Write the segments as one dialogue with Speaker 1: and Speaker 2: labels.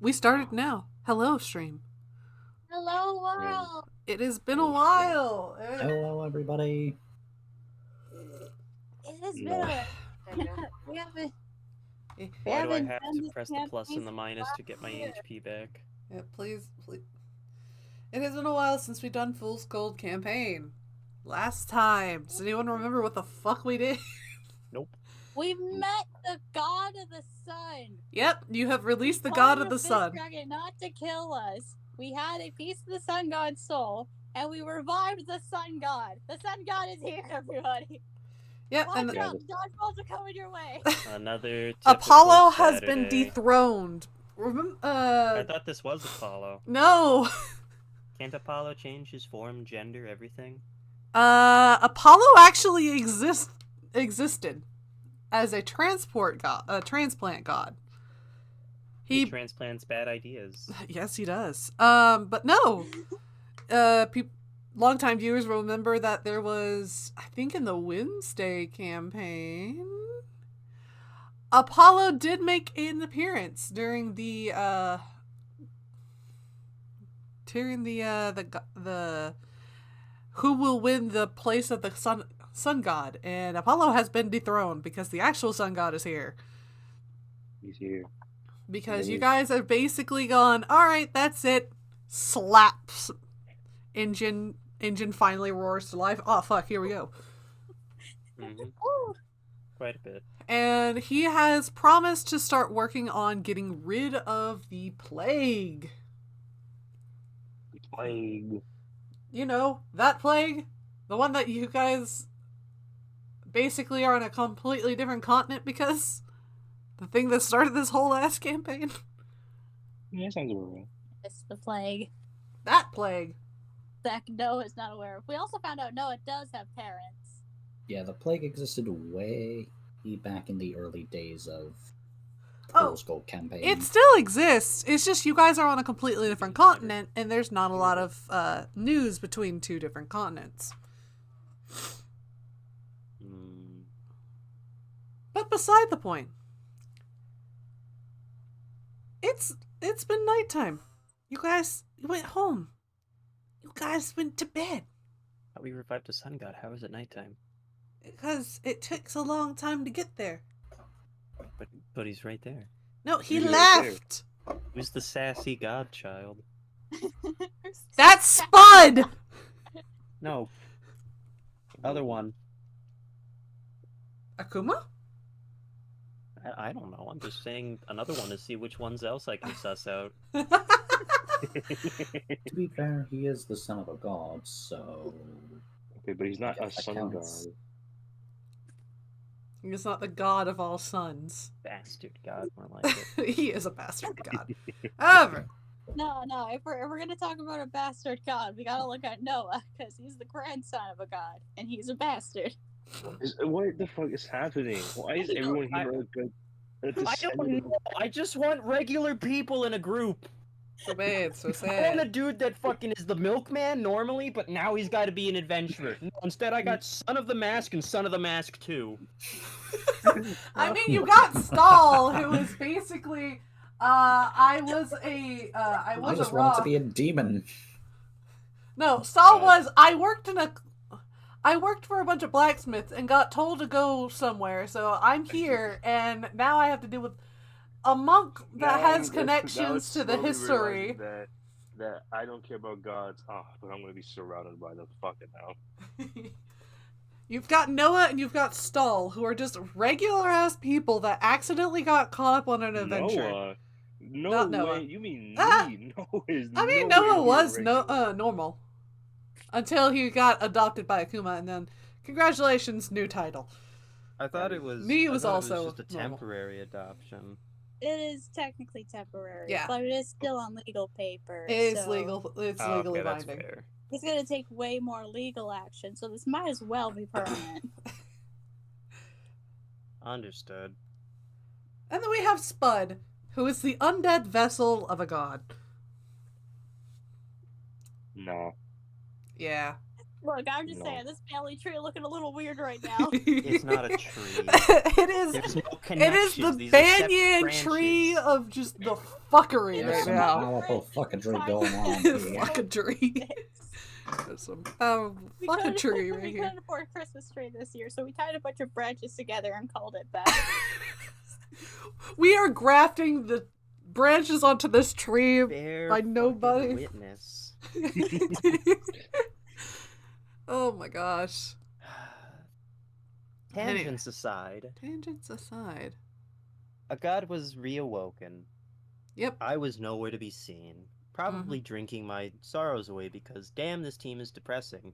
Speaker 1: We started now. Hello, stream.
Speaker 2: Hello,
Speaker 3: Yeah.
Speaker 2: world.
Speaker 1: It has been a
Speaker 3: Oh,
Speaker 1: while.
Speaker 4: Hello, everybody.
Speaker 2: It has been
Speaker 3: No.
Speaker 2: a. we haven't. We
Speaker 5: Why do I
Speaker 2: haven't
Speaker 5: have
Speaker 2: done
Speaker 5: to
Speaker 2: this
Speaker 5: press the plus
Speaker 2: campaign
Speaker 5: and the minus to get my
Speaker 2: year.
Speaker 5: HP back?
Speaker 1: Yeah, please. It has been a while since we've done Fool's Gold campaign. Last time. Does anyone remember what the fuck we did?
Speaker 5: Nope.
Speaker 2: We met the god of the sun.
Speaker 1: Yep, you have released the
Speaker 2: Told
Speaker 1: god of the
Speaker 2: this
Speaker 1: sun.
Speaker 2: dragon not to kill us. We had a piece of the sun god's soul, and we revived the sun god. The sun god is here, everybody.
Speaker 1: Yep,
Speaker 2: Watch
Speaker 1: and
Speaker 2: out, dodgeballs are coming your way.
Speaker 5: Another
Speaker 1: Apollo
Speaker 5: typical
Speaker 1: has been
Speaker 5: Saturday.
Speaker 1: dethroned.
Speaker 5: I thought this was Apollo.
Speaker 1: No.
Speaker 5: Can't Apollo change his form, gender, everything?
Speaker 1: Apollo actually existed as a transplant god.
Speaker 5: He transplants bad ideas.
Speaker 1: Yes, he does. But no. Longtime viewers will remember that there was, I think in the Wednesday campaign, Apollo did make an appearance during the who will win the place of the sun god, and Apollo has been dethroned because the actual sun god is here.
Speaker 3: He's here.
Speaker 1: Because you guys have basically gone, alright, that's it. Slaps. Engine finally roars to life. Oh, fuck, here we go.
Speaker 5: Mm-hmm.
Speaker 2: Ooh.
Speaker 5: Quite a bit.
Speaker 1: And he has promised to start working on getting rid of the plague.
Speaker 3: Plague.
Speaker 1: You know, that plague? The one that you guys basically are on a completely different continent because? The thing that started this whole ass campaign?
Speaker 3: Yeah, that sounds about right.
Speaker 2: It's the plague.
Speaker 1: That plague.
Speaker 2: That Noah is not aware of. We also found out Noah does have parents.
Speaker 4: Yeah, the plague existed way back in the early days of
Speaker 1: Oh,
Speaker 4: Fool's Gold campaign.
Speaker 1: It still exists. It's just you guys are on a completely different continent, and there's not a lot of news between two different continents.
Speaker 5: Mm.
Speaker 1: But beside the point, it's been nighttime. You guys went home. You guys went to bed
Speaker 5: How we revived a sun god. How is it nighttime?
Speaker 1: because it takes a long time to get there.
Speaker 5: But he's right there.
Speaker 1: No, he
Speaker 3: He's right
Speaker 1: left.
Speaker 5: Who's the sassy godchild?
Speaker 1: That's Spud.
Speaker 5: No. Other one.
Speaker 1: Akuma?
Speaker 5: I don't know. I'm just saying another one to see which ones else I can suss out.
Speaker 4: To be fair, he is the son of a god, so...
Speaker 3: Okay, but he's not a
Speaker 4: That
Speaker 3: sun
Speaker 4: counts.
Speaker 3: god.
Speaker 1: He's not the god of all sons.
Speaker 5: Bastard god, more like it.
Speaker 1: He is a bastard god. However,
Speaker 2: No. If we're gonna talk about a bastard god, we gotta look at Noah because he's the grandson of a god, and he's a bastard.
Speaker 3: What the fuck is happening? Why is everyone here a
Speaker 5: I don't
Speaker 3: descendant
Speaker 5: know. I just want regular people in a group.
Speaker 1: so bad, so
Speaker 5: I want a
Speaker 1: sad.
Speaker 5: dude that fucking is the milkman normally, but now he's got to be an adventurer. No, instead, I got Son of the Mask and Son of the Mask 2.
Speaker 1: I mean, you got Stahl, who is basically, I was
Speaker 4: I
Speaker 1: a
Speaker 4: just
Speaker 1: raw.
Speaker 4: want to be a demon.
Speaker 1: No, Stahl was, I worked for a bunch of blacksmiths and got told to go somewhere, so I'm here, and now I have to deal with a monk that has connections to the history.
Speaker 3: That I don't care about gods. Oh, but I'm gonna be surrounded by them fucking now.
Speaker 1: You've got Noah and you've got Stahl, who are just regular ass people that accidentally got caught up on an adventure.
Speaker 3: Noah. No
Speaker 1: Not
Speaker 3: way.
Speaker 1: Noah.
Speaker 3: You mean
Speaker 1: Ah!
Speaker 3: me? Noah is
Speaker 1: I mean,
Speaker 3: nowhere
Speaker 1: Noah
Speaker 3: near
Speaker 1: was
Speaker 3: regular.
Speaker 1: normal until he got adopted by Akuma, and then congratulations, new title.
Speaker 5: I thought it was.
Speaker 1: Me
Speaker 5: I
Speaker 1: was
Speaker 5: thought
Speaker 1: also
Speaker 5: it was just a
Speaker 1: normal.
Speaker 5: temporary adoption.
Speaker 2: It is technically temporary,
Speaker 1: Yeah.
Speaker 2: but it is still on legal paper.
Speaker 1: It is
Speaker 2: so
Speaker 1: legal. It's
Speaker 5: Oh,
Speaker 1: legally
Speaker 5: okay, that's
Speaker 1: binding.
Speaker 5: fair.
Speaker 2: It's gonna take way more legal action, so this might as well be permanent.
Speaker 5: Understood.
Speaker 1: And then we have Spud, who is the undead vessel of a god.
Speaker 3: No.
Speaker 1: Yeah.
Speaker 2: Look, I'm just
Speaker 3: No.
Speaker 2: saying, this family tree looking a little weird right now.
Speaker 5: It's not a tree.
Speaker 1: It is.
Speaker 5: There's no
Speaker 1: It is
Speaker 5: connections.
Speaker 1: the
Speaker 5: These are separate
Speaker 1: banyan
Speaker 5: branches.
Speaker 1: tree of just the fuckery
Speaker 4: There's
Speaker 1: right
Speaker 4: some
Speaker 1: now.
Speaker 4: powerful fuckadry going on
Speaker 2: It's
Speaker 4: here.
Speaker 1: Fuckadry. There's some fuckadry right
Speaker 2: we
Speaker 1: here.
Speaker 2: couldn't afford a Christmas tree this year, so we tied a bunch of branches together and called it that.
Speaker 1: We are grafting the branches onto this tree.
Speaker 5: Bear
Speaker 1: By
Speaker 5: fucking
Speaker 1: nobody.
Speaker 5: witness.
Speaker 1: Oh my gosh.
Speaker 5: Tangents aside,
Speaker 1: Tangents aside.
Speaker 5: a god was reawoken.
Speaker 1: Yep.
Speaker 5: I was nowhere to be seen. Probably drinking my sorrows away because damn, this team is depressing.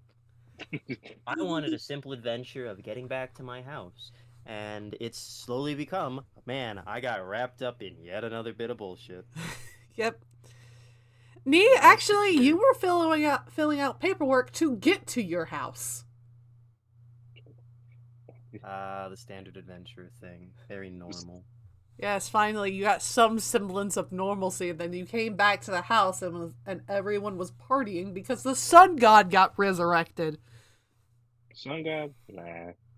Speaker 5: I wanted a simple adventure of getting back to my house. And it's slowly become, man, I got wrapped up in yet another bit of bullshit.
Speaker 1: Yep. Nee,
Speaker 5: Yeah,
Speaker 1: actually,
Speaker 5: sure.
Speaker 1: you were filling out paperwork to get to your house.
Speaker 5: The standard adventure thing. Very normal.
Speaker 1: Yes, finally, you got some semblance of normalcy, and then you came back to the house and everyone was partying because the sun god got resurrected.
Speaker 3: Sun God? Nah,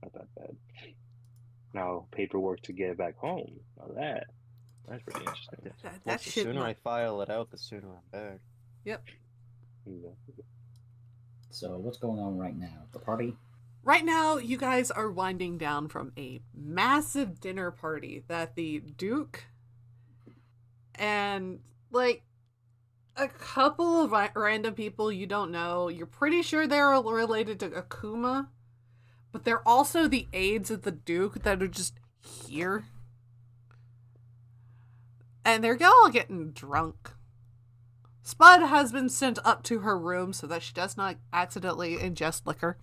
Speaker 3: not that bad. Now paperwork to get back home. Now that's pretty interesting.
Speaker 1: That
Speaker 5: Well, the
Speaker 1: shit.
Speaker 5: sooner I file it out, the sooner I'm back.
Speaker 1: Yep.
Speaker 3: Yeah.
Speaker 4: So what's going on right now? The party?
Speaker 1: Right now, you guys are winding down from a massive dinner party that the Duke and, like, a couple of random people you don't know. You're pretty sure they're related to Akuma, but they're also the aides of the Duke that are just here. And they're all getting drunk. Spud has been sent up to her room so that she does not accidentally ingest liquor.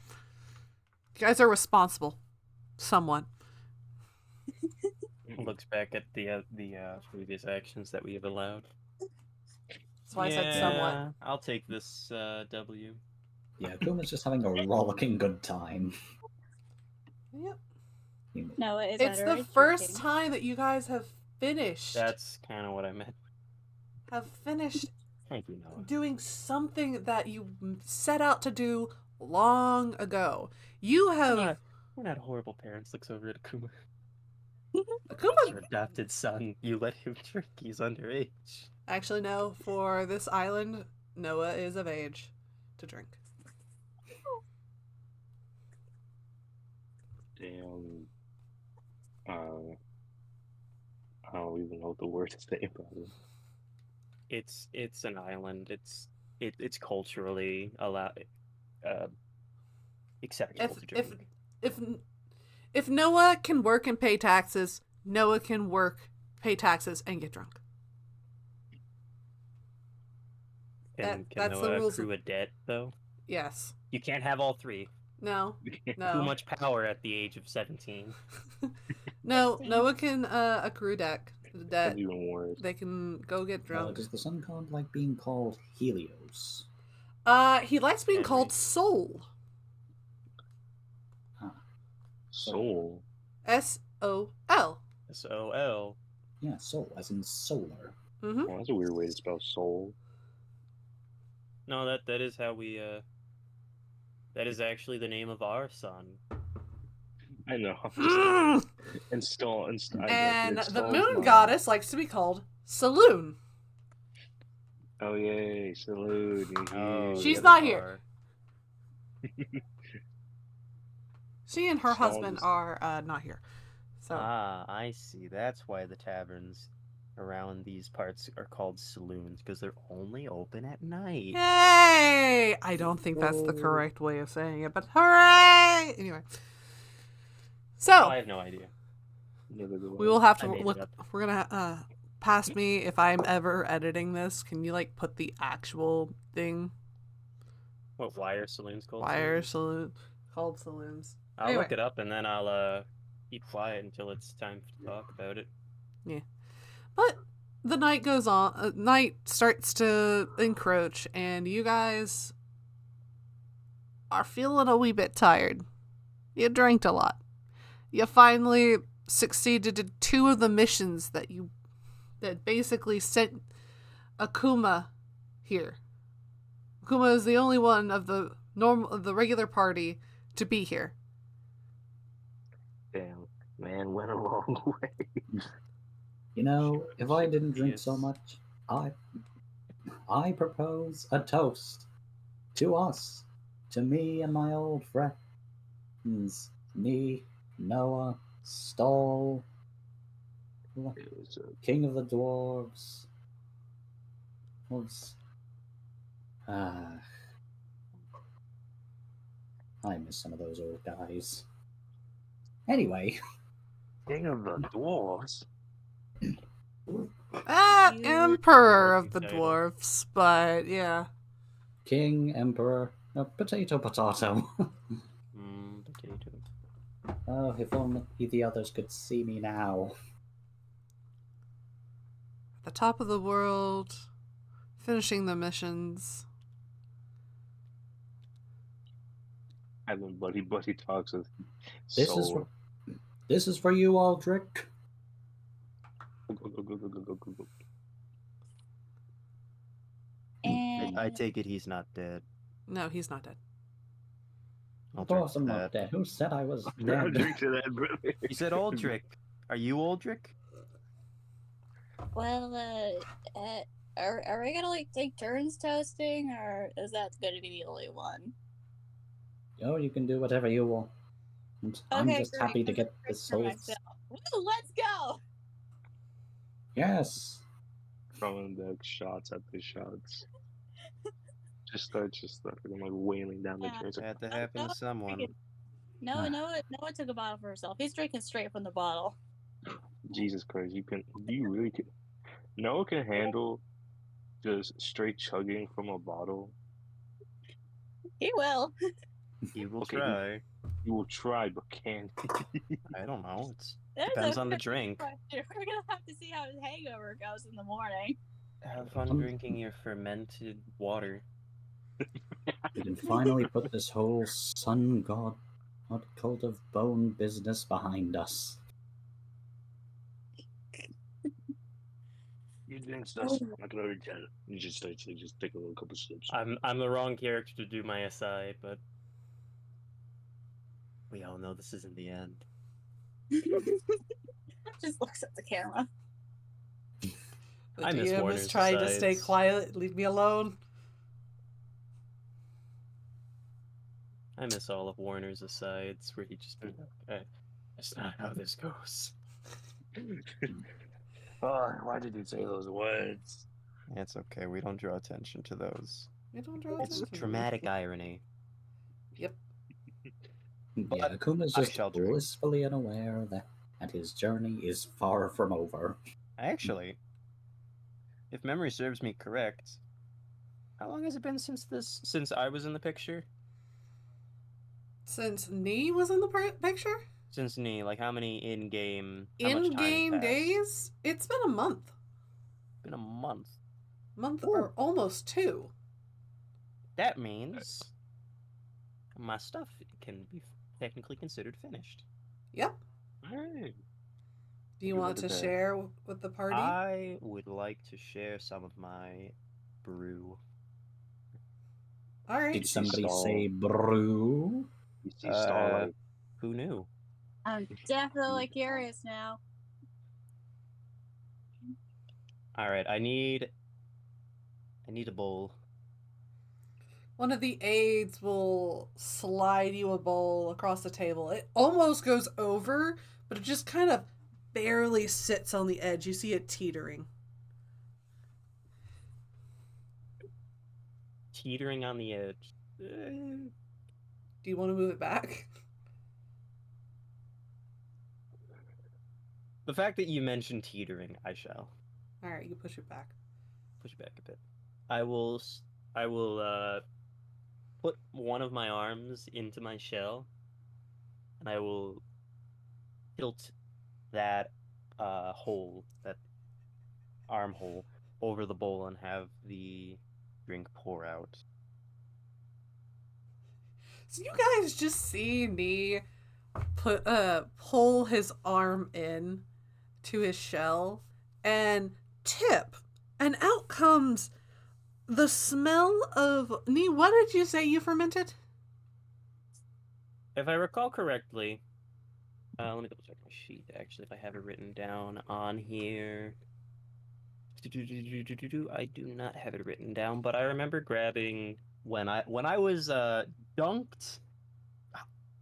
Speaker 1: You guys are responsible. Somewhat.
Speaker 5: Looks back at the previous actions that we have allowed.
Speaker 1: That's why I said somewhat.
Speaker 5: I'll take this W.
Speaker 4: Yeah, Kuma's just having a rollicking good time.
Speaker 1: Yep.
Speaker 2: No, it is
Speaker 1: It's the first time that you guys have finished.
Speaker 5: That's kind of what I meant.
Speaker 1: Have finished
Speaker 5: Thank you, Noah.
Speaker 1: doing something that you set out to do long ago. You have
Speaker 5: We're not horrible parents. Looks over at Akuma.
Speaker 1: Akuma.
Speaker 5: Your adopted son. You let him drink. He's underage.
Speaker 1: Actually, no. For this island, Noah is of age to drink.
Speaker 3: Damn. I don't even know what the word to say about it.
Speaker 5: It's an island. It's culturally acceptable to drink.
Speaker 1: If Noah can work and pay taxes, Noah can work, pay taxes, and get drunk.
Speaker 5: Can
Speaker 1: that's the
Speaker 5: Noah
Speaker 1: rules
Speaker 5: accrue a debt though?
Speaker 1: Yes.
Speaker 5: You can't have all three.
Speaker 1: No.
Speaker 5: Too
Speaker 1: No.
Speaker 5: much power at the age of 17.
Speaker 1: No. Noah can accrue debt.
Speaker 3: That's even worse.
Speaker 1: They can go get drunk.
Speaker 4: Does the sun god like being called Helios?
Speaker 1: He likes being
Speaker 5: Henry.
Speaker 1: called Soul.
Speaker 3: Soul.
Speaker 1: S-O-L.
Speaker 5: SOL.
Speaker 4: Yeah, soul, as in solar.
Speaker 1: Mm-hmm.
Speaker 3: Oh, that's a weird way to spell soul.
Speaker 5: No, that is how we that is actually the name of our son.
Speaker 3: I know. Install.
Speaker 1: And the moon goddess likes to be called Saloon.
Speaker 3: Oh yay! Salute.
Speaker 5: Oh,
Speaker 1: She's
Speaker 5: the
Speaker 1: not
Speaker 5: other
Speaker 1: here.
Speaker 5: bar.
Speaker 1: She and her
Speaker 3: Stall
Speaker 1: husband
Speaker 3: is-
Speaker 1: are not here. So
Speaker 5: Ah, I see. That's why the taverns around these parts are called saloons, because they're only open at night.
Speaker 1: Yay! I don't think that's the correct way of saying it, but hooray! Anyway.
Speaker 5: Oh,
Speaker 1: So,
Speaker 5: I have no idea.
Speaker 1: we will have
Speaker 5: I
Speaker 1: to
Speaker 5: made it
Speaker 1: look.
Speaker 5: up.
Speaker 1: We're gonna, past me, if I'm ever editing this, can you, like, put the actual thing?
Speaker 5: What, why are saloons called
Speaker 1: Wire
Speaker 5: saloons?
Speaker 1: saloon. Called saloons.
Speaker 5: I'll
Speaker 1: Anyway.
Speaker 5: look it up and then I'll keep quiet until it's time to talk about it.
Speaker 1: But the night goes on. Night starts to encroach, and you guys are feeling a wee bit tired. You drank a lot. You finally succeeded in 2 of the missions that basically sent Akuma here. Akuma is the only one of the the regular party to be here.
Speaker 3: Damn, man went a long way.
Speaker 4: You know, if I didn't drink so
Speaker 5: Yes.
Speaker 4: much, I propose a toast to us, to me and my old friends, me, Noah, Stall,
Speaker 3: It was
Speaker 4: King of the Dwarves. Ah, I miss some of those old guys. Anyway,
Speaker 3: King of the Dwarves.
Speaker 2: You-
Speaker 1: Emperor of the
Speaker 5: Perfect title.
Speaker 1: Dwarfs, but yeah.
Speaker 4: King, Emperor, potato.
Speaker 5: Potato.
Speaker 4: Oh, if only the others could see me now.
Speaker 1: The top of the world, finishing the missions.
Speaker 3: Having buddy talks with
Speaker 4: This
Speaker 3: Soul.
Speaker 4: is for you, Aldrich.
Speaker 2: And
Speaker 5: I take it he's not dead.
Speaker 1: No, he's not dead.
Speaker 5: I'll
Speaker 4: Of course,
Speaker 5: drink
Speaker 4: I'm
Speaker 5: that.
Speaker 4: not dead. Who said I was
Speaker 3: I'll
Speaker 4: dead?
Speaker 3: drink to that, brother.
Speaker 5: You said Aldrich. Are you Aldrich?
Speaker 2: well, are we gonna like take turns toasting, or is that gonna be the only one?
Speaker 4: Oh, you can do whatever you want. I'm
Speaker 2: Okay,
Speaker 4: just
Speaker 2: great,
Speaker 4: happy to
Speaker 2: 'cause
Speaker 4: get
Speaker 2: I'm
Speaker 4: this
Speaker 2: for
Speaker 4: whole.
Speaker 2: myself. Woo, let's go!
Speaker 4: Yes.
Speaker 3: Throwing back shots at the shots. Just start fucking like wailing down the
Speaker 2: Yeah.
Speaker 3: drains.
Speaker 5: It had to happen
Speaker 2: no,
Speaker 5: to someone.
Speaker 2: Noah took a bottle for himself. He's drinking straight from the bottle.
Speaker 3: Jesus Christ, you really can. Noah can handle just straight chugging from a bottle.
Speaker 2: He will.
Speaker 5: You will
Speaker 3: Okay,
Speaker 5: try.
Speaker 3: You will try, but can't.
Speaker 5: I don't know. It
Speaker 2: There's
Speaker 5: depends
Speaker 2: a
Speaker 5: on the
Speaker 2: fair
Speaker 5: drink.
Speaker 2: question. We're gonna have to see how his hangover goes in the morning.
Speaker 5: Have fun drinking your fermented water.
Speaker 4: We can finally put this whole sun god cult of bone business behind us.
Speaker 3: You drink stuff. I'm not gonna really tell. You just actually just take a little couple sips.
Speaker 5: I'm the wrong character to do my SI, but we all know this isn't the end.
Speaker 2: Just looks at the camera.
Speaker 1: The
Speaker 5: I miss
Speaker 1: DM
Speaker 5: Warner's
Speaker 1: is trying to stay
Speaker 5: asides.
Speaker 1: quiet. Leave me alone.
Speaker 5: I miss all of Warner's asides where he just be like, that's not how this goes.
Speaker 3: Oh, why did you say those words?
Speaker 5: It's okay. We don't draw attention to those.
Speaker 1: You don't draw
Speaker 5: It's
Speaker 1: attention.
Speaker 5: dramatic irony.
Speaker 1: Yep.
Speaker 4: Yeah, Akuma's
Speaker 5: I
Speaker 4: just
Speaker 5: shall drink.
Speaker 4: blissfully unaware that his journey is far from over.
Speaker 5: Actually, if memory serves me correct, how long has it been since I was in the picture?
Speaker 1: Since Nee was in the picture?
Speaker 5: Since Nee, like how many in-game how much time had
Speaker 1: In-game
Speaker 5: passed?
Speaker 1: days? It's been a month.
Speaker 5: Been a month.
Speaker 1: Or almost 2.
Speaker 5: That means my stuff can be technically considered finished.
Speaker 1: Yep.
Speaker 3: Alright.
Speaker 1: Do you
Speaker 3: Give
Speaker 1: want
Speaker 3: it
Speaker 1: to
Speaker 3: a bit.
Speaker 1: share with the party?
Speaker 5: I would like to share some of my brew.
Speaker 1: All right.
Speaker 4: Did somebody
Speaker 3: Stall.
Speaker 4: say brew?
Speaker 3: You see Starlight.
Speaker 5: Who knew?
Speaker 2: I'm definitely curious now.
Speaker 5: All right, I need a bowl.
Speaker 1: One of the aides will slide you a bowl across the table. It almost goes over, but it just kind of barely sits on the edge. You see it teetering.
Speaker 5: Teetering on the edge.
Speaker 1: Do you want to move it back?
Speaker 5: The fact that you mentioned teetering, I shall
Speaker 1: All right, you push it back.
Speaker 5: push it back a bit. I will put one of my arms into my shell, and I will tilt that hole, that armhole, over the bowl and have the drink pour out.
Speaker 1: So you guys just see me pull his arm in to his shell and tip, and out comes the smell of Nee. What did you say you fermented?
Speaker 5: if I recall correctly, let me double check my sheet. Actually, if I have it written down on here, I do not have it written down, but I remember grabbing when I was dunked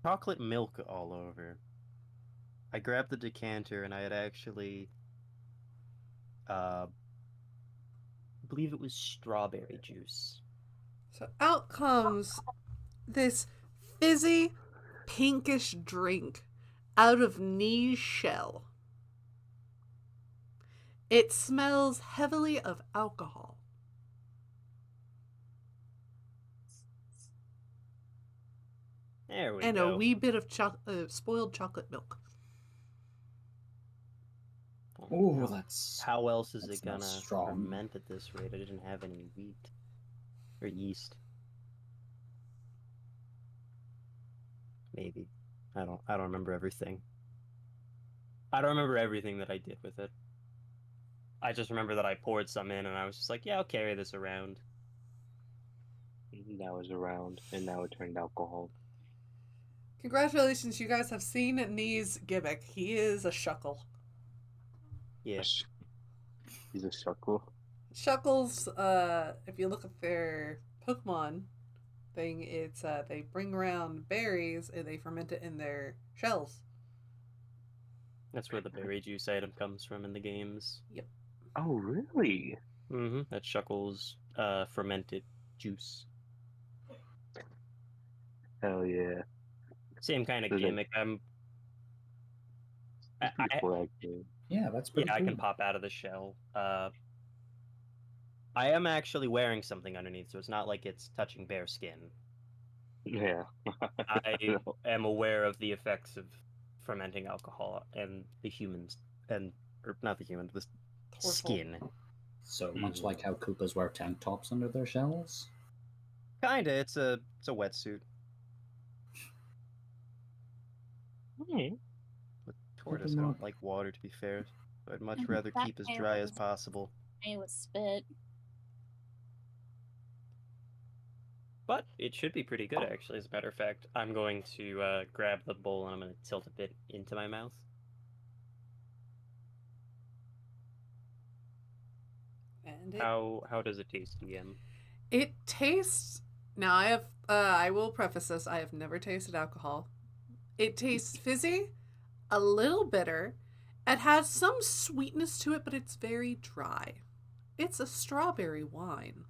Speaker 5: chocolate milk all over. I grabbed the decanter and I had actually, I believe it was strawberry juice.
Speaker 1: So out comes this fizzy, pinkish drink out of Nee's shell. It smells heavily of alcohol.
Speaker 5: There we
Speaker 1: And
Speaker 5: go.
Speaker 1: a wee bit of spoiled chocolate milk.
Speaker 4: Oh, that's
Speaker 5: How else is
Speaker 4: that
Speaker 5: it
Speaker 4: smells
Speaker 5: gonna
Speaker 4: strong.
Speaker 5: ferment at this rate? I didn't have any wheat or yeast. Maybe. I don't remember everything. I don't remember everything that I did with it. I just remember that I poured some in and I was just like, yeah, I'll carry this around.
Speaker 3: That was around, and now it turned alcohol.
Speaker 1: Congratulations, you guys have seen Nee's gimmick. He is a Shuckle.
Speaker 5: Yeah.
Speaker 3: He's a Shuckle.
Speaker 1: Shuckles, if you look at their Pokemon thing, it's they bring around berries and they ferment it in their shells.
Speaker 5: That's where the berry juice item comes from in the games.
Speaker 3: Oh, really?
Speaker 5: Mm-hmm. That's Shuckle's fermented juice.
Speaker 3: Hell yeah.
Speaker 5: Same kind of
Speaker 3: So they-
Speaker 5: gimmick.
Speaker 3: That's pretty cool, actually.
Speaker 4: Yeah, that's pretty
Speaker 5: Yeah, I
Speaker 4: cool.
Speaker 5: can pop out of the shell. I am actually wearing something underneath, so it's not like it's touching bare skin.
Speaker 3: Yeah.
Speaker 5: I am aware of the effects of fermenting alcohol and the humans, or not the humans, the
Speaker 1: Tortle.
Speaker 5: skin.
Speaker 4: So much like how Koopas wear tank tops under their shells.
Speaker 5: Kinda, it's a wetsuit.
Speaker 3: Hmm.
Speaker 5: With tortoise, I don't like water, to be fair. So I'd much rather
Speaker 2: That
Speaker 5: keep as
Speaker 2: guy
Speaker 5: dry as
Speaker 2: was-
Speaker 5: possible.
Speaker 2: Made with spit.
Speaker 5: But it should be pretty good, actually. As a matter of fact, I'm going to grab the bowl and I'm going to tilt a bit into my mouth.
Speaker 1: And
Speaker 5: How does it taste, DM?
Speaker 1: it tastes. Now I will preface this. I have never tasted alcohol. It tastes fizzy, a little bitter. It has some sweetness to it, but it's very dry. It's a strawberry wine.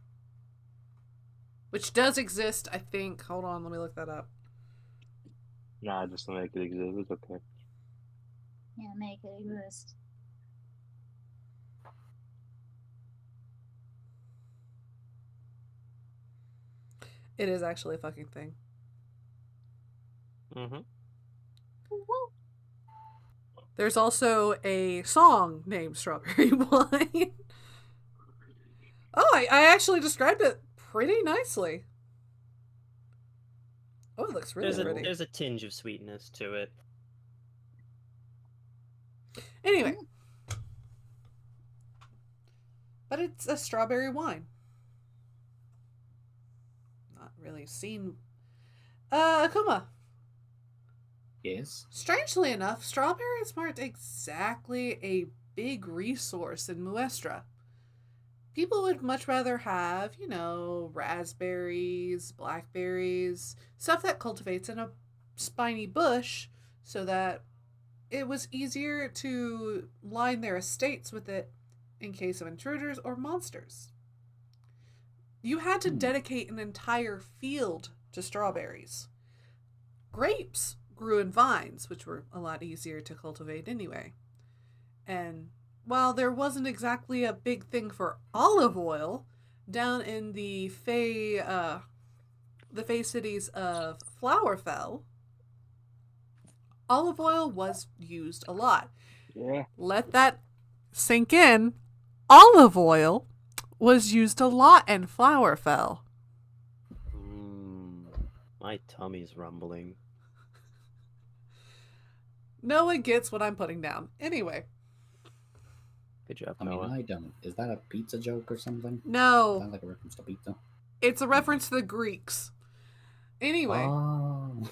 Speaker 1: Which does exist, I think. Hold on, let me look that up.
Speaker 3: Nah, just to make it exist. It's okay.
Speaker 2: Yeah, make it exist.
Speaker 1: It is actually a fucking thing.
Speaker 5: Mm-hmm.
Speaker 1: There's also a song named Strawberry Wine. Oh, I actually described it pretty nicely. Oh, it looks really pretty.
Speaker 5: There's a tinge of sweetness to it.
Speaker 1: Anyway. But it's a strawberry wine. Not really seen. Akuma.
Speaker 4: Yes.
Speaker 1: Strangely enough, strawberries aren't exactly a big resource in Muestra. People would much rather have, raspberries, blackberries, stuff that cultivates in a spiny bush so that it was easier to line their estates with it in case of intruders or monsters. You had to dedicate an entire field to strawberries. Grapes grew in vines, which were a lot easier to cultivate anyway. And while there wasn't exactly a big thing for olive oil, down in the Fey cities of Flowerfell, olive oil was used a lot.
Speaker 3: Yeah.
Speaker 1: Let that sink in. Olive oil was used a lot in Flowerfell.
Speaker 5: My tummy's rumbling.
Speaker 1: No one gets what I'm putting down. Anyway.
Speaker 5: Good job,
Speaker 4: I mean,
Speaker 5: Noah.
Speaker 4: I don't. Is that a pizza joke or something?
Speaker 1: No.
Speaker 4: Sounds like a reference to pizza.
Speaker 1: It's a reference to the Greeks. Anyway.
Speaker 4: Oh.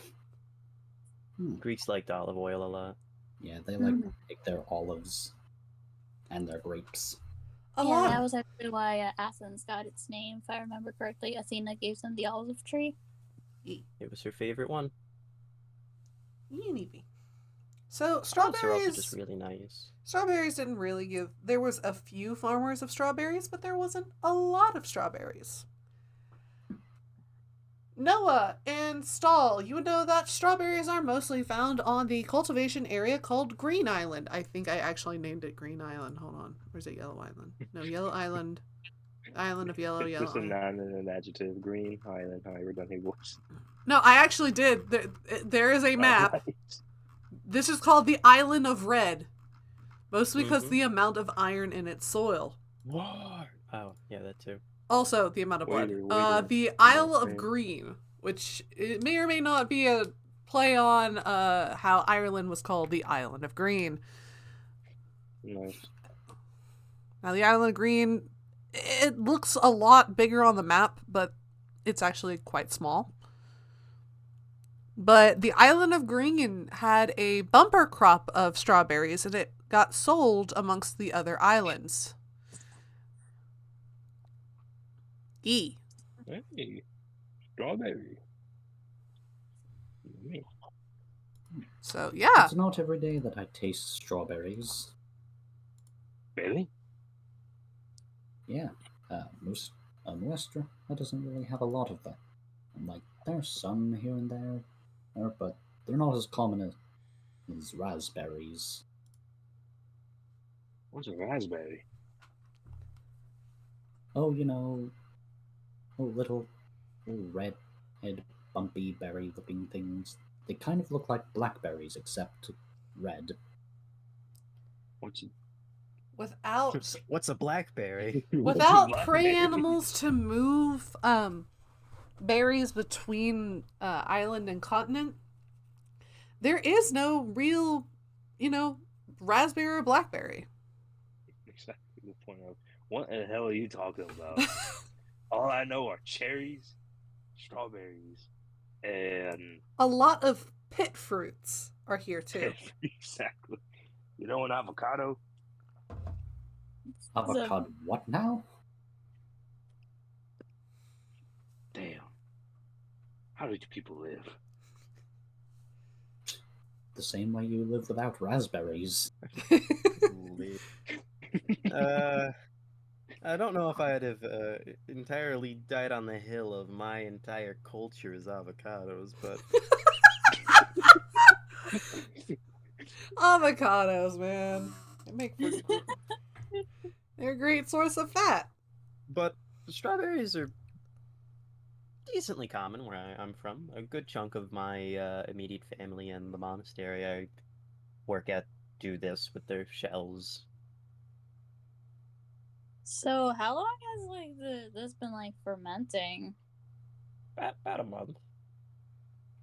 Speaker 5: Greeks liked olive oil a lot.
Speaker 4: Yeah, they like to take their olives and their grapes.
Speaker 1: A
Speaker 2: Yeah,
Speaker 1: lot.
Speaker 2: that was actually why Athens got its name, if I remember correctly. Athena gave them the olive tree.
Speaker 5: It was her favorite one.
Speaker 1: Eeny. So
Speaker 5: Olives are also just
Speaker 1: strawberries.
Speaker 5: really nice.
Speaker 1: Strawberries didn't really give. There was a few farmers of strawberries, but there wasn't a lot of strawberries. Noah and Stahl, you would know that strawberries are mostly found on the cultivation area called Green Island. I think I actually named it Green Island. Hold on. Where's it? Yellow Island. No, Yellow Island. Island of Yellow,
Speaker 3: It's
Speaker 1: Yellow
Speaker 3: just a
Speaker 1: Island.
Speaker 3: noun and an adjective. Green Island. However, done he was.
Speaker 1: No, I actually did. There is a map. This is called the Island of Red. Mostly because the amount of iron in its soil.
Speaker 5: War. Oh, yeah, that too.
Speaker 1: Also, the amount of blood.
Speaker 3: Waiter.
Speaker 1: The Isle of
Speaker 3: friend.
Speaker 1: Green, which it may or may not be a play on how Ireland was called the Island of Green.
Speaker 3: Nice.
Speaker 1: Now, the Island of Green, it looks a lot bigger on the map, but it's actually quite small. But the Island of Green had a bumper crop of strawberries, and it got sold amongst the other islands. E.
Speaker 3: Hey, strawberry. Yummy.
Speaker 1: So, yeah.
Speaker 4: It's not every day that I taste strawberries.
Speaker 3: Really?
Speaker 4: Yeah, Moestra, that doesn't really have a lot of them. And like, there's some here and there, but they're not as common as raspberries.
Speaker 3: What's a raspberry?
Speaker 4: Oh, little red head, bumpy berry-looking things. They kind of look like blackberries, except red.
Speaker 3: What's
Speaker 5: What's a blackberry?
Speaker 1: Without
Speaker 3: a
Speaker 1: prey
Speaker 3: blackberry?
Speaker 1: animals to move berries between island and continent, there is no real, raspberry or blackberry.
Speaker 3: Exactly the point of what the hell are you talking about? All I know are cherries, strawberries, and
Speaker 1: A lot of pit fruits are here too.
Speaker 3: exactly. You know an avocado?
Speaker 4: Avocado, what now?
Speaker 3: Damn. How did you people live?
Speaker 4: The same way you live without raspberries.
Speaker 5: I don't know if I'd have entirely died on the hill of my entire culture's avocados, but
Speaker 1: Avocados, man. They're a great source of fat.
Speaker 5: Strawberries are decently common where I'm from. A good chunk of my immediate family and the monastery I work at do this with their shells.
Speaker 2: So how long has this been fermenting?
Speaker 5: About a month.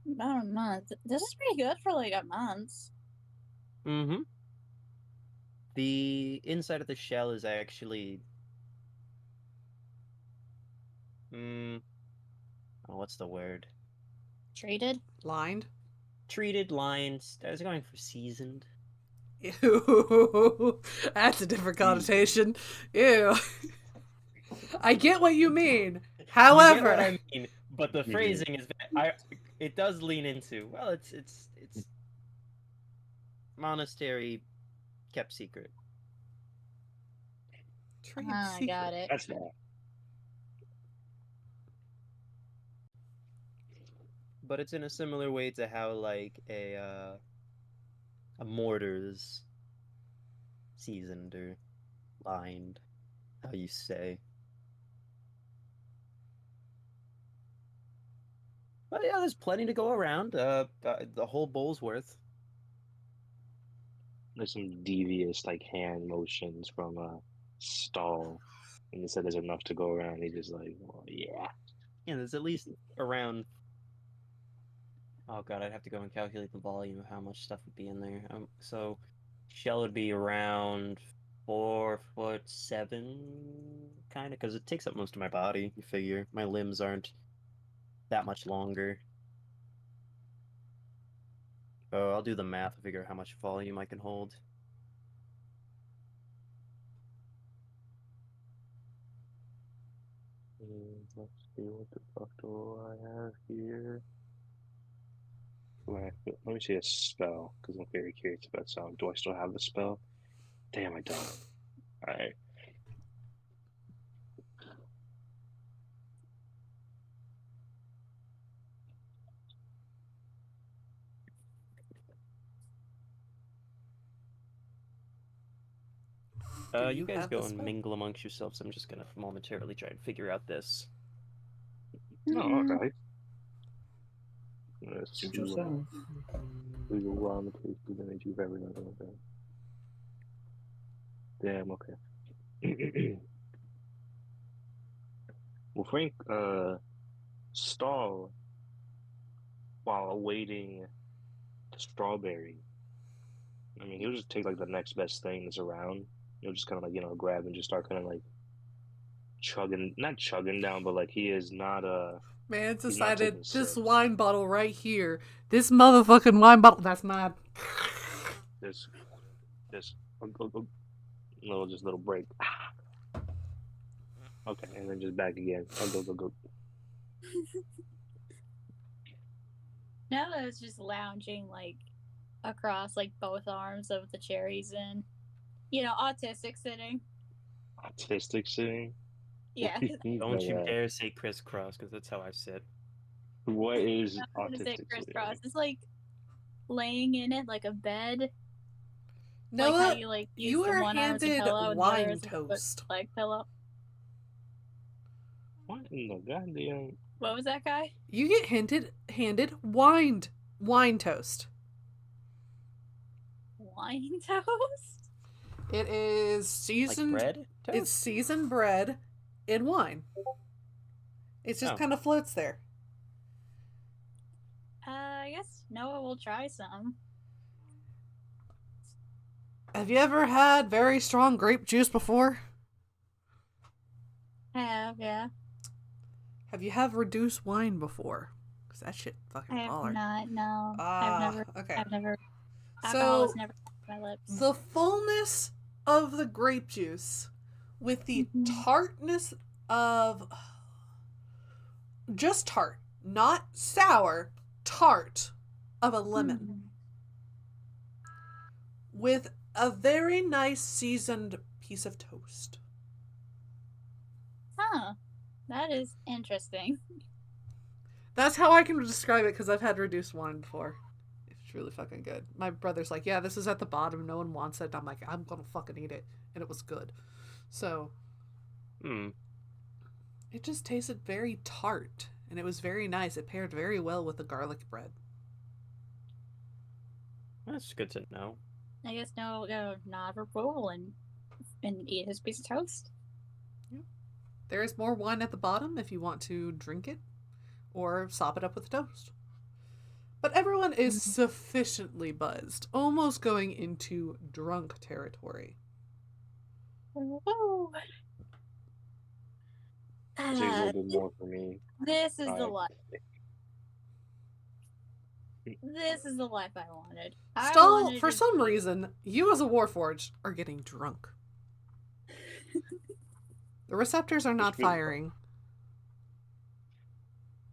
Speaker 2: About a month. This is pretty good for a month.
Speaker 5: Mm-hmm. The inside of the shell is actually what's the word?
Speaker 2: Treated?
Speaker 1: Lined.
Speaker 5: Treated, lined. I was going for seasoned.
Speaker 1: Ew. That's a different connotation. Ew. I get what you mean. However,
Speaker 5: You get what I mean, but the phrasing is it does lean into it's monastery kept secret.
Speaker 2: I got it.
Speaker 3: That's that.
Speaker 5: But it's in a similar way to how a mortar's seasoned or lined, how you say. But yeah, there's plenty to go around. The whole bowl's worth.
Speaker 3: There's some devious hand motions from Stall. And he said there's enough to go around. He's just like, well, yeah.
Speaker 5: Yeah, there's at least around. Oh god, I'd have to go and calculate the volume of how much stuff would be in there. So shell would be around 4'7", kind of, because it takes up most of my body. You figure my limbs aren't that much longer. Oh, I'll do the math to figure out how much volume I can hold. Let's see, what the fuck do I have here?
Speaker 3: Let me see a spell, because I'm very curious about some. Do I still have the spell? Damn, I don't. Alright.
Speaker 1: Do
Speaker 5: You guys
Speaker 1: have
Speaker 5: go
Speaker 1: the
Speaker 5: and
Speaker 1: spell?
Speaker 5: mingle amongst yourselves. I'm just gonna momentarily try and figure out this.
Speaker 3: Oh,
Speaker 2: Mm-hmm.
Speaker 3: alright. Let's
Speaker 4: Suit
Speaker 3: see what
Speaker 4: yourself.
Speaker 3: we will run the case of the you very much. Okay. Damn, okay. Well, Frank, stall while awaiting the strawberry. I mean, he'll just take like the next best thing that's around. He'll just kind of like, grab and just start kind of like chugging, not chugging down, but like he is not,
Speaker 1: Man, it's
Speaker 3: he's not
Speaker 1: decided
Speaker 3: taking
Speaker 1: this
Speaker 3: sips.
Speaker 1: wine bottle right here. This motherfucking wine bottle. That's mine.
Speaker 3: This, little break. Okay, and then just back again. Go.
Speaker 2: Now I was just lounging like across like both arms of the cherries and autistic sitting.
Speaker 3: Autistic sitting.
Speaker 2: Yeah.
Speaker 5: Don't you dare say crisscross, because that's how I sit.
Speaker 3: What is
Speaker 2: I'm gonna say
Speaker 3: autistic
Speaker 2: crisscross.
Speaker 3: sitting?
Speaker 2: It's like laying in it like a bed.
Speaker 1: Noah,
Speaker 2: Like how you use
Speaker 1: you
Speaker 2: the
Speaker 1: are
Speaker 2: one arm as a
Speaker 1: handed
Speaker 2: pillow and the other
Speaker 1: wine
Speaker 2: as a
Speaker 1: toast.
Speaker 2: leg pillow.
Speaker 3: What in the goddamn?
Speaker 2: What was that guy?
Speaker 1: You get handed wine toast.
Speaker 2: Wine toast?
Speaker 1: It is
Speaker 5: Like
Speaker 1: seasoned.
Speaker 5: bread?
Speaker 1: It's
Speaker 5: Toast?
Speaker 1: seasoned bread in wine. It just
Speaker 5: Oh.
Speaker 1: kind of floats there.
Speaker 2: I guess Noah will try some.
Speaker 1: Have you ever had very strong grape juice before?
Speaker 2: Yeah.
Speaker 1: Have you had reduced wine before? Because that shit fucking
Speaker 2: I have
Speaker 1: baller.
Speaker 2: not, no.
Speaker 1: Okay.
Speaker 2: I've never,
Speaker 1: So,
Speaker 2: alcohol has never touched my lips.
Speaker 1: the fullness of the grape juice with the
Speaker 2: Mhm.
Speaker 1: tartness of just tart, not sour, tart of a lemon with a very nice seasoned piece of toast.
Speaker 2: Huh. That is interesting.
Speaker 1: That's how I can describe it because I've had reduced wine before. It's really fucking good. My brother's like, yeah, this is at the bottom. No one wants it. I'm like, I'm gonna fucking eat it. And it was good. So, it just tasted very tart. And it was very nice. It paired very well with the garlic bread.
Speaker 5: That's good to know.
Speaker 2: I guess Noah will go nod of approval and eat his piece of toast.
Speaker 1: Yep. There is more wine at the bottom if you want to drink it or sop it up with toast. But everyone is sufficiently buzzed, almost going into drunk territory.
Speaker 2: Woo.
Speaker 3: Takes a little bit more for me.
Speaker 2: This is the life. This is the life I wanted.
Speaker 1: Stall, for some reason, you as a Warforged are getting drunk. The receptors are not firing.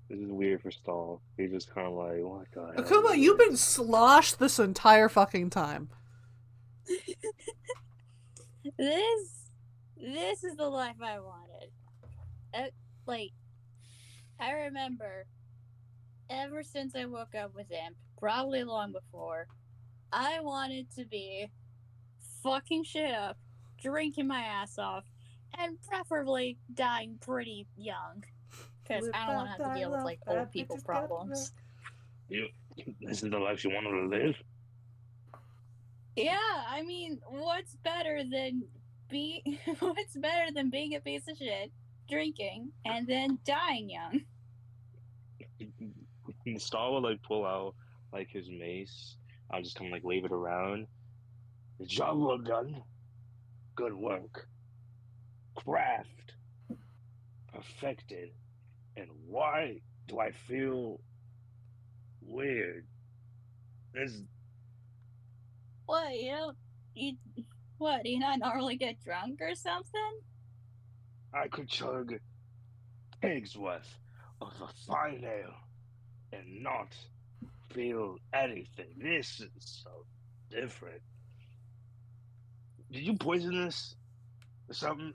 Speaker 3: This is weird for Stall. He's just kind of like, what the hell?
Speaker 1: Akuma, you've been sloshed this entire fucking time.
Speaker 2: This is the life I wanted. I remember ever since I woke up with Imp, probably long before, I wanted to be fucking shit up, drinking my ass off, and preferably dying pretty young. Because I don't want to have to deal with like old people problems.
Speaker 3: This is the life you wanted to live?
Speaker 2: Yeah, I mean, what's better than being a piece of shit, drinking, and then dying young?
Speaker 3: Star will like pull out like his mace. I'll just kind of like wave it around. The job well done. Good work. Craft. Perfected. And why do I feel weird? This
Speaker 2: What, what, do you not normally get drunk or something?
Speaker 3: I could chug pig's worth of a fine ale and not feel anything. This is so different. Did you poison this or something?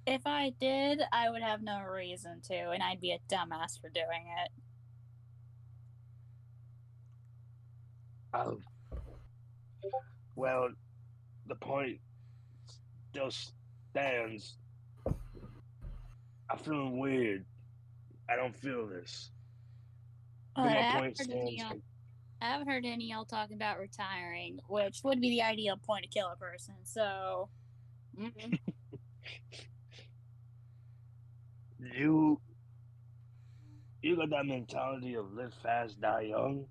Speaker 2: If I did, I would have no reason to, and I'd be a dumbass for doing it.
Speaker 3: Well, the point still stands. I'm feeling weird. I don't feel this.
Speaker 2: But
Speaker 3: But
Speaker 2: I
Speaker 3: my
Speaker 2: haven't
Speaker 3: point
Speaker 2: heard any
Speaker 3: stands.
Speaker 2: I haven't heard any of y'all talking about retiring, which would be the ideal point to kill a person. So,
Speaker 3: You got that mentality of live fast, die young.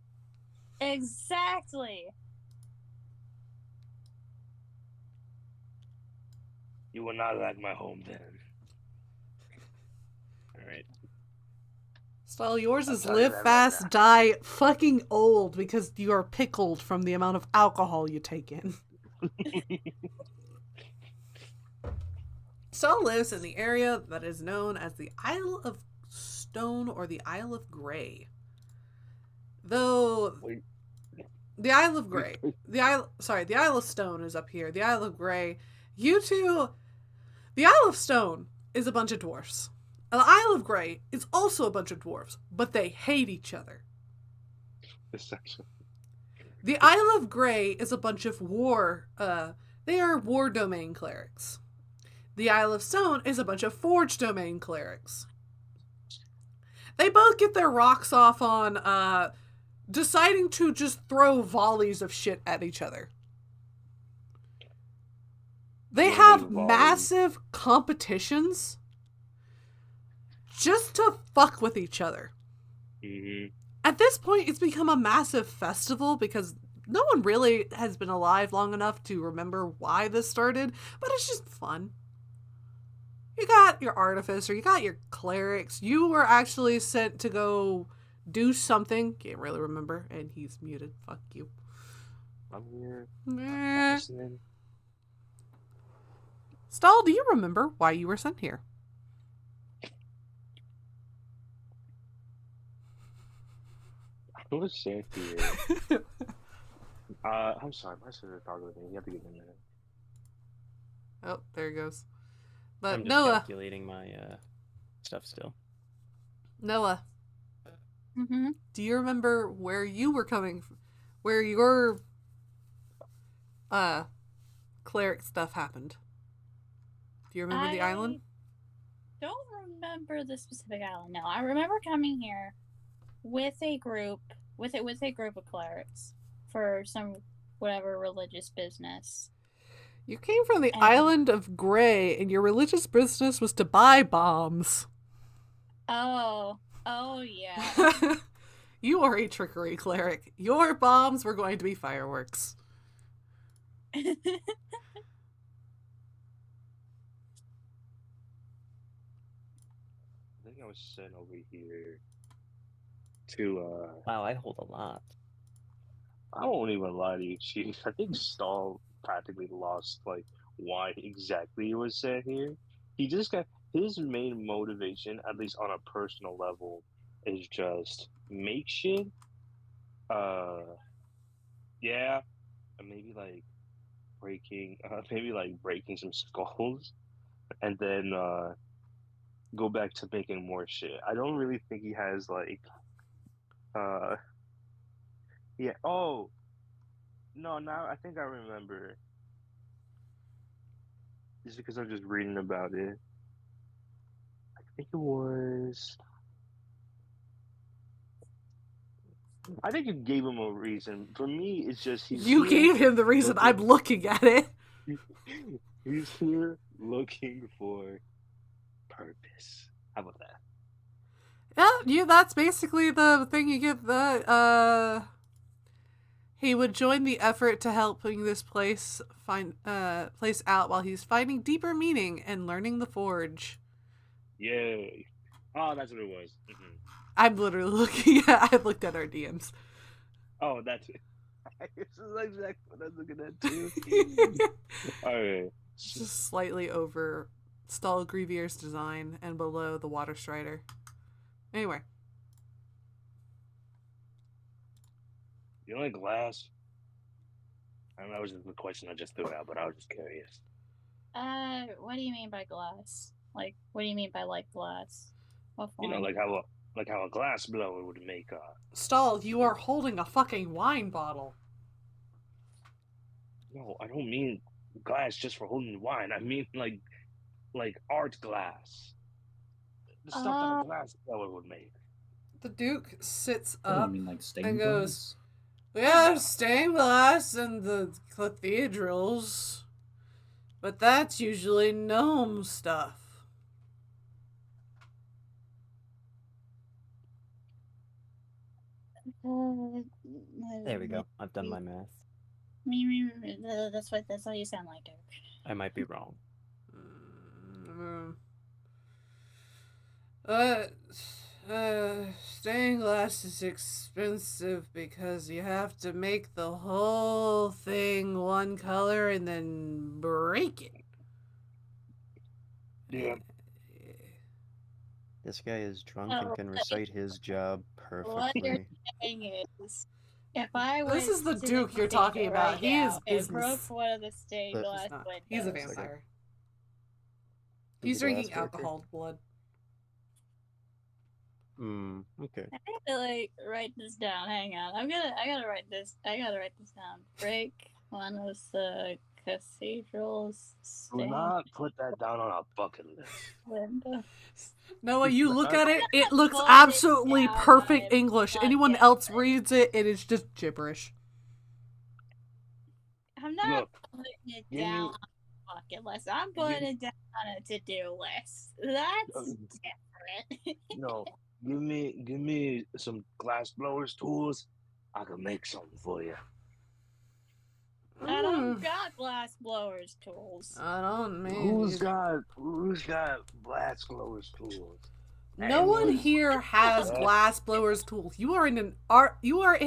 Speaker 2: exactly.
Speaker 3: You will not like my home then.
Speaker 5: All right.
Speaker 1: Stall, yours
Speaker 3: I'll
Speaker 1: is
Speaker 3: tell you
Speaker 1: live
Speaker 3: that right
Speaker 1: fast,
Speaker 3: now.
Speaker 1: die fucking old because you are pickled from the amount of alcohol you take in. Stall lives in the area that is known as the Isle of Stone or the Isle of Grey. Though
Speaker 3: Wait.
Speaker 1: the Isle of Grey, the Isle of Stone is up here. The Isle of Grey, the Isle of Stone is a bunch of dwarfs. And the Isle of Grey is also a bunch of dwarfs, but they hate each other.
Speaker 3: Essentially.
Speaker 1: The Isle of Grey is a bunch of they are war domain clerics. The Isle of Stone is a bunch of forge domain clerics. They both get their rocks off on deciding to just throw volleys of shit at each other. They have massive competitions just to fuck with each other.
Speaker 3: Mm-hmm.
Speaker 1: At this point, it's become a massive festival because no one really has been alive long enough to remember why this started, but it's just fun. You got your artificer, you got your clerics, you were actually sent to go do something. Can't really remember, and he's muted. Fuck you.
Speaker 3: I'm here.
Speaker 1: Meh.
Speaker 3: Listening.
Speaker 1: Stall, do you remember why you were sent here?
Speaker 3: I was sent here. I'm sorry, my sister talking with me. You have to give me a minute.
Speaker 1: Oh, there he goes. But
Speaker 5: I'm just
Speaker 1: Noah,
Speaker 5: calculating my stuff still.
Speaker 1: Noah,
Speaker 2: Mm-hmm.
Speaker 1: do you remember where you were coming from? Where your cleric stuff happened? Do you remember the island?
Speaker 2: Don't remember the specific island. No, I remember coming here with a group of clerics for some whatever religious business.
Speaker 1: You came from the island of Grey, and your religious business was to buy bombs.
Speaker 2: Oh yeah.
Speaker 1: You are a trickery cleric. Your bombs were going to be fireworks.
Speaker 3: I think I was sent over here to
Speaker 5: Wow, I hold a lot.
Speaker 3: I won't even lie to you, Chief. I think Stahl practically lost like why exactly he was sent here. He just got his main motivation, at least on a personal level, is just make shit. Yeah, and maybe like breaking some skulls, and then go back to making more shit. I don't really think he has like yeah. Oh no, now I think I remember. Just because I'm just reading about it. I think it was. I think you gave him a reason. For me, it's just
Speaker 1: You gave him the reason. I'm looking at it.
Speaker 3: He's here looking for purpose. How about that?
Speaker 1: Yeah, that's basically the thing you give the he would join the effort to helping this place out while he's finding deeper meaning and learning the forge.
Speaker 3: Yay. Oh, that's what it was. Mm-hmm.
Speaker 1: I'm literally looking at I've looked at our DMs.
Speaker 3: Oh, that's it. This is exactly what I was looking at too. Alright.
Speaker 1: Just slightly over Stahl Grivier's design and below the Water Strider. Anyway.
Speaker 3: You like glass? I don't know, that was just the question I just threw out, but I was just curious.
Speaker 2: What do you mean by glass? Like, what do you mean by like glass? What
Speaker 3: You
Speaker 2: form?
Speaker 3: know, like how a glass blower would make
Speaker 1: Stahl, you are holding a fucking wine bottle.
Speaker 3: No, I don't mean glass just for holding wine. I mean like art glass. The stuff that a glass blower would make.
Speaker 1: The Duke sits
Speaker 4: What do you
Speaker 1: up
Speaker 4: mean, like stained
Speaker 1: and goes,
Speaker 4: glass?
Speaker 1: "We have stained glass in the cathedrals, but that's usually gnome stuff."
Speaker 5: There we go. I've done my math.
Speaker 2: That's what you sound like, Duke.
Speaker 5: I might be wrong.
Speaker 1: Stained glass is expensive because you have to make the whole thing one color and then break it.
Speaker 3: Yeah.
Speaker 5: This guy is drunk
Speaker 2: No,
Speaker 5: and can recite his job
Speaker 2: What you're
Speaker 5: perfectly.
Speaker 2: saying is, if I went
Speaker 1: This is the
Speaker 2: to
Speaker 1: Duke you're
Speaker 2: casino
Speaker 1: talking about.
Speaker 2: right
Speaker 1: He
Speaker 2: now
Speaker 1: is
Speaker 2: and
Speaker 1: business.
Speaker 2: broke one of the stained
Speaker 5: But-
Speaker 2: glass
Speaker 1: He's not.
Speaker 2: windows.
Speaker 1: He's a
Speaker 5: Second.
Speaker 1: vampire.
Speaker 5: He's
Speaker 1: He's
Speaker 5: a
Speaker 1: drinking
Speaker 5: glass worker.
Speaker 1: alcohol blood.
Speaker 5: Okay.
Speaker 2: I have to like write this down. Hang on, I gotta write this. I gotta write this down. Break one of the cathedral's
Speaker 3: Do
Speaker 2: stained
Speaker 3: not put that down on a bucket list.
Speaker 2: window.
Speaker 1: Noah, you look at it, it looks
Speaker 2: Put it
Speaker 1: absolutely
Speaker 2: down
Speaker 1: perfect
Speaker 2: on a
Speaker 1: English.
Speaker 2: bucket
Speaker 1: Anyone else
Speaker 2: list.
Speaker 1: reads it, it is just gibberish.
Speaker 2: I'm not
Speaker 3: Look,
Speaker 2: putting it
Speaker 3: give
Speaker 2: down
Speaker 3: me-
Speaker 2: on a bucket list. I'm putting it down on a to-do list. That's different.
Speaker 3: No, give me some glass blowers tools. I can make something for you.
Speaker 2: I don't got glass blowers tools.
Speaker 1: I don't mean.
Speaker 3: Who's got glass blowers tools?
Speaker 1: No one
Speaker 3: Anyone?
Speaker 1: here has glass blowers tools. You are in an art. You are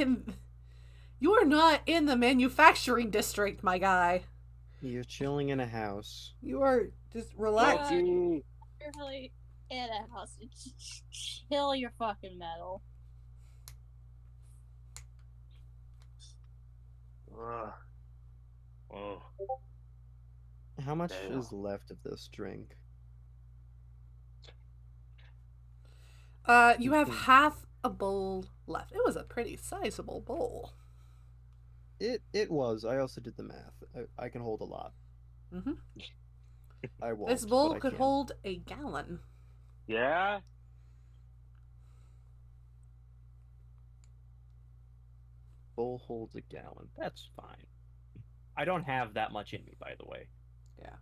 Speaker 1: not in the manufacturing district, my guy.
Speaker 5: You're chilling in a house.
Speaker 1: You are just relax.
Speaker 3: Lucky.
Speaker 2: You're really in a house. Chill your fucking metal.
Speaker 3: Oh,
Speaker 5: How much
Speaker 3: Damn.
Speaker 5: is left of this drink?
Speaker 1: You have half a bowl left. It was a pretty sizable bowl.
Speaker 5: It was. I also did the math. I can hold a lot.
Speaker 1: Mhm.
Speaker 5: I won't.
Speaker 1: This bowl
Speaker 5: but I
Speaker 1: could
Speaker 5: can.
Speaker 1: hold a gallon.
Speaker 3: yeah.
Speaker 5: Bowl holds a gallon. That's fine. I don't have that much in me, by the way.
Speaker 1: Yeah.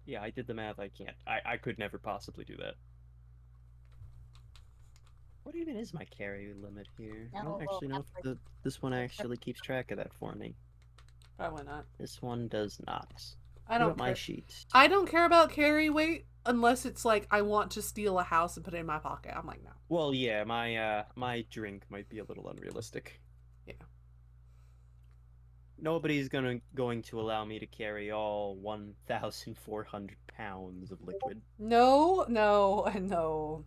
Speaker 5: Yeah, I did the math. I can't. I could never possibly do that. What even is my carry limit here? I don't
Speaker 2: No,
Speaker 5: actually know if this one actually keeps track of that for me.
Speaker 1: Probably not.
Speaker 5: This one does not.
Speaker 1: I
Speaker 5: What
Speaker 1: don't
Speaker 5: about my
Speaker 1: care.
Speaker 5: sheet.
Speaker 1: I don't care about carry weight unless it's like I want to steal a house and put it in my pocket. I'm like, no.
Speaker 5: Well, yeah, my drink might be a little unrealistic.
Speaker 1: Yeah.
Speaker 5: Nobody's going to allow me to carry all 1,400 pounds of liquid.
Speaker 1: No, no, and no.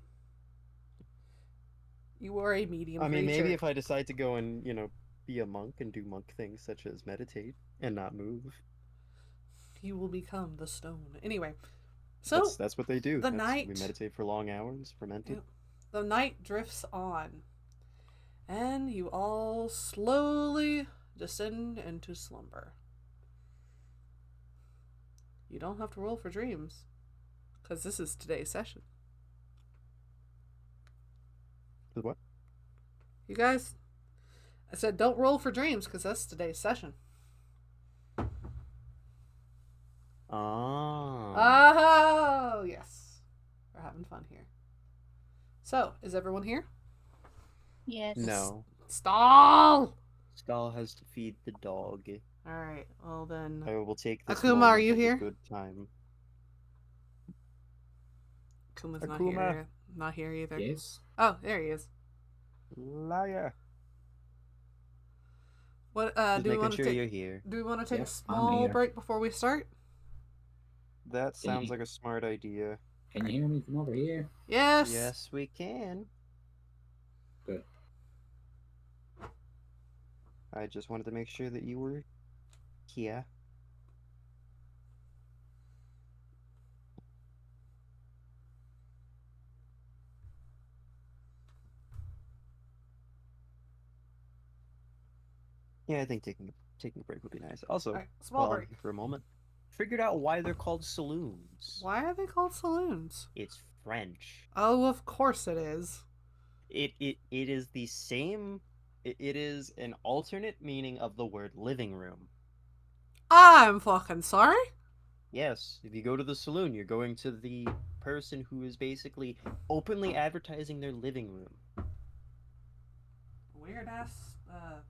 Speaker 1: You are a medium
Speaker 5: I mean,
Speaker 1: creature.
Speaker 5: maybe if I decide to go and, be a monk and do monk things such as meditate and not move.
Speaker 1: You will become the stone. Anyway, so
Speaker 5: That's what they do.
Speaker 1: the
Speaker 5: We
Speaker 1: night-
Speaker 5: meditate for long hours, fermented.
Speaker 1: Yep. the night drifts on, and you all slowly descend into slumber. You don't have to roll for dreams, because this is today's session.
Speaker 5: What?
Speaker 1: You guys, I said don't roll for dreams, because that's today's session. Oh, yes. We're having fun here. So, is everyone here?
Speaker 2: Yes.
Speaker 5: No.
Speaker 1: Stall!
Speaker 5: Stahl has to feed the dog.
Speaker 1: Alright, well then.
Speaker 5: I will take this
Speaker 1: Akuma, are
Speaker 5: moment
Speaker 1: you
Speaker 5: as a
Speaker 1: here?
Speaker 5: good time.
Speaker 1: Kuma's not
Speaker 5: Akuma.
Speaker 1: here. Not here either.
Speaker 4: Yes.
Speaker 1: Oh, there he is.
Speaker 5: Liar.
Speaker 1: What
Speaker 5: Just
Speaker 1: do we
Speaker 5: making
Speaker 1: want to
Speaker 5: sure
Speaker 1: take?
Speaker 5: you're here.
Speaker 1: Do we want to take
Speaker 4: Yep,
Speaker 1: a
Speaker 4: I'm
Speaker 1: small
Speaker 4: here.
Speaker 1: break before we start?
Speaker 6: That sounds
Speaker 4: you-
Speaker 6: like a smart idea.
Speaker 4: Can you hear me from over here?
Speaker 1: Yes.
Speaker 5: Yes, we can.
Speaker 4: Good.
Speaker 6: I just wanted to make sure that you were here. Yeah, I think taking a break would be nice. Also,
Speaker 1: All right, small
Speaker 6: while I'm
Speaker 1: break.
Speaker 6: here for a moment,
Speaker 5: Figured out why they're called saloons.
Speaker 1: Why are they called saloons?
Speaker 5: It's French.
Speaker 1: Oh, of course it is.
Speaker 5: It is the same. It is an alternate meaning of the word living room.
Speaker 1: I'm fucking sorry.
Speaker 5: Yes, if you go to the saloon, you're going to the person who is basically openly advertising their living room.
Speaker 1: Weird ass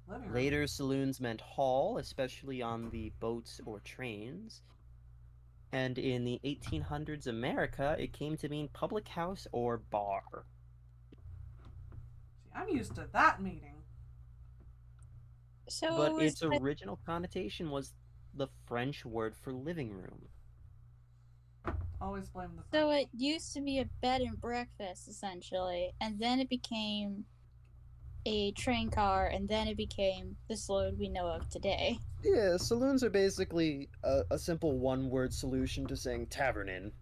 Speaker 1: living room.
Speaker 5: Later, saloons meant hall, especially on the boats or trains. And in the 1800s America, it came to mean public house or bar.
Speaker 1: See, I'm used to that meaning.
Speaker 2: So
Speaker 5: But
Speaker 2: it was
Speaker 5: its original connotation was the French word for living room.
Speaker 1: Always blame the.
Speaker 2: so it used to be a bed and breakfast essentially, and then it became a train car, and then it became the saloon we know of today.
Speaker 6: yeah, saloons are basically a simple one-word solution to saying tavern inn.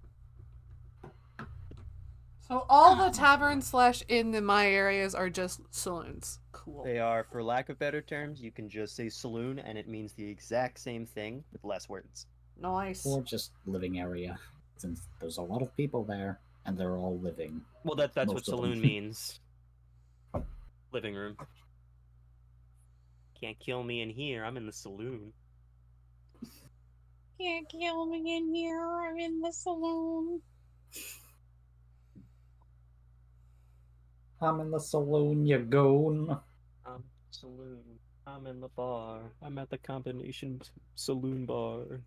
Speaker 1: So all the taverns / in my areas are just saloons. Cool.
Speaker 5: They are, for lack of better terms, you can just say saloon and it means the exact same thing with less words.
Speaker 1: Nice.
Speaker 4: Or just living area, since there's a lot of people there and they're all living.
Speaker 5: Well, that's what
Speaker 4: Most of them.
Speaker 5: saloon means. Living room. Can't kill me in here, I'm in the saloon.
Speaker 2: Can't kill me in here, I'm in the saloon.
Speaker 4: I'm in the saloon, you goon.
Speaker 5: Saloon. I'm in the bar. I'm at the combination saloon bar.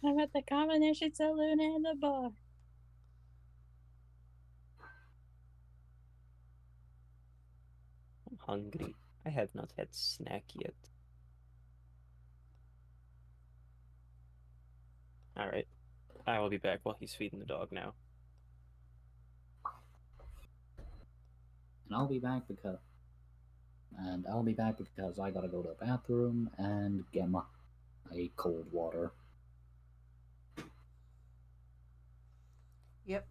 Speaker 2: I'm at the combination saloon and the bar.
Speaker 5: I'm hungry. I have not had snack yet. Alright. I will be back while he's feeding the dog now.
Speaker 4: And I'll be back because I gotta go to the bathroom and get a cold water.
Speaker 1: Yep.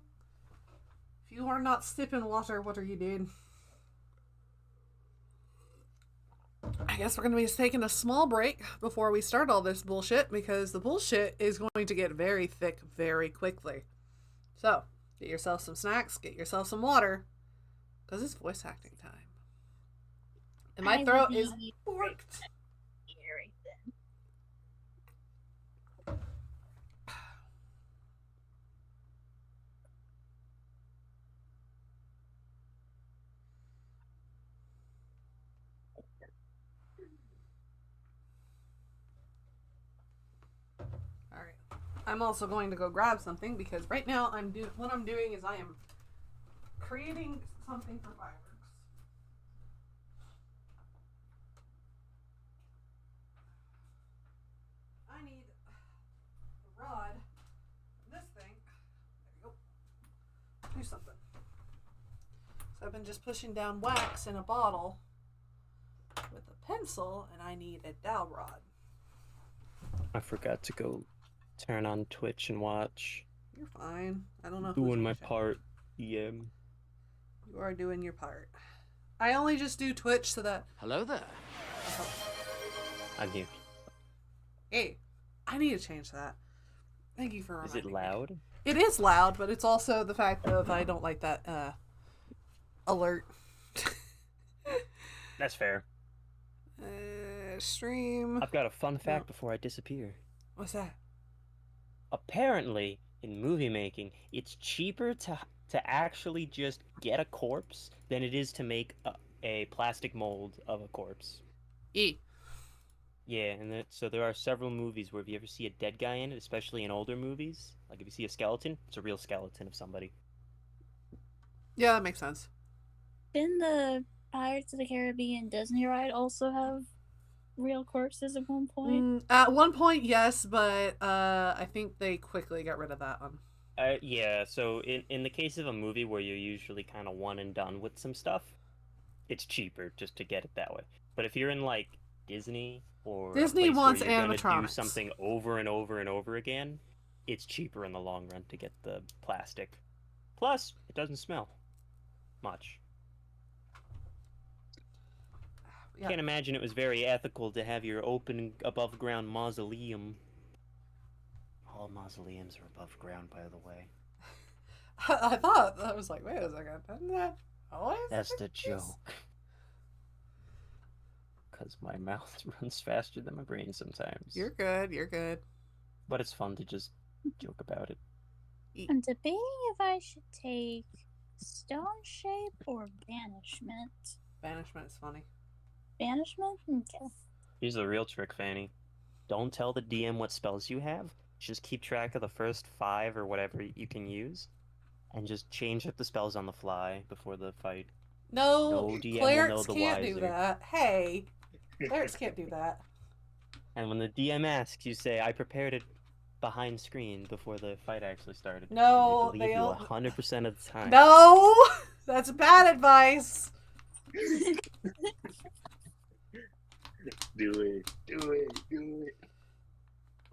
Speaker 1: If you are not sipping water, what are you doing? I guess we're going to be taking a small break before we start all this bullshit because the bullshit is going to get very thick very quickly. So, get yourself some snacks, get yourself some water, because it's voice acting time. And my throat is forked.
Speaker 2: Scary then.
Speaker 1: Alright. I'm also going to go grab something because right now what I'm doing is I am creating something for fireworks. I need a rod. This thing. There you go. Do something. So I've been just pushing down wax in a bottle with a pencil, and I need a dowel rod.
Speaker 5: I forgot to go turn on Twitch and watch.
Speaker 1: You're fine. I don't know. who's
Speaker 5: Doing my
Speaker 1: watching.
Speaker 5: part. Yeah.
Speaker 1: You are doing your part. I only just do Twitch so that.
Speaker 7: Hello there.
Speaker 5: I'm here.
Speaker 1: Hey, I need to change that. Thank you for
Speaker 5: Is
Speaker 1: reminding
Speaker 5: it
Speaker 1: me.
Speaker 5: loud?
Speaker 1: It is loud, but it's also the fact of I don't like that alert.
Speaker 5: That's fair.
Speaker 1: Stream.
Speaker 5: I've got a fun fact before I disappear.
Speaker 1: What's that?
Speaker 5: Apparently, in movie making, it's cheaper to actually just get a corpse than it is to make a plastic mold of a corpse.
Speaker 1: E.
Speaker 5: Yeah, and so there are several movies where if you ever see a dead guy in it, especially in older movies, like if you see a skeleton, it's a real skeleton of somebody.
Speaker 1: Yeah, that makes sense.
Speaker 2: Didn't the Pirates of the Caribbean Disney ride also have real corpses at one point?
Speaker 1: At one point, yes, but I think they quickly got rid of that one.
Speaker 5: Yeah, so in the case of a movie where you're usually kind of one and done with some stuff, it's cheaper just to get it that way. But if you're in like Disney or
Speaker 1: Disney
Speaker 5: a place
Speaker 1: wants
Speaker 5: where you're gonna do
Speaker 1: animatronics.
Speaker 5: something over and over and over again, it's cheaper in the long run to get the plastic. Plus, it doesn't smell much.
Speaker 1: Yeah.
Speaker 5: Can't imagine it was very ethical to have your open above ground mausoleum. All mausoleums are above ground, by the way.
Speaker 1: I thought, I was like, wait a second, isn't that always?
Speaker 5: That's the
Speaker 1: the case?
Speaker 5: joke. Because my mouth runs faster than my brain sometimes.
Speaker 1: You're good, you're good.
Speaker 5: But it's fun to just joke about it.
Speaker 2: I'm debating if I should take Stone Shape or Banishment.
Speaker 1: Banishment is funny.
Speaker 2: Banishment? Okay.
Speaker 5: Here's the real trick, Fanny. Don't tell the DM what spells you have. Just keep track of the first 5 or whatever you can use. And just change up the spells on the fly before the fight.
Speaker 1: No,
Speaker 5: No DM will
Speaker 1: clerics
Speaker 5: know the
Speaker 1: can't do
Speaker 5: wiser.
Speaker 1: that. Hey, clerics can't do that.
Speaker 5: And when the DM asks, you say, I prepared it behind screen before the fight actually started.
Speaker 1: No,
Speaker 5: and they believe
Speaker 1: they'll-
Speaker 5: you 100% of the time.
Speaker 1: No, that's bad advice.
Speaker 3: Do it. Do it. Do it.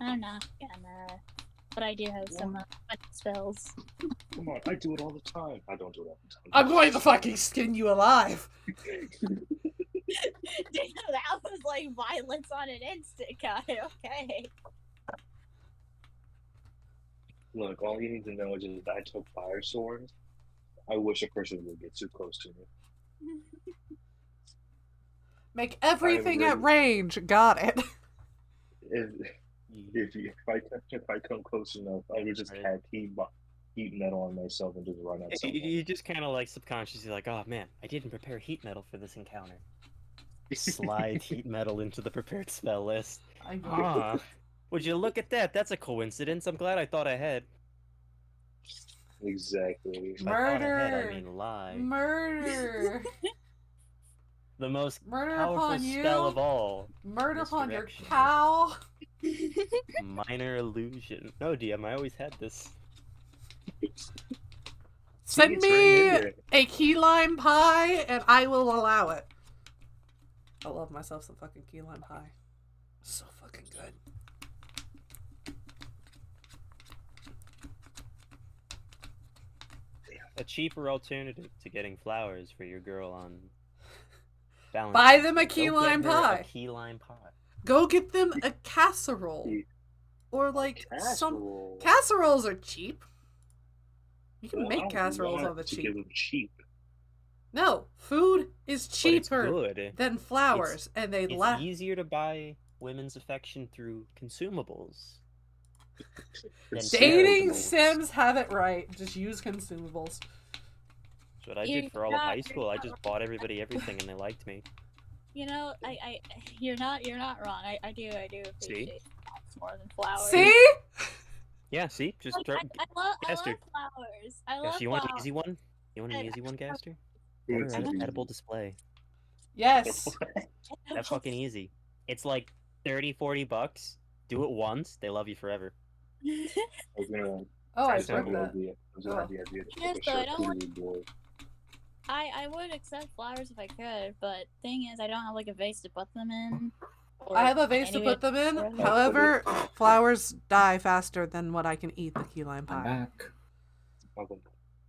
Speaker 2: I'm not gonna. But I do have some fun spells.
Speaker 3: Come on, I do it all the time. I don't do it all the time.
Speaker 1: I'm going to fucking skin you alive.
Speaker 2: Damn, that was like violence on an instant, guy. Okay.
Speaker 3: Look, all you need to know is just I took fire sword. I wish a person would get too close to me.
Speaker 1: Make everything
Speaker 3: I'm
Speaker 1: at range. Got it.
Speaker 3: If I come close enough, I would just
Speaker 5: Right.
Speaker 3: have heat metal on myself and just run at
Speaker 5: You,
Speaker 3: someone.
Speaker 5: you just kind of like subconsciously like, oh man, I didn't prepare heat metal for this encounter. Slide heat metal into the prepared spell list. Ah, would you look at that? That's a coincidence. I'm glad I thought ahead.
Speaker 3: Exactly.
Speaker 5: By thought ahead,
Speaker 1: Murder.
Speaker 5: I mean lie.
Speaker 1: Murder.
Speaker 5: The most
Speaker 1: Murder
Speaker 5: powerful
Speaker 1: upon you.
Speaker 5: spell of all.
Speaker 1: Murder upon your
Speaker 5: Misdirection.
Speaker 1: cow.
Speaker 5: Minor illusion. No, DM, I always had this.
Speaker 1: Send
Speaker 3: It's written in
Speaker 1: me
Speaker 3: there.
Speaker 1: a key lime pie and I will allow it. I love myself some fucking key lime pie. So fucking good.
Speaker 5: A cheaper alternative to getting flowers for your girl on Valentine's
Speaker 1: Buy them a
Speaker 5: Day.
Speaker 1: key
Speaker 5: Go get
Speaker 1: lime
Speaker 5: her
Speaker 1: pie.
Speaker 5: A key lime pie.
Speaker 1: Go get them a casserole.
Speaker 3: Yeah.
Speaker 1: Or like some
Speaker 3: Casserole.
Speaker 1: casseroles are cheap. You can
Speaker 3: Well, I
Speaker 1: make
Speaker 3: don't
Speaker 1: casseroles
Speaker 3: want
Speaker 1: on the
Speaker 3: to give
Speaker 1: cheap.
Speaker 3: them cheap.
Speaker 1: No, food is
Speaker 5: But it's
Speaker 1: cheaper
Speaker 5: good.
Speaker 1: than flowers, and they
Speaker 5: It's
Speaker 1: last.
Speaker 5: easier to buy women's affection through consumables.
Speaker 3: It's
Speaker 1: Dating
Speaker 3: salesable.
Speaker 1: sims have it right. Just use consumables.
Speaker 5: That's what I
Speaker 2: You're
Speaker 5: did for all of high
Speaker 2: not-
Speaker 5: school. I just bought everybody everything and they liked me.
Speaker 2: You know, you're not wrong. I do appreciate flowers more than flowers.
Speaker 1: See?
Speaker 5: Yeah, see? Just
Speaker 2: Like,
Speaker 5: try.
Speaker 2: I love
Speaker 5: Gaster.
Speaker 2: flowers. I
Speaker 5: Yes,
Speaker 2: love
Speaker 5: you want an
Speaker 2: flowers.
Speaker 5: easy one? You want an
Speaker 2: I-
Speaker 5: easy one, Gaster?
Speaker 3: It's
Speaker 5: Get her an
Speaker 3: easy.
Speaker 5: edible display.
Speaker 1: Yes.
Speaker 5: That's fucking easy. It's like 30, 40 bucks. Do it once, they love you forever.
Speaker 3: I was gonna.
Speaker 1: Oh, I
Speaker 5: That's
Speaker 1: broke
Speaker 5: not
Speaker 1: that.
Speaker 3: idea. I was gonna have the idea to
Speaker 2: Yes,
Speaker 3: take
Speaker 2: but
Speaker 3: a
Speaker 2: I don't want-
Speaker 3: charcuterie board.
Speaker 2: I would accept flowers if I could, but thing is, I don't have like a vase to put them in. or
Speaker 1: I have a vase to
Speaker 2: anyway-
Speaker 1: put them in.
Speaker 2: or-
Speaker 1: However, flowers die faster than what I can eat the key lime
Speaker 4: I'm
Speaker 1: pie.
Speaker 4: back.
Speaker 3: Welcome.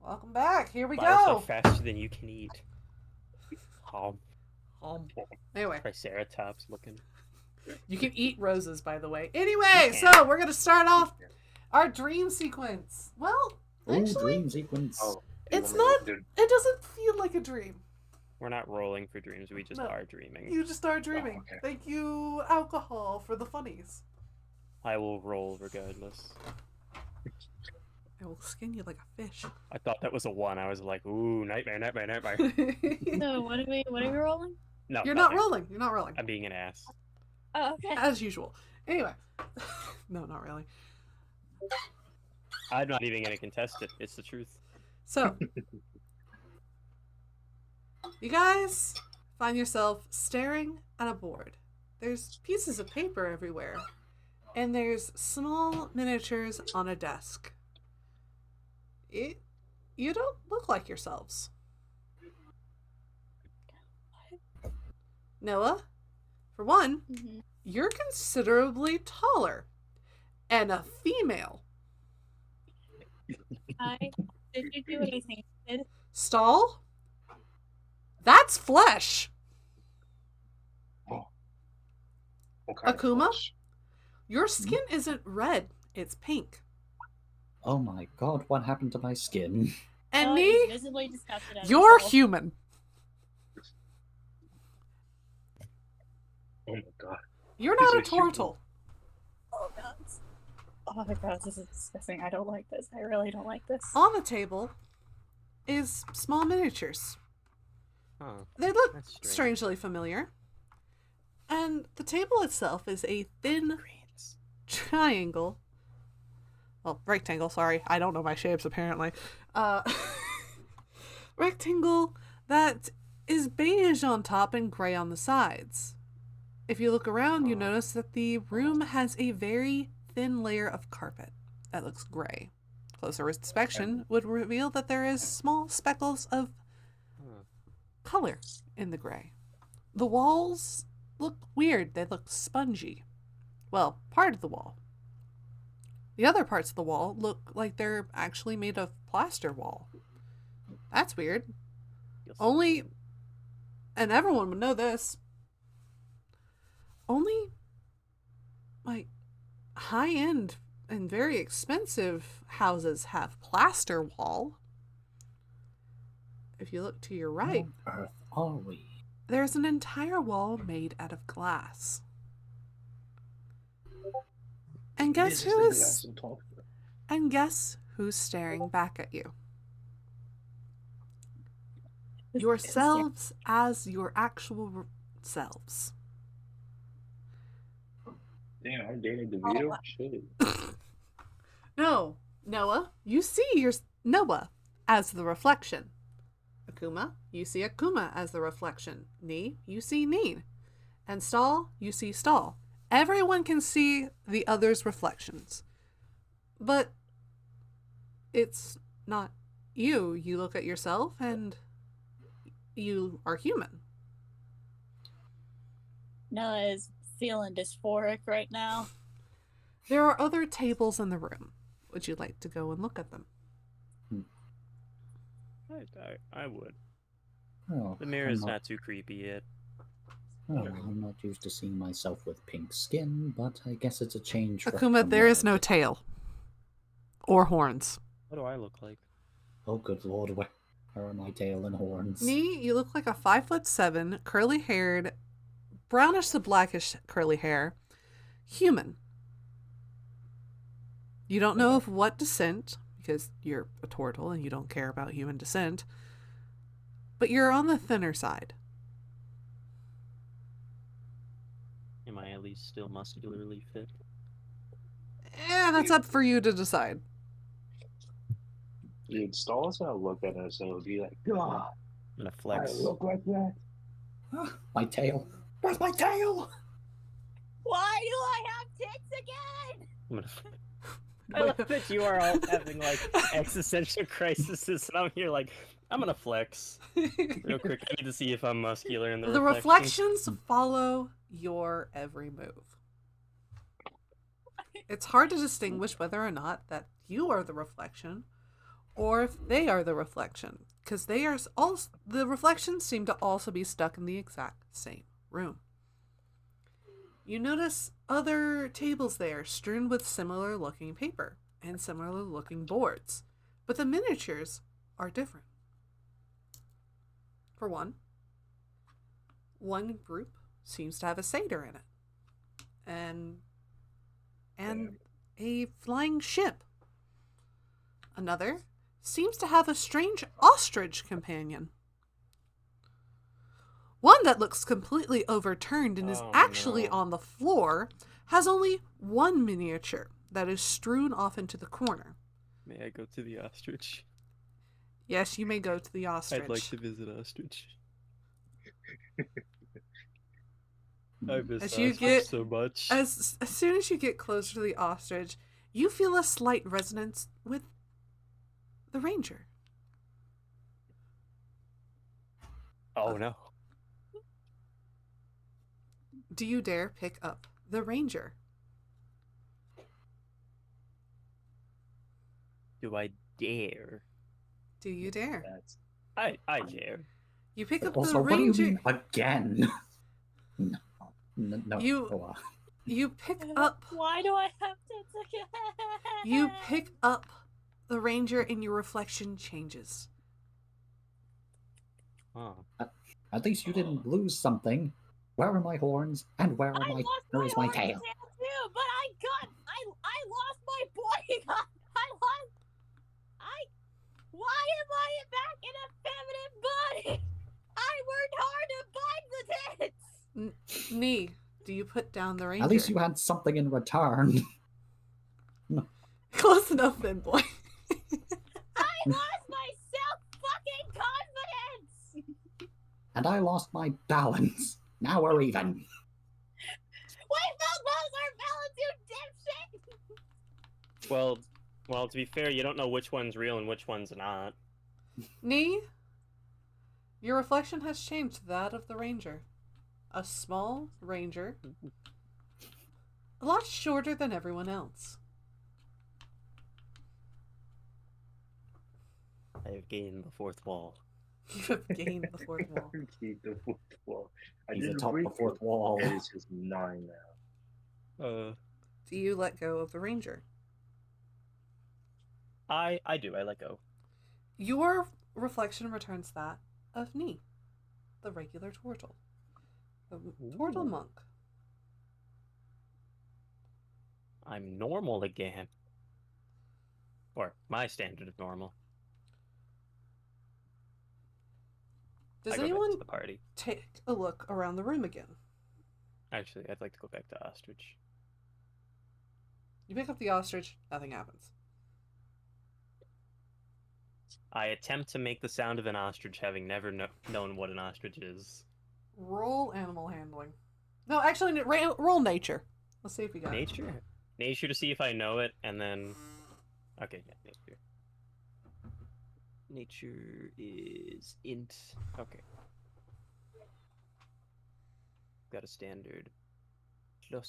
Speaker 1: Welcome back. Here we
Speaker 5: Flowers
Speaker 1: go.
Speaker 5: die faster than you can eat.
Speaker 1: Anyway,
Speaker 5: Triceratops looking.
Speaker 1: you can eat roses, by the way. Anyway,
Speaker 5: You can.
Speaker 1: so we're gonna start off our dream sequence. Well,
Speaker 4: Oh,
Speaker 1: actually,
Speaker 4: dream sequence.
Speaker 3: Oh,
Speaker 1: It's
Speaker 3: you want me
Speaker 1: not-
Speaker 3: to do-
Speaker 1: it doesn't feel like a dream.
Speaker 5: We're not rolling for dreams, we just
Speaker 1: No.
Speaker 5: are dreaming.
Speaker 1: You just start dreaming.
Speaker 3: okay.
Speaker 1: Thank you, alcohol, for the funnies.
Speaker 5: I will roll regardless.
Speaker 1: I will skin you like a fish.
Speaker 5: I thought that was a 1. I was like, ooh, nightmare, nightmare, nightmare.
Speaker 2: So what are we rolling?
Speaker 5: No,
Speaker 1: You're not
Speaker 5: nothing.
Speaker 1: rolling. You're not rolling.
Speaker 5: I'm being an ass.
Speaker 2: Oh, okay.
Speaker 1: As usual. Anyway. No, not really.
Speaker 5: I'm not even gonna contest it. It's the truth.
Speaker 1: So, you guys find yourself staring at a board. there's pieces of paper everywhere. And there's small miniatures on a desk. You don't look like yourselves. Noah, for one,
Speaker 2: Mhm.
Speaker 1: you're considerably taller. And a female.
Speaker 2: Did you do anything?
Speaker 1: Stall? That's flesh.
Speaker 3: What kind
Speaker 1: Akuma?
Speaker 3: of flesh?
Speaker 1: Your skin isn't red, it's pink.
Speaker 4: Oh my god, what happened to my skin?
Speaker 1: And
Speaker 2: Noah
Speaker 1: me?
Speaker 2: is visibly disgusted at
Speaker 1: You're
Speaker 2: himself.
Speaker 1: human.
Speaker 3: Oh my god.
Speaker 1: You're
Speaker 3: He's
Speaker 1: not a
Speaker 3: a human.
Speaker 1: turtle.
Speaker 2: Oh god. Oh my god, this is disgusting. I don't like this. I really don't like this.
Speaker 1: On the table is small miniatures.
Speaker 5: Huh.
Speaker 1: They look
Speaker 5: That's strange.
Speaker 1: strangely familiar. And the table itself is a thin triangle. Well, rectangle, sorry. I don't know my shapes, apparently. Rectangle that is beige on top and gray on the sides. If you look around, you notice that the room has a very thin layer of carpet that looks gray. Closer inspection would reveal that there is small speckles of color in the gray. The walls look weird. They look spongy. Well, part of the wall. The other parts of the wall look like they're actually made of plaster wall. That's weird. Only, and everyone would know this, only, like, high-end and very expensive houses have plaster wall. If you look to your right,
Speaker 4: What on earth are we?
Speaker 1: there's an entire wall made out of glass. And guess
Speaker 3: This is the
Speaker 1: who
Speaker 3: glass
Speaker 1: is?
Speaker 3: I'm talking about.
Speaker 1: And guess who's staring back at you? Yourselves as your actual selves.
Speaker 3: Damn, I'm Danny DeVito?
Speaker 2: Oh.
Speaker 3: Shit.
Speaker 1: No, Noah, you see your Noah as the reflection. Akuma, you see Akuma as the reflection. Nee, you see Nee. And Stall, you see Stall. Everyone can see the other's reflections. But it's not you. You look at yourself and you are human.
Speaker 2: Noah is feeling dysphoric right now.
Speaker 1: There are other tables in the room. Would you like to go and look at them?
Speaker 5: I would.
Speaker 4: Oh,
Speaker 5: The mirror is not too creepy yet.
Speaker 4: I'm not used to seeing myself with pink skin, but I guess it's a change.
Speaker 1: Akuma, there is no tail. Or horns.
Speaker 5: What do I look like?
Speaker 4: Oh, good lord, where are my tail and horns?
Speaker 1: Nee, you look like a 5'7", curly-haired, brownish to blackish curly hair, human. You don't know of what descent, because you're a turtle and you don't care about human descent, but you're on the thinner side.
Speaker 5: Am I at least still muscularly fit?
Speaker 1: That's up for you to decide.
Speaker 3: Dude, Stallin's gonna look at us and would be like, God,
Speaker 5: I'm gonna
Speaker 3: I
Speaker 5: flex.
Speaker 3: look like that.
Speaker 4: My tail. Where's my tail?
Speaker 2: Why do I have tits again?
Speaker 5: I'm gonna. I love that you are all having like existential crises, and I'm here like, I'm gonna flex real quick. I need to see if I'm muscular in the
Speaker 1: The
Speaker 5: reflection.
Speaker 1: reflections follow your every move. It's hard to distinguish whether or not that you are the reflection or if they are the reflection, because they are also, the reflections seem to also be stuck in the exact same room. You notice other tables there strewn with similar looking paper and similar looking boards, but the miniatures are different. For one group seems to have a satyr in it, and a flying ship. Another seems to have a strange ostrich companion. One that looks completely overturned and is
Speaker 5: Oh,
Speaker 1: actually
Speaker 5: no.
Speaker 1: on the floor has only one miniature that is strewn off into the corner.
Speaker 5: May I go to the ostrich?
Speaker 1: Yes, you may go to the ostrich.
Speaker 5: I'd like to visit ostrich. I miss
Speaker 1: As you
Speaker 5: ostrich
Speaker 1: get-
Speaker 5: so much.
Speaker 1: As soon as you get closer to the ostrich, you feel a slight resonance with the ranger.
Speaker 5: Oh no.
Speaker 1: Do you dare pick up the ranger?
Speaker 5: Do I dare?
Speaker 1: Do you dare?
Speaker 3: That's
Speaker 5: I dare.
Speaker 1: You pick up
Speaker 4: Also,
Speaker 1: the
Speaker 4: what do you
Speaker 1: ranger.
Speaker 4: mean again? No.
Speaker 1: You-
Speaker 4: go on.
Speaker 1: You pick up.
Speaker 2: Why do I have to again?
Speaker 1: You pick up the ranger, and your reflection changes.
Speaker 5: Oh.
Speaker 4: At least you didn't lose something. Where are my horns? And where
Speaker 2: I lost
Speaker 4: where is my
Speaker 2: horns
Speaker 4: tail?
Speaker 2: too, but I lost my bodyguard. Why am I back in a feminine body? I worked hard to bind the tits.
Speaker 1: Nee, do you put down the ranger?
Speaker 4: At least you had something in return.
Speaker 1: Close enough, then, boy.
Speaker 2: I lost my self-fucking confidence.
Speaker 4: And I lost my balance. Now we're even.
Speaker 2: We both lost our balance, you dipshit.
Speaker 5: Well, to be fair, you don't know which one's real and which one's not.
Speaker 1: Nee, your reflection has changed to that of the ranger. A small ranger. A lot shorter than everyone else.
Speaker 5: I have gained the fourth wall.
Speaker 1: You have gained the fourth wall.
Speaker 3: Keep the fourth wall. I
Speaker 4: He's
Speaker 3: didn't
Speaker 4: atop
Speaker 3: break
Speaker 4: the fourth
Speaker 3: it.
Speaker 4: wall.
Speaker 3: It is just 9 now.
Speaker 1: Do you let go of the ranger?
Speaker 5: I do. I let go.
Speaker 1: Your reflection returns that of Nee, the regular turtle. The turtle
Speaker 5: Ooh.
Speaker 1: monk.
Speaker 5: I'm normal again. Or my standard of normal.
Speaker 1: Does
Speaker 5: I go back
Speaker 1: anyone
Speaker 5: to the party?
Speaker 1: take a look around the room again?
Speaker 5: Actually, I'd like to go back to Ostrich.
Speaker 1: You pick up the ostrich, nothing happens.
Speaker 5: I attempt to make the sound of an ostrich, having never known what an ostrich is.
Speaker 1: Roll animal handling. No, actually, roll nature. Let's see if we got it.
Speaker 5: Nature? Nature to see if I know it, and then... Okay, yeah, nature. Nature is int. Okay. Got a standard. +2.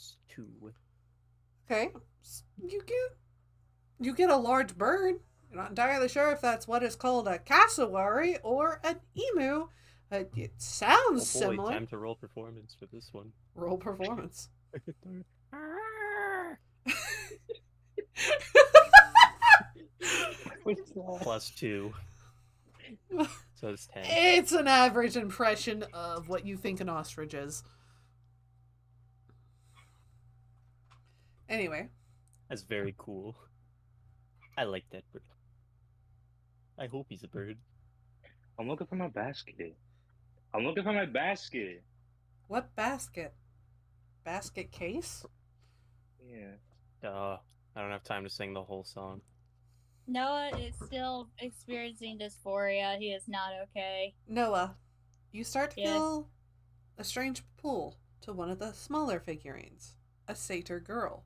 Speaker 1: Okay, you get a large bird. You're not entirely sure if that's what is called a cassowary or an emu. It sounds
Speaker 5: Oh boy,
Speaker 1: similar.
Speaker 5: time to roll performance for this one.
Speaker 1: Roll performance.
Speaker 5: +2. So it's 10.
Speaker 1: It's an average impression of what you think an ostrich is. Anyway,
Speaker 5: That's very cool. I like that bird. I hope he's a bird.
Speaker 3: I'm looking for my basket. I'm looking for my basket.
Speaker 1: what basket? Basket case?
Speaker 3: Yeah.
Speaker 5: I don't have time to sing the whole song.
Speaker 2: Noah is still experiencing dysphoria. He is not okay.
Speaker 1: Noah, you start to
Speaker 2: Yes.
Speaker 1: feel a strange pull to one of the smaller figurines, a satyr girl.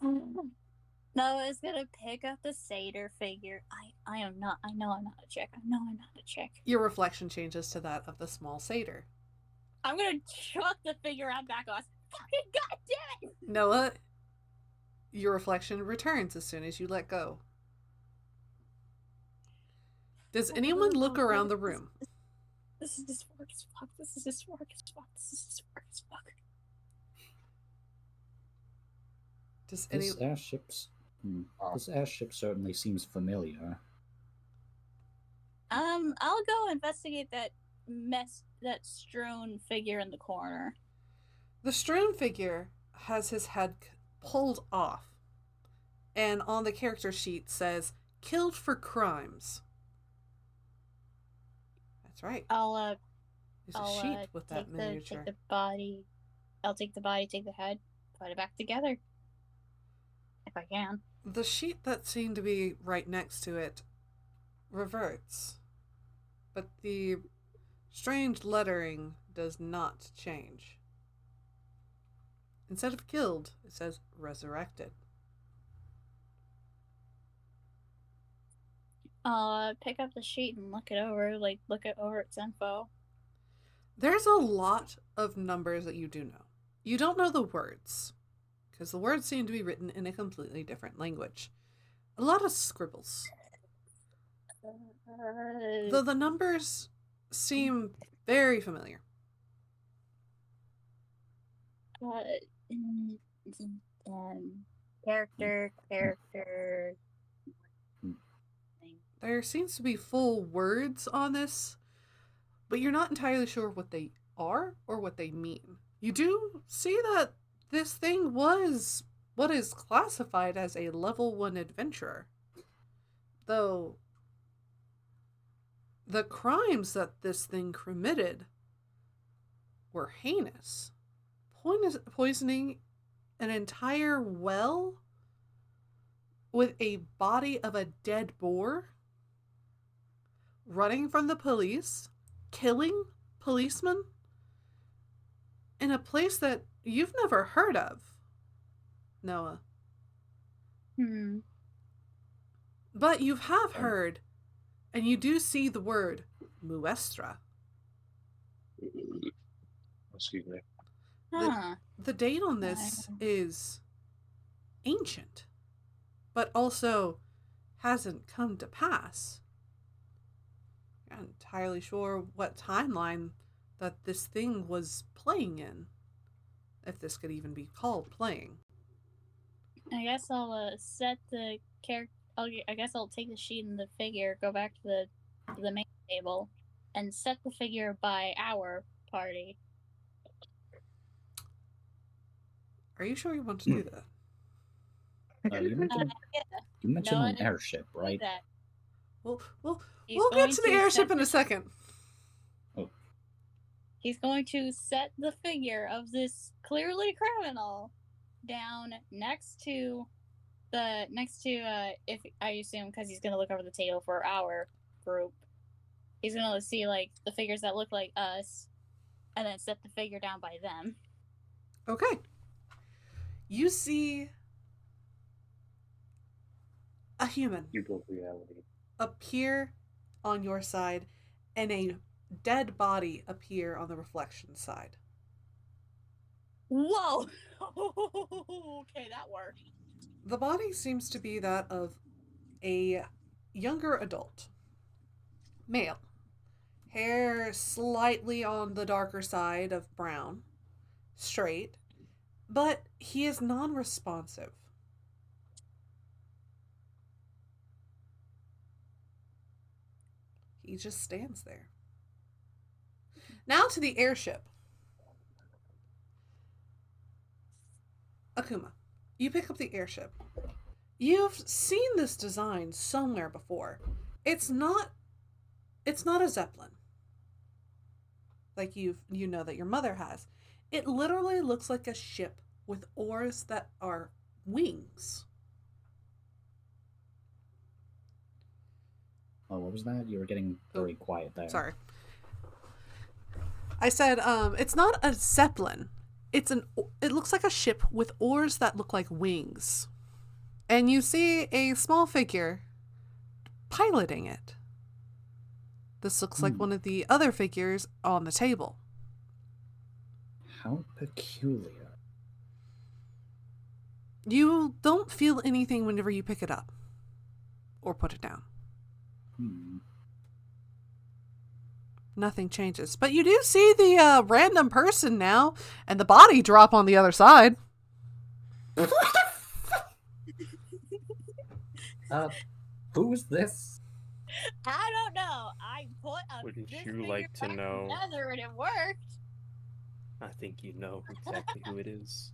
Speaker 2: Noah is gonna pick up the satyr figure. I am not. I know I'm not a chick. I know I'm not a chick.
Speaker 1: Your reflection changes to that of the small satyr.
Speaker 2: I'm gonna chuck the figure out back on. Fucking goddamn it!
Speaker 1: Noah, your reflection returns as soon as you let go. Does anyone look around the room?
Speaker 2: This is dysphoric as fuck. This is dysphoric as fuck. This is dysphoric as fuck.
Speaker 1: Does any
Speaker 4: This airship certainly seems familiar.
Speaker 2: I'll go investigate that that strewn figure in the corner.
Speaker 1: The strewn figure has his head pulled off, and on the character sheet says "killed for crimes." That's right.
Speaker 2: I'll
Speaker 1: There's a
Speaker 2: I'll
Speaker 1: sheet with that miniature.
Speaker 2: take the body. I'll take the body, take the head, put it back together. If I can.
Speaker 1: The sheet that seemed to be right next to it reverts, but the strange lettering does not change. Instead of killed, it says resurrected.
Speaker 2: Pick up the sheet and look it over, look it over its info.
Speaker 1: There's a lot of numbers that you do know. You don't know the words, because the words seem to be written in a completely different language. A lot of scribbles. Though the numbers seem very familiar.
Speaker 2: Character.
Speaker 1: There seems to be full words on this, but you're not entirely sure what they are or what they mean. You do see that this thing was what is classified as a level 1 adventurer. Though the crimes that this thing committed were heinous. Poisoning an entire well with a body of a dead boar, running from the police, killing policemen in a place that you've never heard of, Noah. But you have heard, and you do see the word Muestra.
Speaker 3: Excuse me.
Speaker 1: The date on this is ancient, but also hasn't come to pass. I'm not entirely sure what timeline that this thing was playing in, if this could even be called playing.
Speaker 2: I guess I'll set the character. I guess I'll take the sheet and the figure, go back to the main table, and set the figure by our party.
Speaker 1: Are you sure you want to do that?
Speaker 4: You mentioned, you mentioned an airship, right?
Speaker 2: That.
Speaker 1: We'll
Speaker 2: He's
Speaker 1: get
Speaker 2: going
Speaker 1: to the airship
Speaker 2: set
Speaker 1: in a second.
Speaker 4: Oh.
Speaker 2: He's going to set the figure of this clearly criminal down next to if I assume, because he's gonna look over the table for our group, he's gonna see the figures that look like us, and then set the figure down by them.
Speaker 1: Okay. You see a human
Speaker 3: Reality.
Speaker 1: appear on your side and a dead body appear on the reflection side.
Speaker 2: Whoa! Okay, that worked.
Speaker 1: The body seems to be that of a younger adult. Male. Hair slightly on the darker side of brown. Straight. But he is non-responsive. He just stands there. Now to the airship. Akuma, you pick up the airship. You've seen this design somewhere before. It's not a Zeppelin. Like you know that your mother has. It literally looks like a ship with oars that are wings.
Speaker 4: Oh, what was that? You were getting very quiet there.
Speaker 1: Sorry. I said, it's not a Zeppelin. It looks like a ship with oars that look like wings. And you see a small figure piloting it. This looks like one of the other figures on the table.
Speaker 4: How peculiar.
Speaker 1: You don't feel anything whenever you pick it up or put it down. Nothing changes. But you do see the random person now and the body drop on the other side.
Speaker 4: Who is this?
Speaker 2: I don't know. I put a
Speaker 5: Wouldn't
Speaker 2: this
Speaker 5: you
Speaker 2: figure
Speaker 5: like to
Speaker 2: back
Speaker 5: know?
Speaker 2: together and it worked.
Speaker 5: I think you know exactly who it is.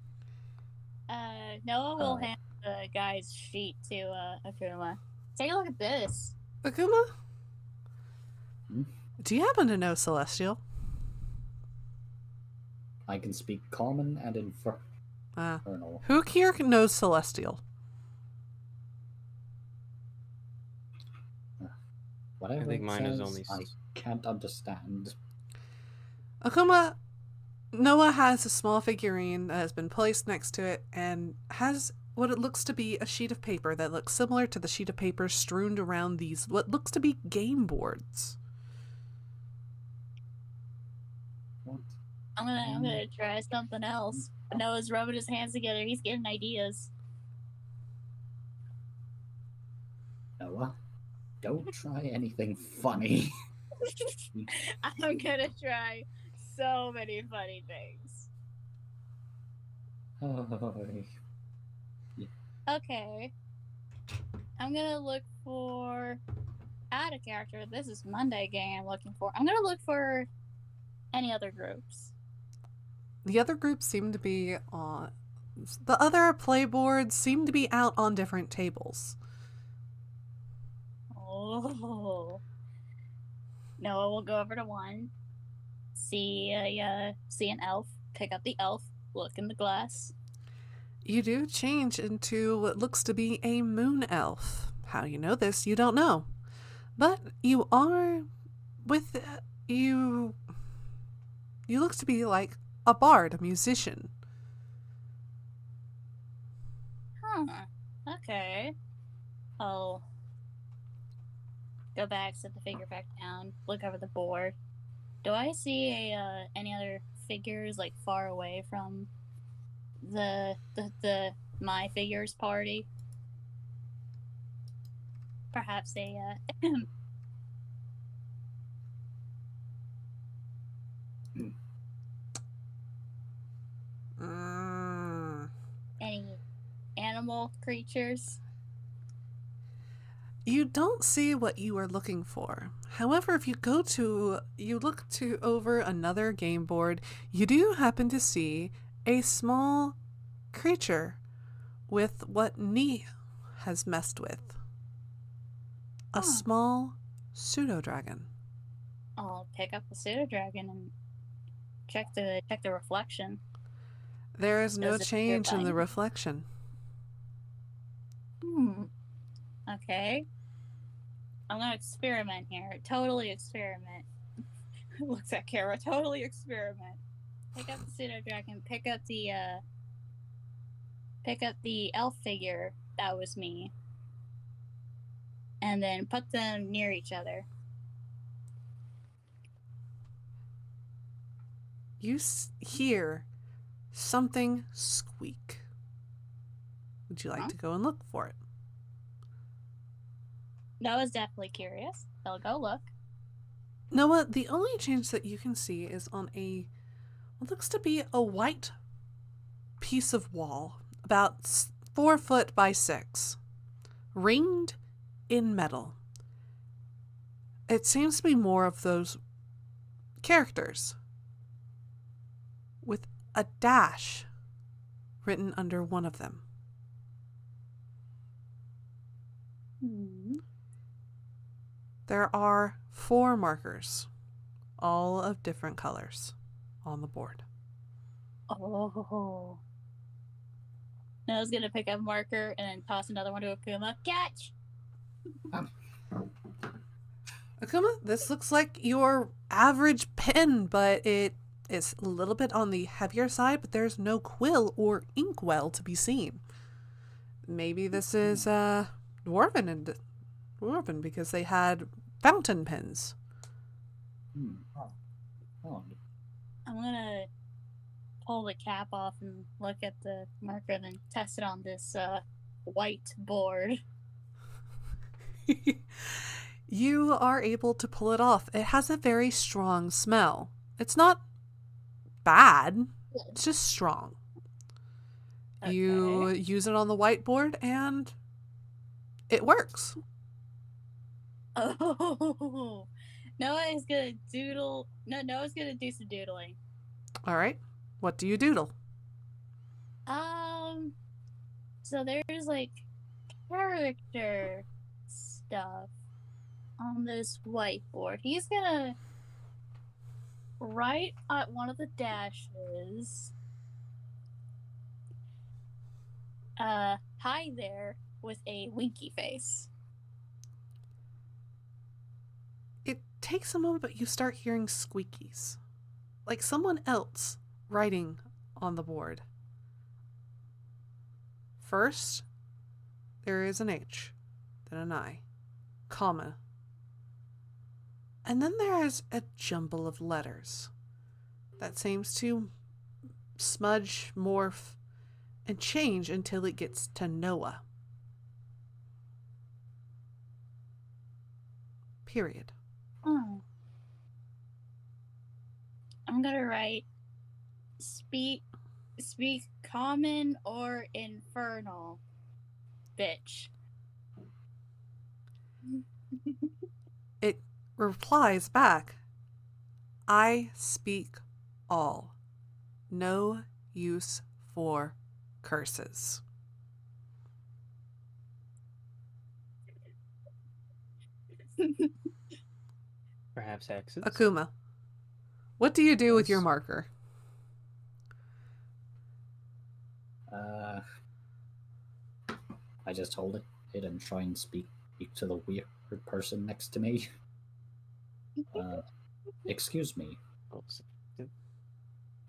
Speaker 2: Noah will hand the guy's sheet to Akuma. Take a look at this.
Speaker 1: Akuma? Do you happen to know Celestial?
Speaker 4: I can speak common and infernal.
Speaker 1: Who here knows Celestial?
Speaker 4: Whatever
Speaker 5: I think
Speaker 4: it
Speaker 5: mine is
Speaker 4: says,
Speaker 5: only
Speaker 4: I can't understand.
Speaker 1: Akuma, Noah has a small figurine that has been placed next to it and has what it looks to be a sheet of paper that looks similar to the sheet of paper strewn around these, what looks to be game boards.
Speaker 4: What?
Speaker 2: I'm gonna try something else. Noah's rubbing his hands together. He's getting ideas.
Speaker 4: Noah, don't try anything funny.
Speaker 2: I'm gonna try so many funny things.
Speaker 4: Oh,
Speaker 2: Okay. I'm gonna look for add a character. This is Monday gang I'm looking for. I'm gonna look for any other groups.
Speaker 1: The other groups seem to be on. The other playboards seem to be out on different tables.
Speaker 2: Oh. Noah will go over to one, see an elf, pick up the elf, look in the glass.
Speaker 1: You do change into what looks to be a moon elf. How you know this, you don't know. But you are with you. You look to be like a bard, a musician.
Speaker 2: Huh. Okay. I'll go back, set the figure back down, look over the board. Do I see any other figures like far away from the my figures party? Perhaps a any animal creatures?
Speaker 1: You don't see what you are looking for. However, if you look to over another game board, you do happen to see a small creature with what Nee has messed with. A small pseudo dragon.
Speaker 2: I'll pick up the pseudo dragon and check the reflection.
Speaker 1: There is no
Speaker 2: Does it
Speaker 1: change in the
Speaker 2: appear
Speaker 1: reflection.
Speaker 2: Okay. I'm gonna experiment here. Totally experiment. Looks at camera. Totally experiment. Pick up the pseudo dragon. Pick up the elf figure. That was me. And then put them near each other.
Speaker 1: You hear something squeak. Would you like to go and look for it?
Speaker 2: Noah's definitely curious. I'll go look.
Speaker 1: Noah, the only change that you can see is on what looks to be a white piece of wall, about 4 foot by 6, ringed in metal. It seems to be more of those characters with a dash written under one of them. There are 4 markers, all of different colors, on the board.
Speaker 2: Oh. Noah's gonna pick up a marker and then toss another one to Akuma. Catch!
Speaker 1: Akuma, this looks like your average pen, but it is a little bit on the heavier side, but there's no quill or inkwell to be seen. Maybe this is dwarven because they had fountain pens.
Speaker 4: Oh,
Speaker 2: I'm gonna pull the cap off and look at the marker and then test it on this white board.
Speaker 1: You are able to pull it off. It has a very strong smell. It's not bad, it's just strong.
Speaker 2: Okay.
Speaker 1: You use it on the whiteboard and it works.
Speaker 2: Oh, Noah's gonna doodle. No, Noah's gonna do some doodling.
Speaker 1: All right. What do you doodle?
Speaker 2: So there's like character stuff on this whiteboard. He's gonna write at one of the dashes. Hi there with a winky face.
Speaker 1: It takes a moment, but you start hearing squeakies. like someone else writing on the board. First, there is an H, then an I, comma, and then there is a jumble of letters that seems to smudge, morph, and change until it gets to Noah. Period.
Speaker 2: Oh. I'm gonna write speak common or infernal, bitch.
Speaker 1: It replies back, I speak all. No use for curses.
Speaker 5: Perhaps hexes.
Speaker 1: Akuma, what do you do with your
Speaker 4: Yes.
Speaker 1: marker?
Speaker 4: I just hold it and try and speak to the weird person next to me. Excuse me,
Speaker 5: Oops.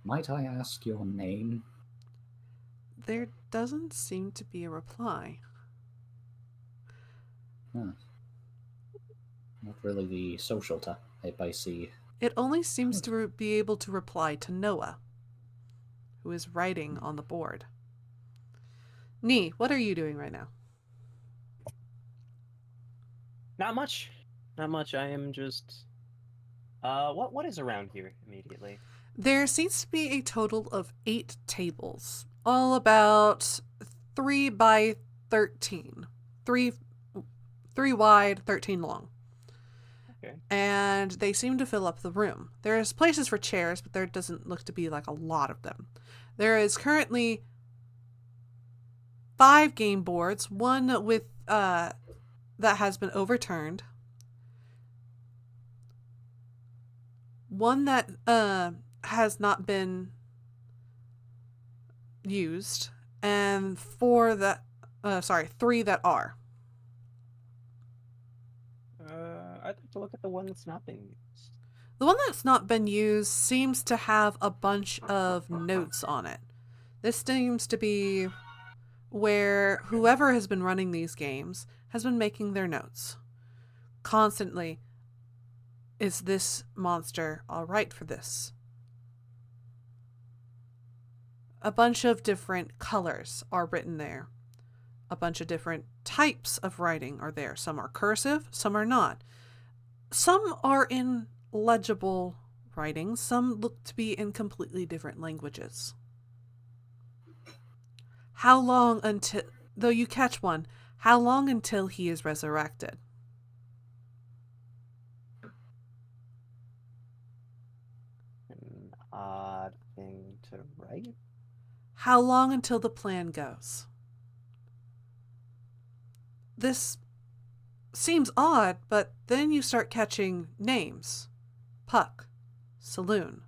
Speaker 4: might I ask your name?
Speaker 1: There doesn't seem to be a reply.
Speaker 4: Huh. Not really the social type I see.
Speaker 1: It only seems to be able to reply to Noah, who is writing on the board. Nee, what are you doing right now?
Speaker 5: Not much. Not much. I am just. What is around here immediately?
Speaker 1: There seems to be a total of 8 tables, all about 3 by 13. 3 wide, 13 long.
Speaker 5: Okay.
Speaker 1: And they seem to fill up the room. There's places for chairs, but there doesn't look to be like a lot of them. There is currently 5 game boards, one with that has been overturned, one that has not been used, and 3 that are.
Speaker 5: I'd like to look at the one that's not being used.
Speaker 1: The one that's not been used seems to have a bunch of notes on it. This seems to be where whoever has been running these games has been making their notes. Constantly, is this monster alright for this? A bunch of different colors are written there. A bunch of different types of writing are there. Some are cursive, some are not. Some are in legible writing, some look to be in completely different languages. How long until, though you catch one, how long until he is resurrected?
Speaker 5: An odd thing to write.
Speaker 1: How long until the plan goes? This seems odd, but then you start catching names. Puck, Saloon,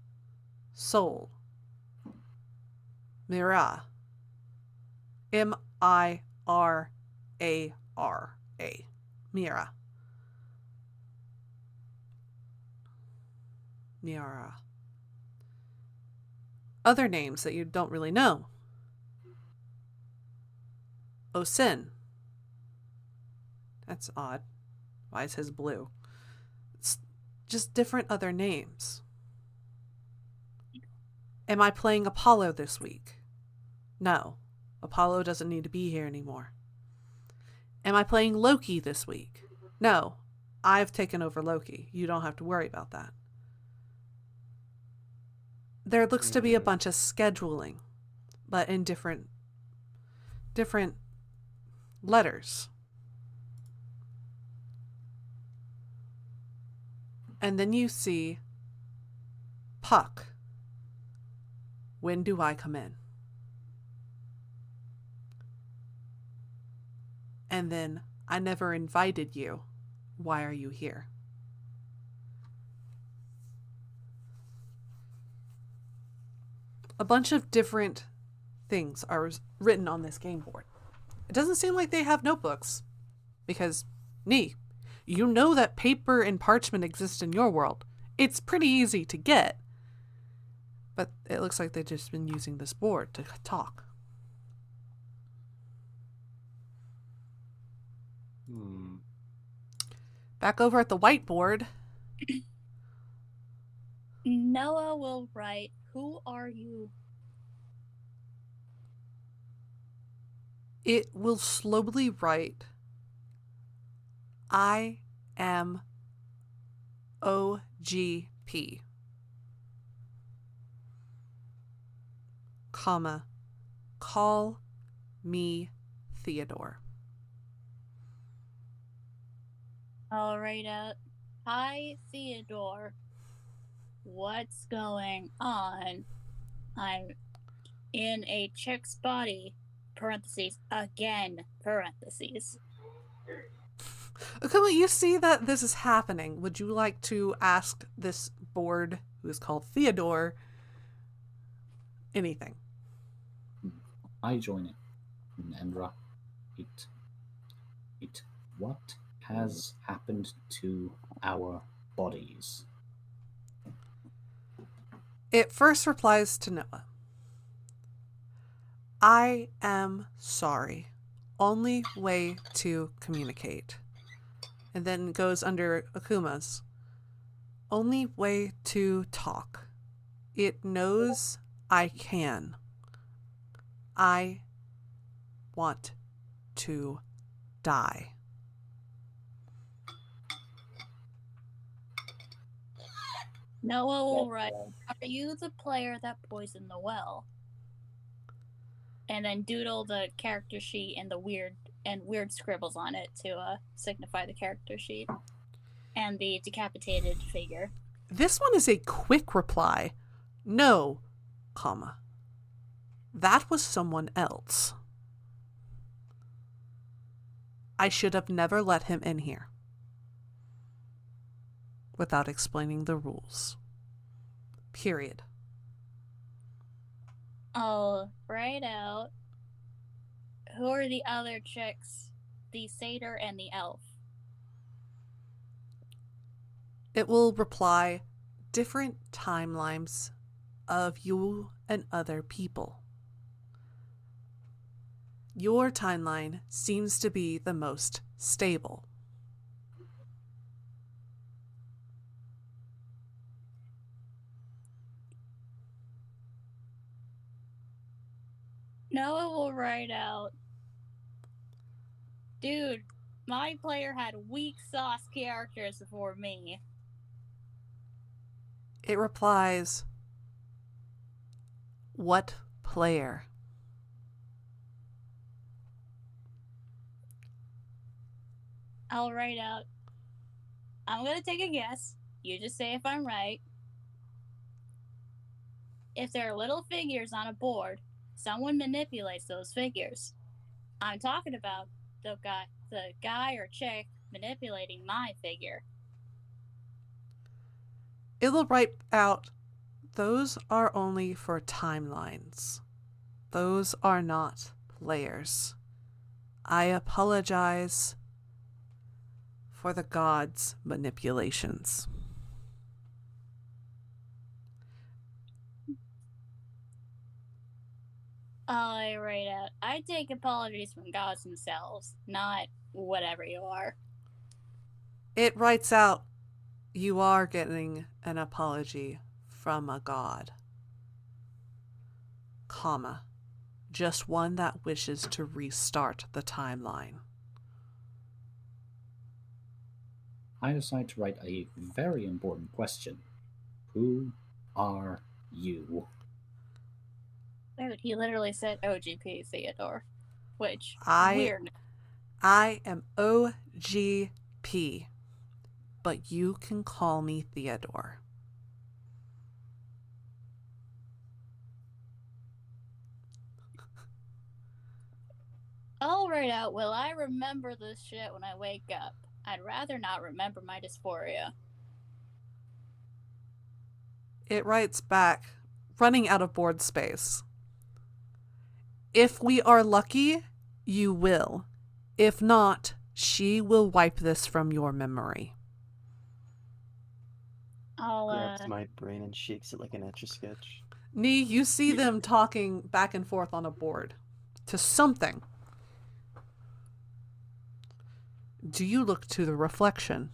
Speaker 1: Soul, Mira, M-I-R-A-R-A, Mira. Mira. Other names that you don't really know. Osin. That's odd. Why is his blue? It's just different other names. Am I playing Apollo this week? No. Apollo doesn't need to be here anymore. Am I playing Loki this week? No. I've taken over Loki. You don't have to worry about that. There looks to be a bunch of scheduling, but in different letters. And then you see Puck. When do I come in? And then, I never invited you. Why are you here? A bunch of different things are written on this game board. It doesn't seem like they have notebooks. Because, Nee, you know that paper and parchment exist in your world. It's pretty easy to get. But it looks like they've just been using this board to talk. Back over at the whiteboard.
Speaker 2: Noah will write, "Who are you?"
Speaker 1: It will slowly write, I am OGP, comma, call me Theodore.
Speaker 2: I'll write out, "Hi, Theodore. What's going on? I'm in a chick's body, parentheses, again, parentheses."
Speaker 1: Akuma, you see that this is happening. Would you like to ask this board, who is called Theodore, anything?
Speaker 4: I join it. Nendra, what has happened to our bodies?
Speaker 1: It first replies to Noah. I am sorry. Only way to communicate. And then goes under Akuma's. Only way to talk. It knows I can. I want to die.
Speaker 2: Noah will write, "Are you the player that poisoned the well?" And then doodle the character sheet and the weird scribbles on it to signify the character sheet and the decapitated figure.
Speaker 1: This one is a quick reply. No, comma. That was someone else. I should have never let him in here. Without explaining the rules. Period.
Speaker 2: I'll write out, "Who are the other chicks? The satyr and the elf."
Speaker 1: It will reply different timelines of you and other people. Your timeline seems to be the most stable.
Speaker 2: Noah will write out, "Dude, my player had weak sauce characters before me."
Speaker 1: It replies, what player?
Speaker 2: I'll write out, "I'm gonna take a guess. You just say if I'm right. If there are little figures on a board, someone manipulates those figures. I'm talking about the guy or chick manipulating my figure."
Speaker 1: It will write out, those are only for timelines. Those are not players. I apologize for the gods' manipulations.
Speaker 2: I write out, "I take apologies from gods themselves, not whatever you are."
Speaker 1: It writes out, you are getting an apology from a god, comma, just one that wishes to restart the timeline.
Speaker 4: I decide to write a very important question. Who are you?
Speaker 2: Dude, he literally said OGP Theodore, which
Speaker 1: I am OGP, but you can call me Theodore.
Speaker 2: I'll write out, "Will I remember this shit when I wake up? I'd rather not remember my dysphoria."
Speaker 1: It writes back, running out of board space. If we are lucky, you will. If not, she will wipe this from your memory.
Speaker 2: I'll
Speaker 5: Grabs my brain and shakes it like an Etch-a-Sketch.
Speaker 1: Nee, you see them talking back and forth on a board to something. Do you look to the reflection?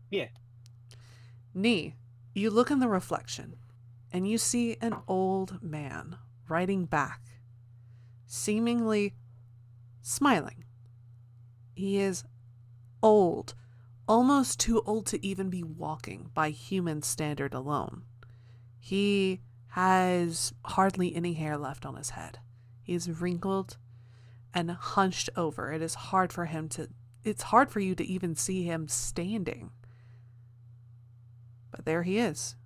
Speaker 5: Yeah.
Speaker 1: Nee, you look in the reflection and you see an old man writing back, seemingly smiling. He is old, almost too old to even be walking by human standard alone. He has hardly any hair left on his head. He's wrinkled and hunched over. It's hard for you to even see him standing. But there he is.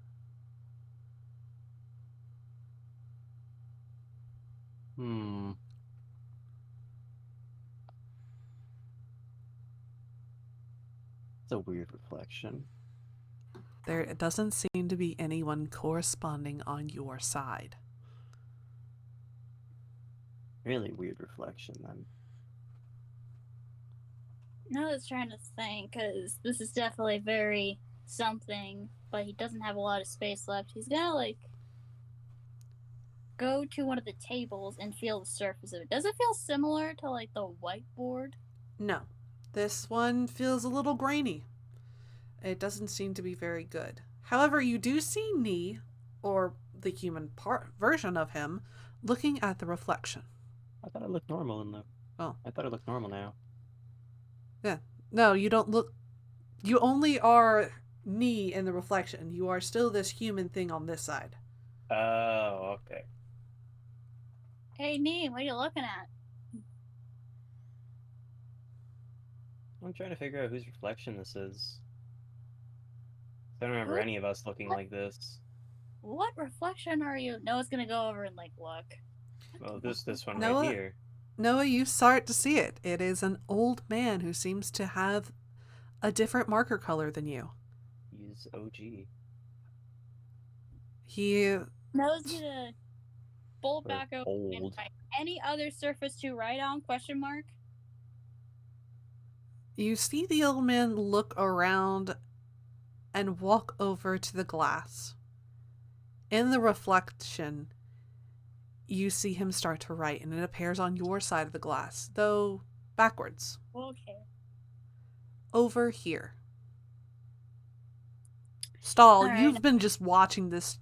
Speaker 5: It's a weird reflection.
Speaker 1: There doesn't seem to be anyone corresponding on your side.
Speaker 5: Really weird reflection, then.
Speaker 2: I was trying to think, because this is definitely very something, but he doesn't have a lot of space left. He's gonna, like, go to one of the tables and feel the surface of it. Does it feel similar to, like, the whiteboard?
Speaker 1: No. This one feels a little grainy. It doesn't seem to be very good. However, you do see Nee, or the human version of him, looking at the reflection.
Speaker 5: I thought it looked normal in the...
Speaker 1: Oh.
Speaker 5: I thought it looked normal now.
Speaker 1: Yeah. No, you don't look... You only are Nee in the reflection. You are still this human thing on this side.
Speaker 5: Oh, okay.
Speaker 2: Hey, Nee, what are you looking at?
Speaker 5: I'm trying to figure out whose reflection this is. I don't remember
Speaker 2: Who?
Speaker 5: any of us looking like this.
Speaker 2: What reflection are you? Noah's gonna go over and, like, look.
Speaker 5: Well, this one
Speaker 1: Noah?
Speaker 5: right here.
Speaker 1: Noah, you start to see it. It is an old man who seems to have a different marker color than you.
Speaker 5: He's OG.
Speaker 1: He...
Speaker 2: Noah's gonna fold
Speaker 5: Or
Speaker 2: back over and
Speaker 5: old.
Speaker 2: write, any other surface to write on, question mark?
Speaker 1: You see the old man look around and walk over to the glass. In the reflection, you see him start to write, and it appears on your side of the glass, though backwards.
Speaker 2: Okay.
Speaker 1: Over here. Stahl,
Speaker 2: All right.
Speaker 1: you've been just watching this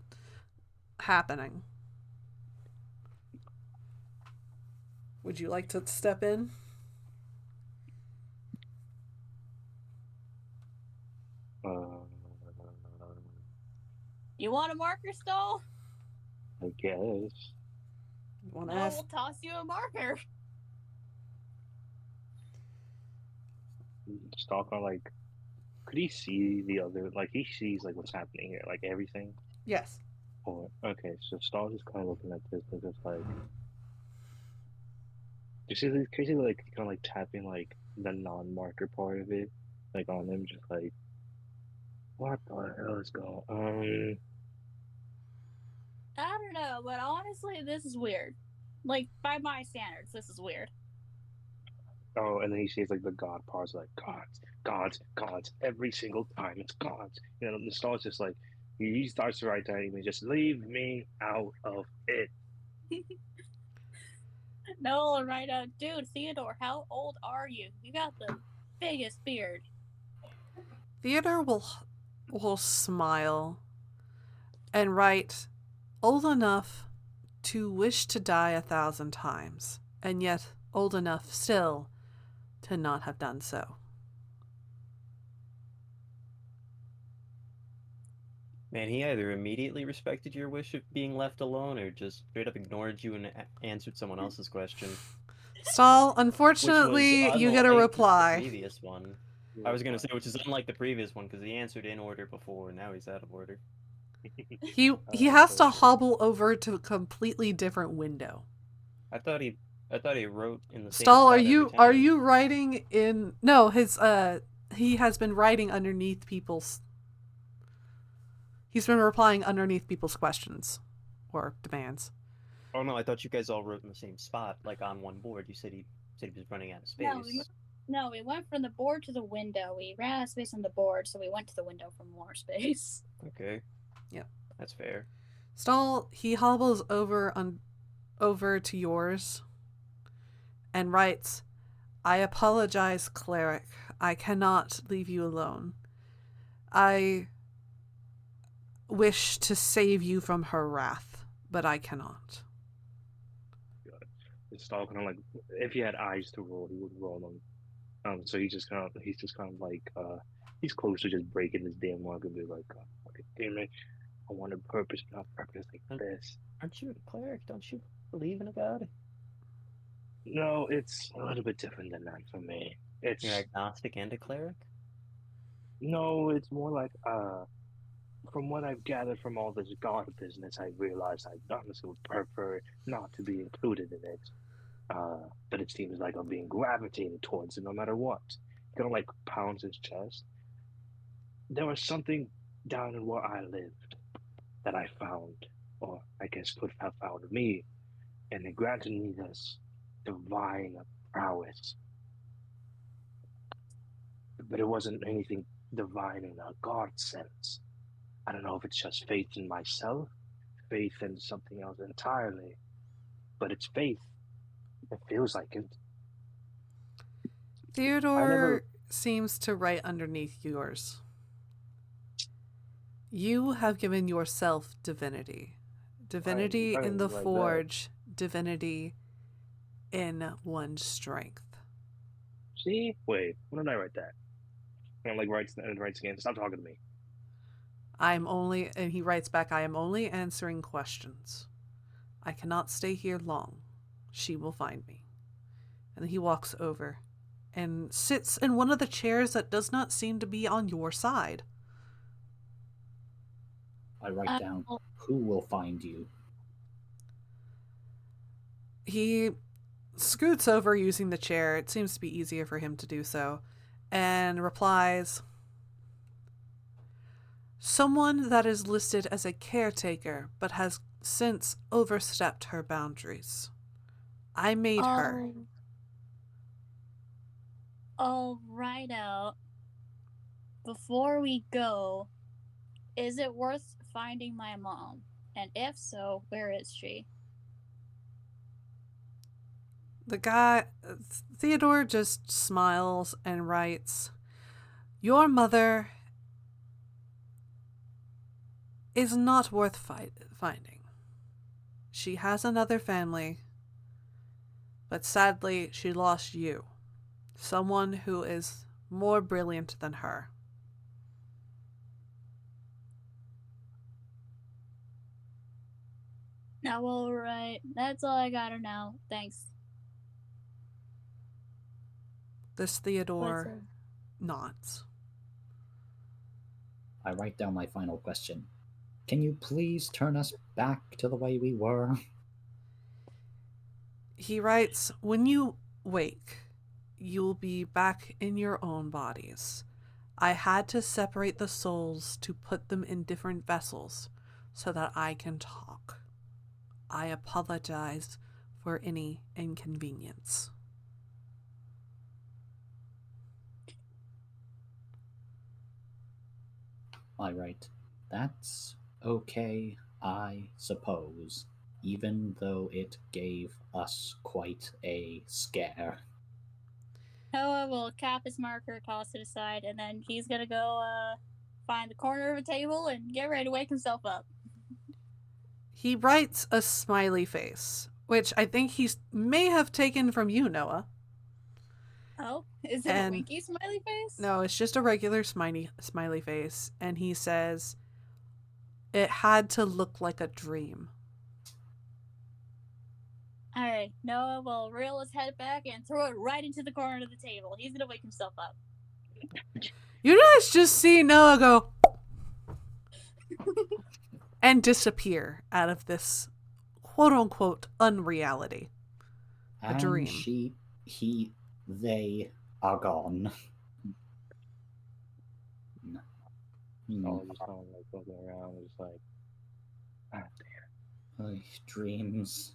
Speaker 1: happening. Would you like to step in?
Speaker 2: You want a marker, Stall?
Speaker 3: I guess.
Speaker 1: Want to
Speaker 2: No,
Speaker 1: ask?
Speaker 2: we'll toss you a marker.
Speaker 3: Stalker, like, could he see the other? Like, he sees like what's happening here, like everything.
Speaker 1: Yes.
Speaker 3: Or okay, so Stalker's just kind of looking at this and just like, you see this crazy like kind of like tapping like the non-marker part of it, like on him, just like, what the hell is going on?
Speaker 2: I don't know, but honestly, this is weird. Like, by my standards, this is weird.
Speaker 3: Oh, and then he sees like the God parts, like gods, gods, gods. Every single time it's gods. You know, the Stalker's just like he starts to write down, he just leave me out of it.
Speaker 2: No, right out. Dude, Theodore, how old are you? You got the biggest beard.
Speaker 1: Theodore will smile and write, old enough to wish to die 1,000 times, and yet old enough still to not have done so.
Speaker 5: Man, he either immediately respected your wish of being left alone or just straight up ignored you and answered someone else's question.
Speaker 1: Stahl,
Speaker 5: Which was
Speaker 1: unfortunately, you get a
Speaker 5: unlike
Speaker 1: reply.
Speaker 5: The previous one. I was gonna say, which is unlike the previous one, because he answered in order before, and now he's out of order.
Speaker 1: He has to hobble over to a completely different window.
Speaker 5: I thought he wrote in the same
Speaker 1: Stahl,
Speaker 5: spot
Speaker 1: are
Speaker 5: every time.
Speaker 1: you writing in? No, he has been writing underneath people's. He's been replying underneath people's questions or demands.
Speaker 5: Oh no, I thought you guys all wrote in the same spot, like on one board. You said he was running out of space.
Speaker 2: No, we went from the board to the window. We ran out of space on the board, so we went to the window for more space.
Speaker 5: Okay.
Speaker 1: Yep.
Speaker 5: That's fair.
Speaker 1: Stall, he hobbles over to yours and writes, I apologize, cleric. I cannot leave you alone. I wish to save you from her wrath, but I cannot.
Speaker 3: It's all kind of like if he had eyes to roll, he would roll them. So he's just kind of like he's close to just breaking this damn mug and be like, okay, damn it, I wanted purpose, but not purpose like this.
Speaker 5: Aren't you a cleric? Don't you believe in a god?
Speaker 3: No, it's a little bit different than that for me. It's
Speaker 5: You're agnostic and a cleric?
Speaker 3: no, it's more like from what I've gathered from all this god business, I realized I honestly would prefer not to be included in it. But it seems like I'm being gravitated towards it no matter what. He kind of like pounds his chest. There was something down in where I lived that I found, or I guess could have found me, and it granted me this divine prowess. But it wasn't anything divine in a God sense. I don't know if it's just faith in myself, faith in something else entirely, but it's faith. It feels like it.
Speaker 1: Theodore seems to write underneath yours. You have given yourself divinity. Divinity in the forge, divinity in one's strength.
Speaker 3: See? Wait, when did I write that? And like writes again. Stop talking to me.
Speaker 1: And he writes back, I am only answering questions. I cannot stay here long. She will find me. And then he walks over and sits in one of the chairs that does not seem to be on your side.
Speaker 4: I write down, who will find you?
Speaker 1: He scoots over using the chair. It seems to be easier for him to do so. And replies, someone that is listed as a caretaker but has since overstepped her boundaries. I made her.
Speaker 2: All right out. Before we go, is it worth finding my mom? And if so, where is she?
Speaker 1: The guy, Theodore, just smiles and writes, your mother is not worth finding. She has another family, but sadly she lost you, someone who is more brilliant than her.
Speaker 2: Now, all right. That's all I gotta know. Thanks.
Speaker 1: This Theodore nods.
Speaker 4: I write down my final question. Can you please turn us back to the way we were?
Speaker 1: He writes, when you wake, you'll be back in your own bodies. I had to separate the souls to put them in different vessels so that I can talk. I apologize for any inconvenience.
Speaker 4: I write, that's okay, I suppose, even though it gave us quite a scare.
Speaker 2: Noah will cap his marker, toss it aside, and then he's gonna go find the corner of a table and get ready to wake himself up.
Speaker 1: He writes a smiley face, which I think he may have taken from you, Noah.
Speaker 2: Oh, is it a winky smiley face?
Speaker 1: No, it's just a regular smiley face. And he says, it had to look like a dream.
Speaker 2: Alright, Noah will reel his head back and throw it right into the corner of the table. He's gonna wake himself up.
Speaker 1: You guys just see Noah go and disappear out of this quote-unquote unreality. A dream.
Speaker 4: They are gone.
Speaker 3: Oh, just kind of like looking around, just like,
Speaker 4: damn. Dreams.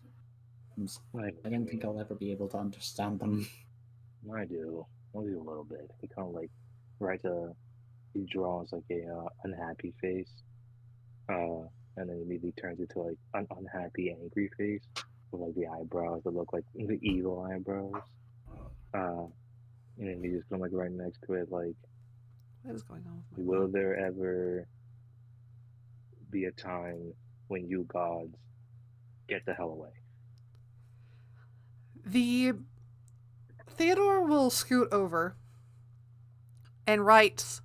Speaker 4: I don't think I'll ever be able to understand them.
Speaker 3: I do. Only a little bit. He kind of like he draws like a unhappy face. and then immediately turns into like an unhappy, angry face with like the eyebrows that look like the evil eyebrows. And then you just put like right next to it, like,
Speaker 1: What is going on with my
Speaker 3: will
Speaker 1: mouth?
Speaker 3: there ever be a time when you gods get the hell away?
Speaker 1: The Theodore will scoot over and writes,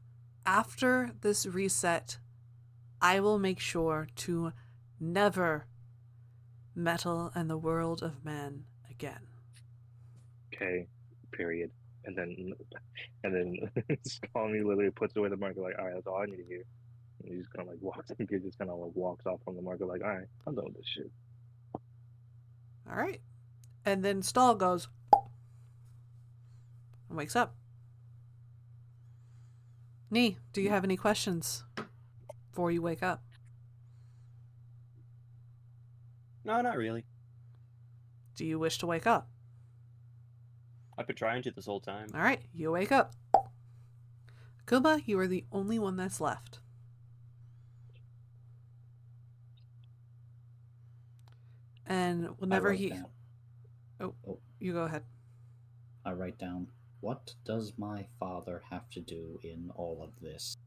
Speaker 1: "After this reset, I will make sure to never meddle in the world of men again."
Speaker 3: Okay, period. And then Stormy literally puts away the marker like, all right, that's all I need to hear. And he just kind of like walks, he just kind of like walks off from the marker like, all right, I'm done with this shit.
Speaker 1: All right. And then Stahl goes and wakes up. Nee, do you have any questions before you wake up?
Speaker 5: No, not really.
Speaker 1: Do you wish to wake up?
Speaker 5: I've been trying to this whole time.
Speaker 1: All right, you wake up. Kuba, you are the only one that's left. And whenever
Speaker 4: write
Speaker 1: he...
Speaker 4: down.
Speaker 1: Oh, you go ahead.
Speaker 4: I write down, what does my father have to do in all of this?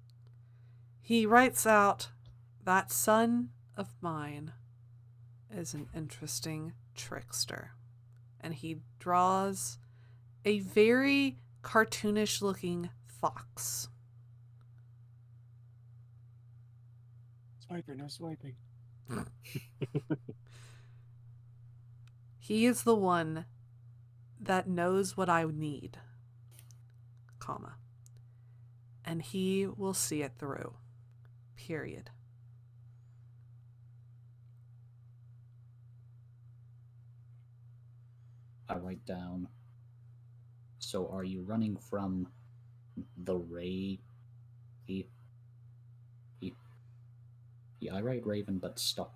Speaker 1: He writes out, "That son of mine is an interesting trickster." And he draws a very cartoonish looking fox.
Speaker 5: Swiper, no swiping.
Speaker 1: He is the one that knows what I need, comma. And he will see it through. Period.
Speaker 4: I write down, so are you running from the Ray? I write Raven, but stop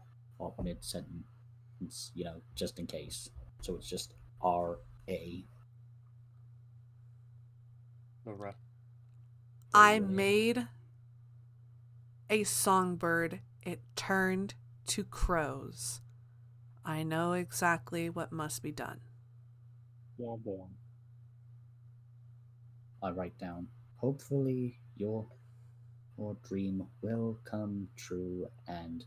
Speaker 4: mid sentence, just in case. So it's just R-A.
Speaker 5: Alright.
Speaker 1: I made a songbird. It turned to crows. I know exactly what must be done.
Speaker 4: I write down, hopefully your dream will come true, and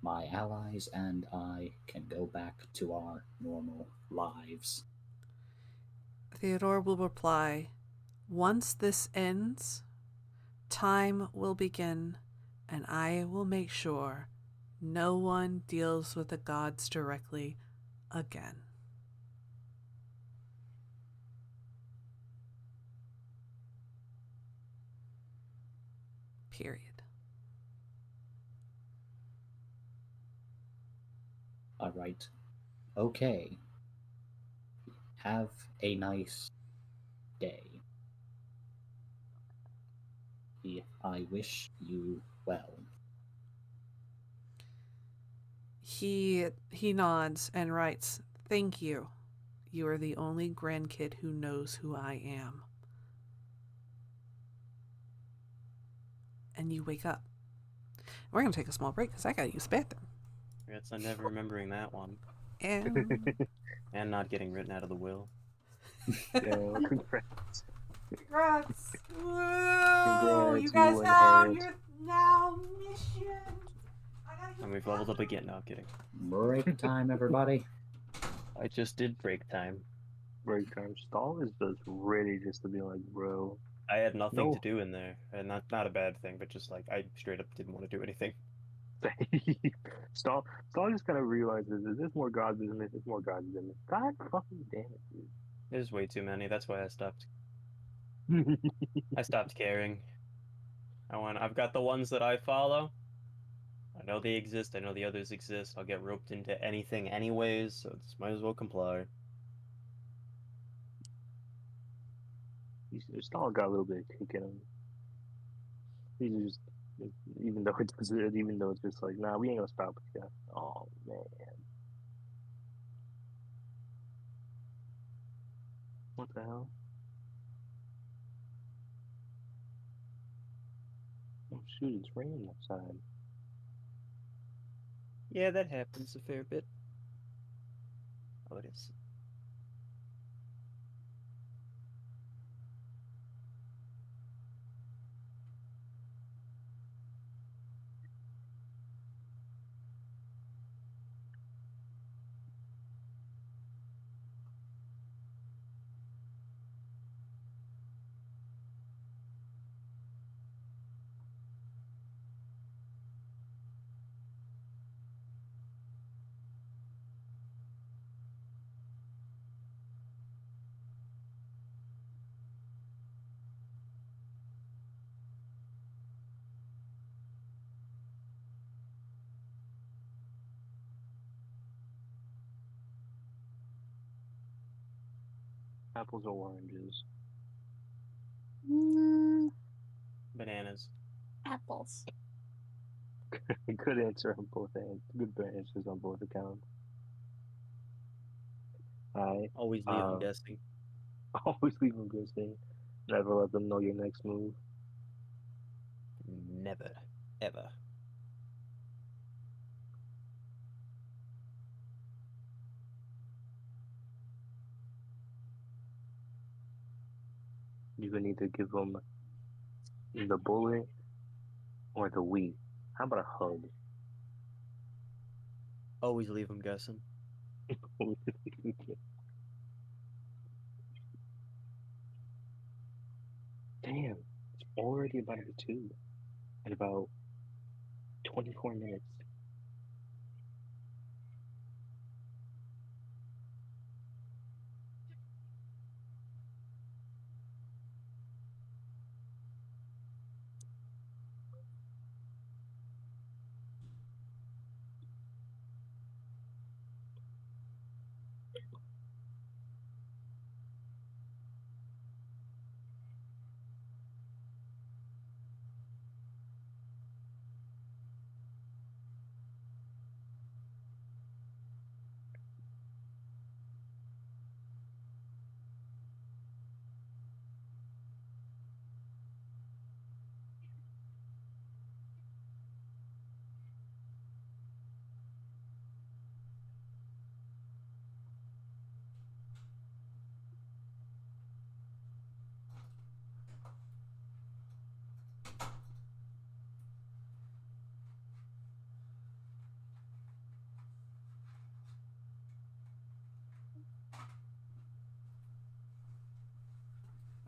Speaker 4: my allies and I can go back to our normal lives.
Speaker 1: Theodore will reply, "Once this ends, time will begin, and I will make sure no one deals with the gods directly again." Period.
Speaker 4: I write, okay, have a nice day. I wish you well.
Speaker 1: He nods and writes, "Thank you. You are the only grandkid who knows who I am." And you wake up. We're going to take a small break because I got to use the bathroom.
Speaker 5: Congrats on never remembering that one.
Speaker 1: And
Speaker 5: And not getting written out of the will.
Speaker 3: Yo, congrats.
Speaker 1: congrats.
Speaker 3: Congrats,
Speaker 1: You
Speaker 3: you
Speaker 1: guys have
Speaker 3: inherit.
Speaker 1: your now mission.
Speaker 5: And we've leveled up again. No, I'm kidding.
Speaker 4: Break time, everybody.
Speaker 5: I just did break time.
Speaker 3: Break time. Stall is just ready just to be like, bro.
Speaker 5: I had nothing
Speaker 3: No.
Speaker 5: to do in there. And not a bad thing, but just like I straight up didn't want to do anything.
Speaker 3: Stall just kind of realizes, is this more gods than this? It's more gods than this. God fucking damn it,
Speaker 5: There's way too many. That's why I stopped.
Speaker 3: dude.
Speaker 5: I stopped caring. I've got the ones that I follow. I know they exist. I know the others exist. I'll get roped into anything anyways, so just might as well comply.
Speaker 3: Stall got a little bit of kick in him. He's just, even though it's just like, nah, we ain't gonna stop with you. Oh man. What the hell? Oh shoot, it's raining outside.
Speaker 5: Yeah, that happens a fair bit. Oh, it is.
Speaker 3: Apples or oranges?
Speaker 2: Mm,
Speaker 5: Bananas.
Speaker 2: apples.
Speaker 3: Good answer on both ends. Good answers on both accounts. Alright.
Speaker 5: Always leave them
Speaker 3: Um,
Speaker 5: guessing.
Speaker 3: always leave them guessing. Never let them know your next move.
Speaker 5: Never. Ever.
Speaker 3: You can either give them the bullet or the wheat. How about a hug?
Speaker 5: Always leave them guessing.
Speaker 3: Damn, it's already about to be 2 in about 24 minutes.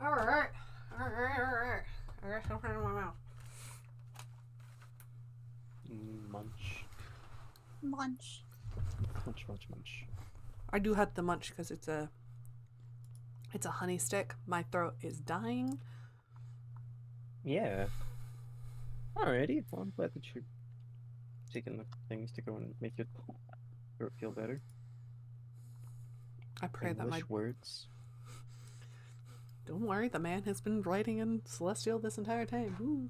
Speaker 1: Alright. Alright. I got something in my mouth.
Speaker 5: Munch.
Speaker 2: Munch.
Speaker 5: Munch, munch, munch.
Speaker 1: I do have the munch because it's a honey stick. My throat is dying.
Speaker 5: Yeah. Alrighty. Well, I'm glad that you're taking the things to go and make your throat feel better.
Speaker 1: I pray that my...
Speaker 5: English words.
Speaker 1: Don't worry, the man has been writing in Celestial this entire time. Ooh.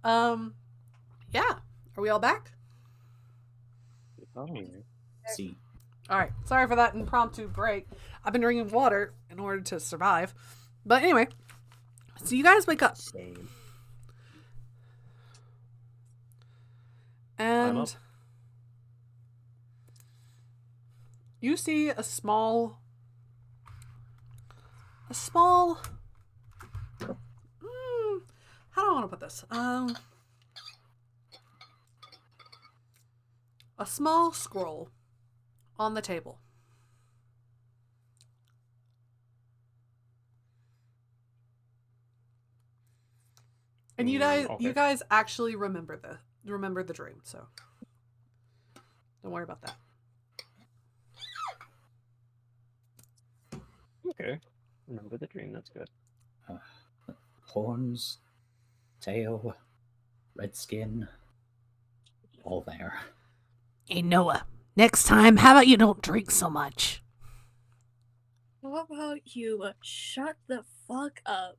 Speaker 1: Yeah. Are we all back?
Speaker 3: Oh, yeah.
Speaker 4: See,
Speaker 1: Alright. Sorry for that impromptu break. I've been drinking water in order to survive. But anyway, so you guys wake up.
Speaker 5: Same. I'm up.
Speaker 1: And you see a small how do I want to put this? A small scroll on the table. And you
Speaker 5: Okay.
Speaker 1: guys actually remember the dream, so don't worry about that.
Speaker 5: Okay. Remember the dream. That's good.
Speaker 4: horns, tail, red skin, all there.
Speaker 1: Hey, Noah, next time, how about you don't drink so much?
Speaker 2: How about you shut the fuck up,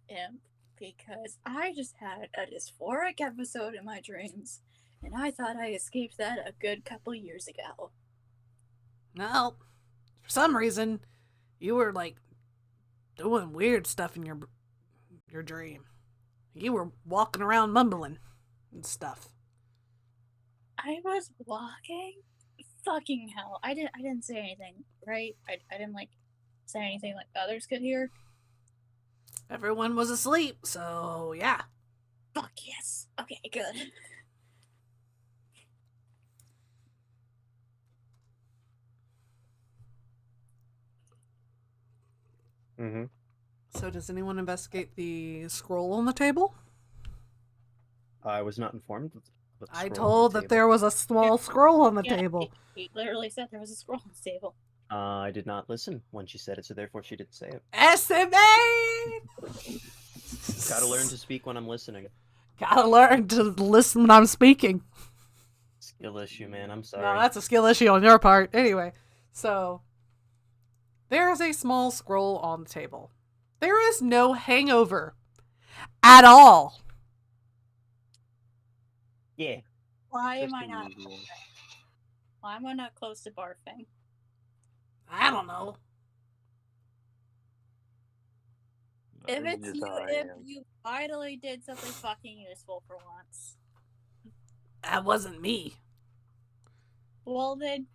Speaker 2: Imp? Because I just had a dysphoric episode in my dreams, and I thought I escaped that a good couple years ago.
Speaker 1: Well, for some reason, you were, like, doing weird stuff in your dream. You were walking around mumbling and stuff.
Speaker 2: I was walking. Fucking hell! I didn't say anything, right? I didn't like say anything like others could hear.
Speaker 1: Everyone was asleep, so yeah.
Speaker 2: Fuck yes. Okay, good.
Speaker 5: Mm-hmm.
Speaker 1: So does anyone investigate the scroll on the table?
Speaker 5: I was not informed. Of the
Speaker 1: I
Speaker 5: scroll on the
Speaker 1: told that
Speaker 5: table.
Speaker 1: there was a small scroll on the
Speaker 2: Yeah,
Speaker 1: table.
Speaker 2: He literally said there was a scroll on the table.
Speaker 5: I did not listen when she said it, so therefore she didn't say it.
Speaker 1: SMA!
Speaker 5: Gotta learn to speak when I'm listening.
Speaker 1: Gotta learn to listen when I'm speaking.
Speaker 5: Skill issue, man. I'm sorry.
Speaker 1: No, that's a skill issue on your part. Anyway, so there is a small scroll on the table. There is no hangover at all.
Speaker 5: Yeah.
Speaker 2: Why am
Speaker 5: just
Speaker 2: I
Speaker 5: the
Speaker 2: not?
Speaker 5: usual.
Speaker 2: Why am I not close to barfing?
Speaker 1: I don't know.
Speaker 2: If it's
Speaker 3: Just
Speaker 2: you,
Speaker 3: how I
Speaker 2: if
Speaker 3: am.
Speaker 2: you finally did something fucking useful for once,
Speaker 1: That wasn't me.
Speaker 2: well then,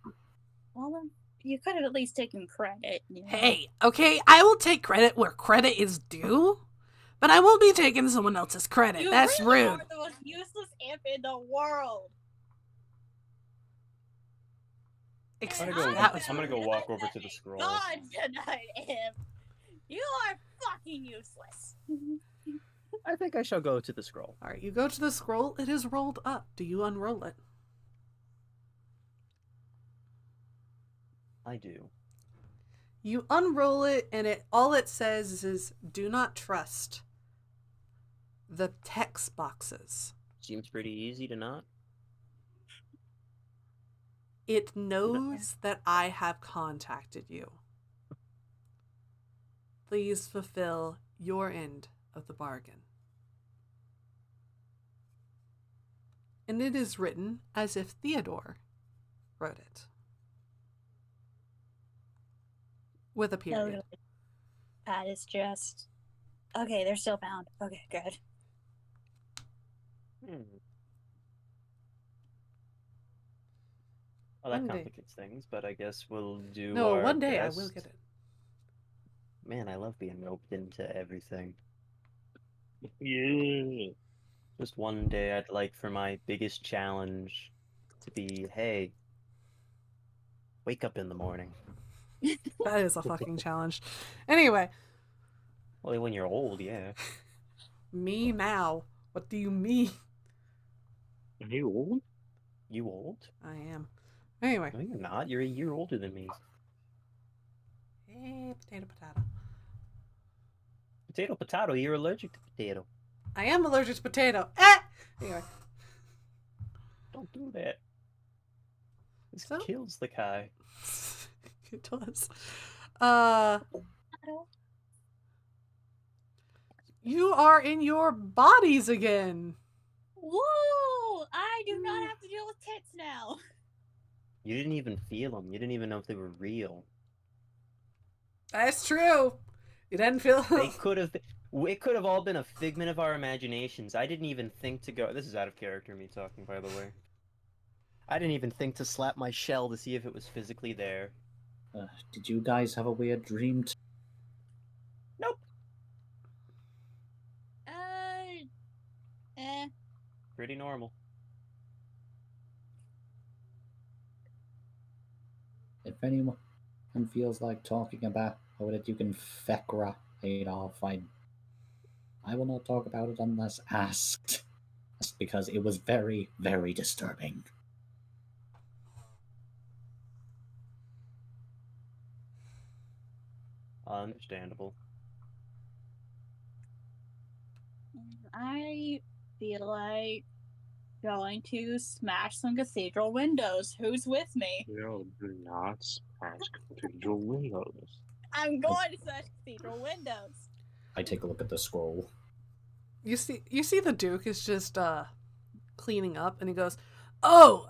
Speaker 2: you could have at least taken credit. You know?
Speaker 1: Hey, okay, I will take credit where credit is due, but I won't be taking someone else's credit.
Speaker 2: You
Speaker 1: That's
Speaker 2: really
Speaker 1: rude.
Speaker 2: are the most useless imp in the world.
Speaker 1: Except
Speaker 5: go-
Speaker 1: that was
Speaker 5: I'm gonna go walk over to the scroll.
Speaker 2: God tonight, imp. You are fucking useless.
Speaker 5: I think I shall go to the scroll.
Speaker 1: All right, you go to the scroll. It is rolled up. Do you unroll it?
Speaker 5: I do.
Speaker 1: You unroll it, and all it says is "Do not trust the text boxes."
Speaker 5: Seems pretty easy to not.
Speaker 1: It knows that I have contacted you. Please fulfill your end of the bargain. And it is written as if Theodore wrote it. With a period.
Speaker 2: Totally. That is just okay. They're still bound. Okay, good.
Speaker 5: Hmm. Well, that
Speaker 1: One day.
Speaker 5: complicates things, but I guess we'll do.
Speaker 1: No,
Speaker 5: our
Speaker 1: one day
Speaker 5: best.
Speaker 1: I will get it.
Speaker 5: Man, I love being roped into everything.
Speaker 3: Yeah.
Speaker 5: Just one day, I'd like for my biggest challenge to be, hey, wake up in the morning.
Speaker 1: That is a fucking challenge. Anyway,
Speaker 5: Well, when you're old, yeah.
Speaker 1: me now. What do you mean?
Speaker 3: Are you old?
Speaker 5: You old?
Speaker 1: I am. Anyway.
Speaker 5: No, you're not. You're a year older than me.
Speaker 1: Potato, potato.
Speaker 5: Potato, potato. You're allergic to potato.
Speaker 1: I am allergic to potato. Anyway.
Speaker 5: Don't do that. This
Speaker 1: So?
Speaker 5: kills the guy.
Speaker 1: It does. You are in your bodies again.
Speaker 2: Whoa! I do not have to deal with tits now.
Speaker 5: You didn't even feel them. You didn't even know if they were real.
Speaker 1: That's true. You didn't feel.
Speaker 5: They could have. It could have all been a figment of our imaginations. I didn't even think to go. This is out of character, me talking, by the way. I didn't even think to slap my shell to see if it was physically there.
Speaker 4: Did you guys have a weird dream?
Speaker 5: Nope. Pretty normal.
Speaker 4: If anyone feels like talking about how that you can Fekra Adolf, I will not talk about it unless asked. Because it was very, very disturbing.
Speaker 5: Understandable.
Speaker 2: I feel like going to smash some cathedral windows. Who's with me?
Speaker 3: No, do not smash cathedral windows.
Speaker 2: I'm going to smash cathedral windows.
Speaker 4: I take a look at the scroll.
Speaker 1: You see the Duke is just cleaning up, and he goes, "Oh,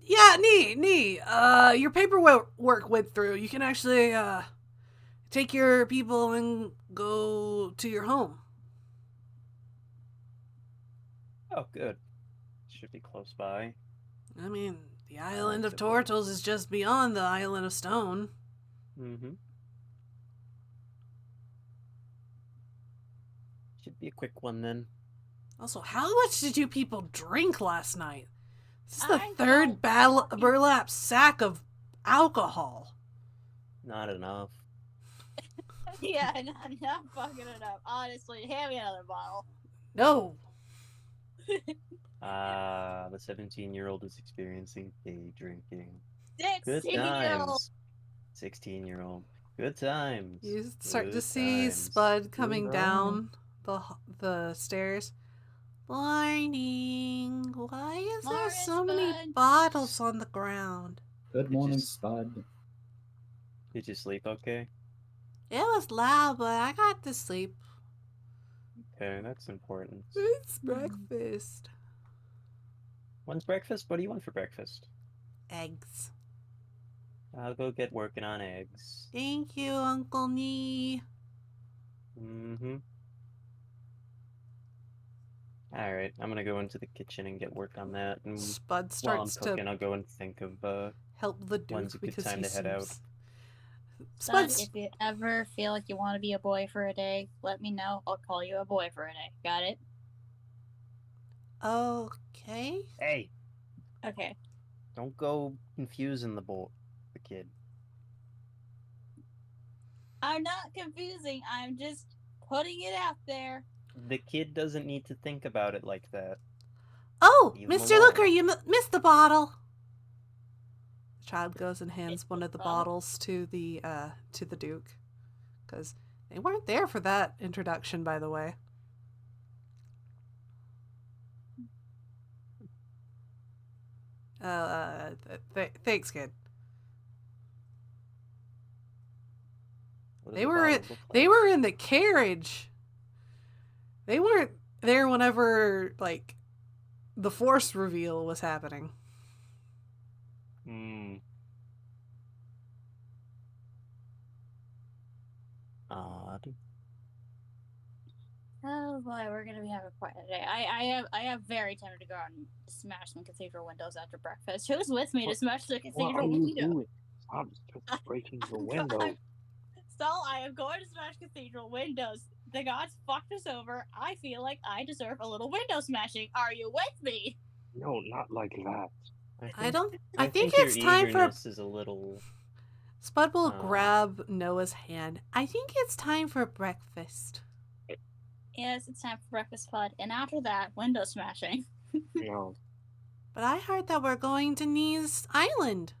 Speaker 1: yeah, Nee, your paperwork went through. You can actually take your people and go to your home."
Speaker 5: Oh, good. Should be close by.
Speaker 1: I mean, the island of
Speaker 5: Relatively.
Speaker 1: Tortles is just beyond the island of Stone.
Speaker 5: Mm-hmm. Should be a quick one then.
Speaker 1: Also, how much did you people drink last night? This is the
Speaker 2: I
Speaker 1: third
Speaker 2: don't
Speaker 1: battle
Speaker 2: fucking-
Speaker 1: burlap sack of alcohol.
Speaker 5: Not enough.
Speaker 2: Yeah, not fucking enough. Honestly, hand me another bottle.
Speaker 1: No.
Speaker 5: The 17-year-old is experiencing day drinking.
Speaker 2: 16-year-old.
Speaker 5: Times. 16-year-old. Good times.
Speaker 1: You start to
Speaker 5: Good
Speaker 1: see
Speaker 5: times.
Speaker 1: Spud coming
Speaker 4: Good
Speaker 1: down the stairs. Morning. Why is there
Speaker 2: Morning,
Speaker 1: so many
Speaker 2: Spud.
Speaker 1: bottles on the ground?
Speaker 4: Good
Speaker 5: It
Speaker 4: morning,
Speaker 5: just-
Speaker 4: Spud.
Speaker 5: Did you sleep okay?
Speaker 1: It was loud, but I got to sleep.
Speaker 5: Okay, that's important.
Speaker 1: It's breakfast.
Speaker 5: When's breakfast? What do you want for breakfast?
Speaker 1: Eggs.
Speaker 5: I'll go get working on eggs.
Speaker 1: Thank you, Uncle Nee.
Speaker 5: Mm-hmm. Alright, I'm gonna go into the kitchen and get work on that. And
Speaker 1: Spud
Speaker 5: while I'm
Speaker 1: starts
Speaker 5: cooking,
Speaker 1: to
Speaker 5: I'll go and think of
Speaker 1: help the Duke
Speaker 5: when's a good
Speaker 1: because
Speaker 5: time
Speaker 1: he
Speaker 5: to head out.
Speaker 1: seems...
Speaker 2: Son,
Speaker 1: Spud's...
Speaker 2: if you ever feel like you want to be a boy for a day, let me know. I'll call you a boy for a day. Got it?
Speaker 1: Okay.
Speaker 5: Hey,
Speaker 2: Okay.
Speaker 5: don't go confusing the kid.
Speaker 2: I'm not confusing. I'm just putting it out there.
Speaker 5: The kid doesn't need to think about it like that.
Speaker 1: Oh,
Speaker 5: Leave him
Speaker 1: Mr. Looker,
Speaker 5: alone.
Speaker 1: you missed the bottle. The child goes and hands
Speaker 2: Missed
Speaker 1: one
Speaker 2: the
Speaker 1: of the
Speaker 2: bottle?
Speaker 1: bottles to the Duke, because they weren't there for that introduction, by the way. Thanks, kid.
Speaker 5: What does
Speaker 1: They
Speaker 5: the
Speaker 1: were
Speaker 5: bottle
Speaker 1: in-
Speaker 5: look
Speaker 1: They
Speaker 5: like?
Speaker 1: were in the carriage. They weren't there whenever like the Force reveal was happening.
Speaker 5: Hmm. Odd.
Speaker 2: Oh boy, we're gonna be having quite a day. I have very tempted to go out and smash some cathedral windows after breakfast. Who's with me to
Speaker 3: What-
Speaker 2: smash the
Speaker 3: What are
Speaker 2: cathedral
Speaker 3: you
Speaker 2: window?
Speaker 3: doing? Stop just breaking the window.
Speaker 2: So I am going to smash cathedral windows. The gods fucked us over. I feel like I deserve a little window smashing. Are you with me?
Speaker 3: No, not like that.
Speaker 1: I think
Speaker 5: your
Speaker 1: it's time for
Speaker 5: eagerness is a little.
Speaker 1: Spud will
Speaker 5: Oh.
Speaker 1: grab Noah's hand. I think it's time for breakfast.
Speaker 2: Yes, it's time for breakfast, Spud. And after that, window smashing.
Speaker 3: No.
Speaker 1: But I heard that we're going to Nee's Island.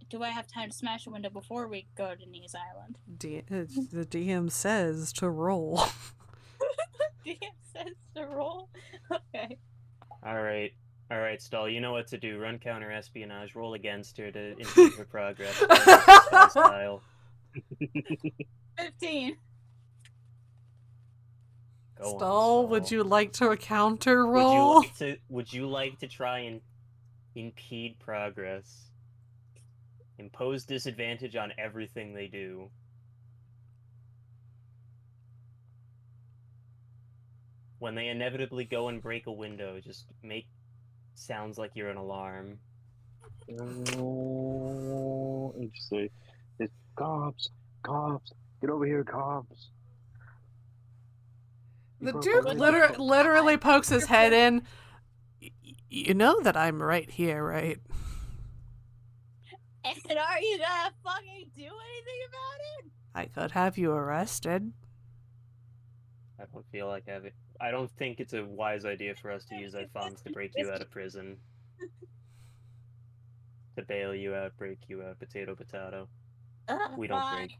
Speaker 2: Do I have time to smash a window before we go to Nee's Island?
Speaker 1: The DM says to roll.
Speaker 2: DM says to roll. Okay.
Speaker 5: All right, Stall. You know what to do. Run counter espionage. Roll against her to impede her progress. Style.
Speaker 2: 15.
Speaker 5: Go on,
Speaker 1: Stall, would
Speaker 5: Stall.
Speaker 1: you like to counter roll?
Speaker 5: Would you like to try and impede progress? Impose disadvantage on everything they do. When they inevitably go and break a window, just make sounds like you're an alarm.
Speaker 3: Oh, interesting. It's cops, get over here, cops.
Speaker 1: The
Speaker 3: People are
Speaker 1: Duke
Speaker 3: fucking-
Speaker 1: literally pokes his head in. You know that I'm right here, right?
Speaker 2: And are you gonna fucking do anything about it?
Speaker 1: I could have you arrested.
Speaker 5: I don't feel like having. I don't think it's a wise idea for us to use our funds to break you out of prison. To bail you out, break you out, potato. We don't
Speaker 2: Fine.
Speaker 5: break.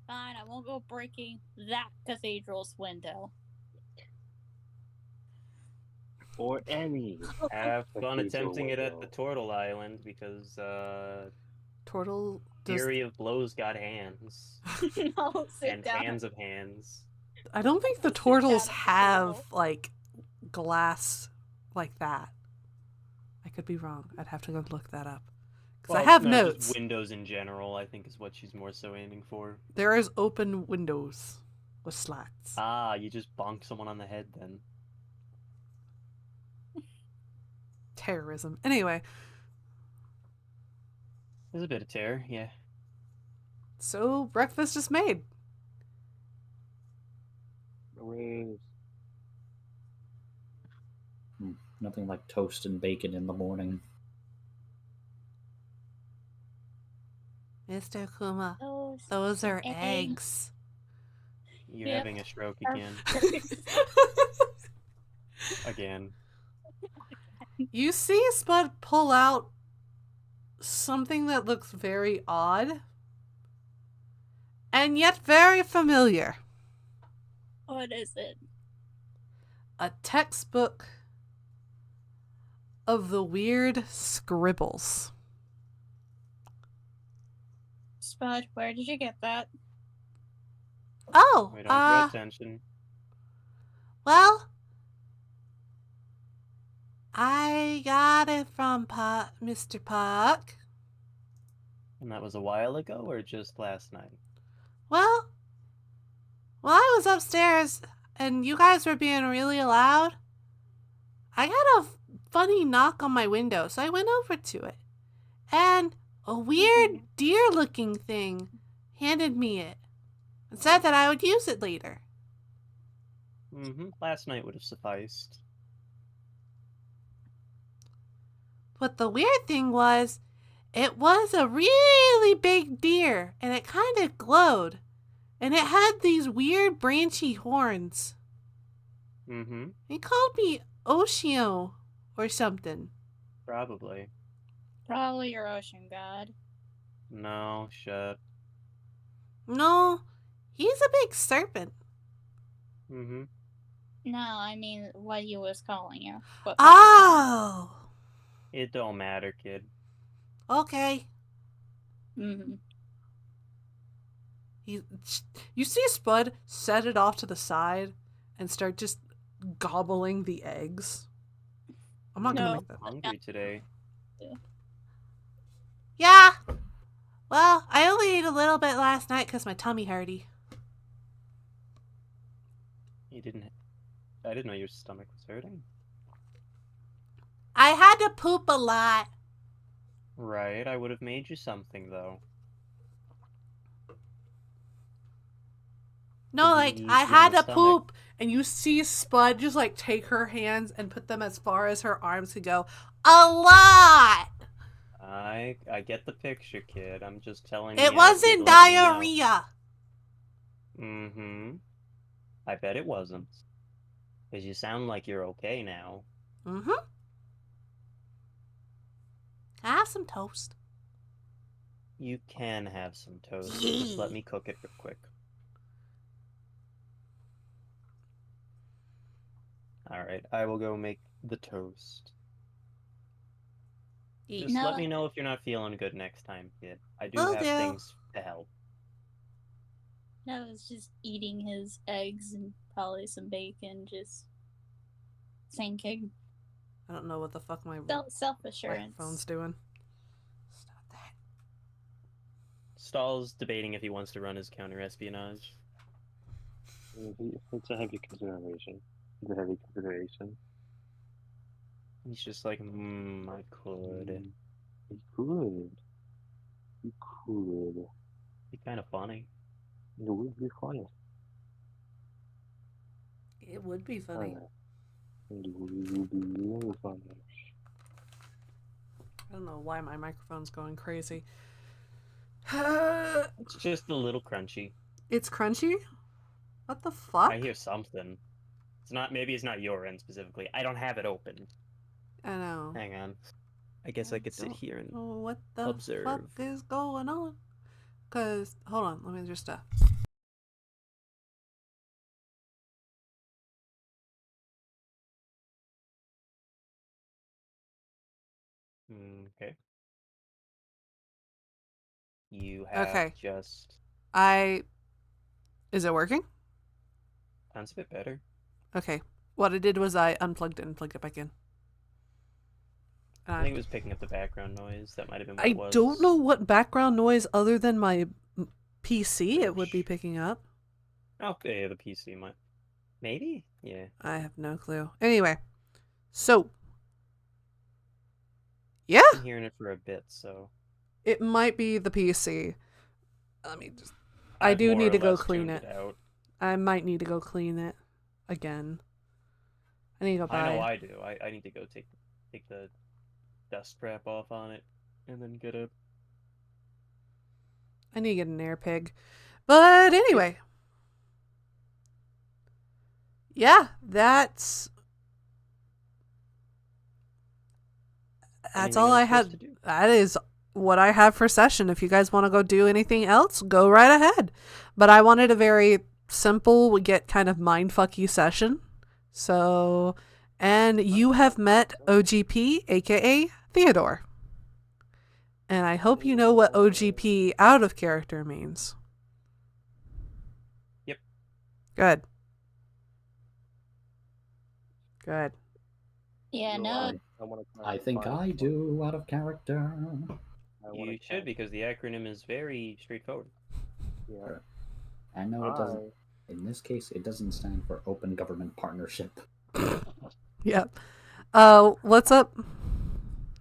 Speaker 2: Fine, I won't go breaking that cathedral's window.
Speaker 3: Or any.
Speaker 5: Have fun
Speaker 3: Cathedral
Speaker 5: attempting it at the
Speaker 3: window.
Speaker 5: Turtle Island because
Speaker 1: Turtle does.
Speaker 5: Fury of Blows got hands.
Speaker 2: No, sit
Speaker 5: And
Speaker 2: down.
Speaker 5: hands of hands.
Speaker 1: I don't think the
Speaker 2: Sit
Speaker 1: turtles
Speaker 2: down,
Speaker 1: have
Speaker 2: turtle.
Speaker 1: like glass like that. I could be wrong. I'd have to go look that up. Because I
Speaker 5: Well,
Speaker 1: have
Speaker 5: no,
Speaker 1: notes.
Speaker 5: Just windows in general, I think, is what she's more so aiming for.
Speaker 1: There is open windows. with slats.
Speaker 5: Ah, you just bonked someone on the head then.
Speaker 1: Terrorism. Anyway,
Speaker 5: There's a bit of terror, yeah.
Speaker 1: so breakfast is made.
Speaker 3: Hooray.
Speaker 4: Nothing like toast and bacon in the morning.
Speaker 1: Mr. Kuma,
Speaker 2: Those
Speaker 1: those are
Speaker 2: eggs.
Speaker 1: eggs.
Speaker 5: You're
Speaker 2: Yep.
Speaker 5: having a stroke
Speaker 2: are
Speaker 5: again. Again.
Speaker 1: You see Spud pull out something that looks very odd and yet very familiar.
Speaker 2: What is it?
Speaker 1: A textbook of the weird scribbles.
Speaker 2: Spud, where did you get that?
Speaker 1: Oh,
Speaker 5: We don't pay attention.
Speaker 1: well, I got it from Mr. Puck.
Speaker 5: And that was a while ago or just last night?
Speaker 1: Well, while I was upstairs and you guys were being really loud, I got a funny knock on my window, so I went over to it. And a weird deer-looking thing handed me it and said that I would use it later.
Speaker 5: Mm-hmm. Last night would have sufficed.
Speaker 1: But the weird thing was, it was a really big deer, and it kind of glowed. And it had these weird branchy horns.
Speaker 5: Mm-hmm.
Speaker 1: He called me Oshio or something.
Speaker 5: Probably.
Speaker 2: Probably your ocean god.
Speaker 5: No, shut.
Speaker 1: No, he's a big serpent.
Speaker 5: Mm-hmm.
Speaker 2: No, I mean what he was calling you. What
Speaker 1: Oh,
Speaker 5: It don't matter, kid.
Speaker 1: okay.
Speaker 2: Mm-hmm.
Speaker 1: You see Spud set it off to the side and start just gobbling the eggs. I'm not gonna
Speaker 2: No.
Speaker 1: make that.
Speaker 5: Hungry today.
Speaker 1: Yeah. Well, I only ate a little bit last night because my tummy hurty.
Speaker 5: You didn't. I didn't know your stomach was hurting.
Speaker 1: I had to poop a lot.
Speaker 5: Right, I would have made you something though.
Speaker 1: No,
Speaker 5: Did
Speaker 1: like,
Speaker 5: you
Speaker 1: I
Speaker 5: eat
Speaker 1: had
Speaker 5: on the
Speaker 1: to
Speaker 5: stomach?
Speaker 1: poop, and you see Spud just, like, take her hands and put them as far as her arms could go. A lot!
Speaker 5: I get the picture, kid. I'm just telling you.
Speaker 1: It wasn't diarrhea.
Speaker 5: Mm-hmm. I bet it wasn't. Because you sound like you're okay now.
Speaker 1: Mm-hmm. Can I have some toast?
Speaker 5: You can have some toast. Just let me cook it real quick. Alright, I will go make the toast. Just
Speaker 2: No.
Speaker 5: let me know if you're not feeling good next time, kid. I do
Speaker 1: Will
Speaker 5: have
Speaker 1: do.
Speaker 5: things to help.
Speaker 2: No, it's just eating his eggs and probably some bacon, just thinking.
Speaker 1: I don't know what the fuck my
Speaker 2: Self-assurance.
Speaker 1: microphone's doing. Stop that.
Speaker 5: Stahl's debating if he wants to run his counter-espionage.
Speaker 3: It's a heavy consideration. It's a heavy consideration.
Speaker 5: He's just like, I could.
Speaker 3: You could. You could.
Speaker 5: Be kind of funny.
Speaker 3: It would be funny.
Speaker 1: It would be funny.
Speaker 3: It would be really funny.
Speaker 1: I don't know why my microphone's going crazy.
Speaker 5: It's just a little crunchy.
Speaker 1: It's crunchy? What the fuck?
Speaker 5: I hear something. It's not. Maybe it's not your end specifically. I don't have it open.
Speaker 1: I know.
Speaker 5: Hang on. I guess I could sit
Speaker 1: don't
Speaker 5: here and.
Speaker 1: know what the
Speaker 5: observe.
Speaker 1: fuck is going on. Cause, hold on, let me just,
Speaker 5: Okay. You have
Speaker 1: Okay.
Speaker 5: just.
Speaker 1: is it working?
Speaker 5: Sounds a bit better.
Speaker 1: Okay. What I did was I unplugged it and plugged it back in.
Speaker 5: I think it was picking up the background noise. That might have been what
Speaker 1: I
Speaker 5: it was.
Speaker 1: don't know what background noise other than my PC it would be picking up.
Speaker 5: Okay, the PC might. Maybe? Yeah.
Speaker 1: I have no clue. Anyway, so yeah,
Speaker 5: I've been hearing it for a bit, so.
Speaker 1: it might be the PC. Let me just. I
Speaker 5: I've
Speaker 1: do
Speaker 5: more
Speaker 1: need
Speaker 5: or
Speaker 1: to go
Speaker 5: less
Speaker 1: clean
Speaker 5: tuned
Speaker 1: it.
Speaker 5: out.
Speaker 1: I might need to go clean it again. I need to go buy.
Speaker 5: I know I do. I need to go take the dust wrap off on it and then get a.
Speaker 1: I need to get an air pig. But anyway. Yeah, that's
Speaker 5: Anything
Speaker 1: all I
Speaker 5: else for us to
Speaker 1: had.
Speaker 5: do?
Speaker 1: That is what I have for session. If you guys want to go do anything else, go right ahead. But I wanted a very simple, we get kind of mindfucky session. So, and you have met OGP, aka Theodore. And I hope you know what OGP out of character means.
Speaker 5: Yep.
Speaker 1: Good. Good.
Speaker 2: Yeah, no.
Speaker 4: I think I do out of character.
Speaker 5: You should, because the acronym is very straightforward.
Speaker 3: Yeah.
Speaker 4: I know it doesn't. In this case, it doesn't stand for Open Government Partnership.
Speaker 1: Yep. What's up?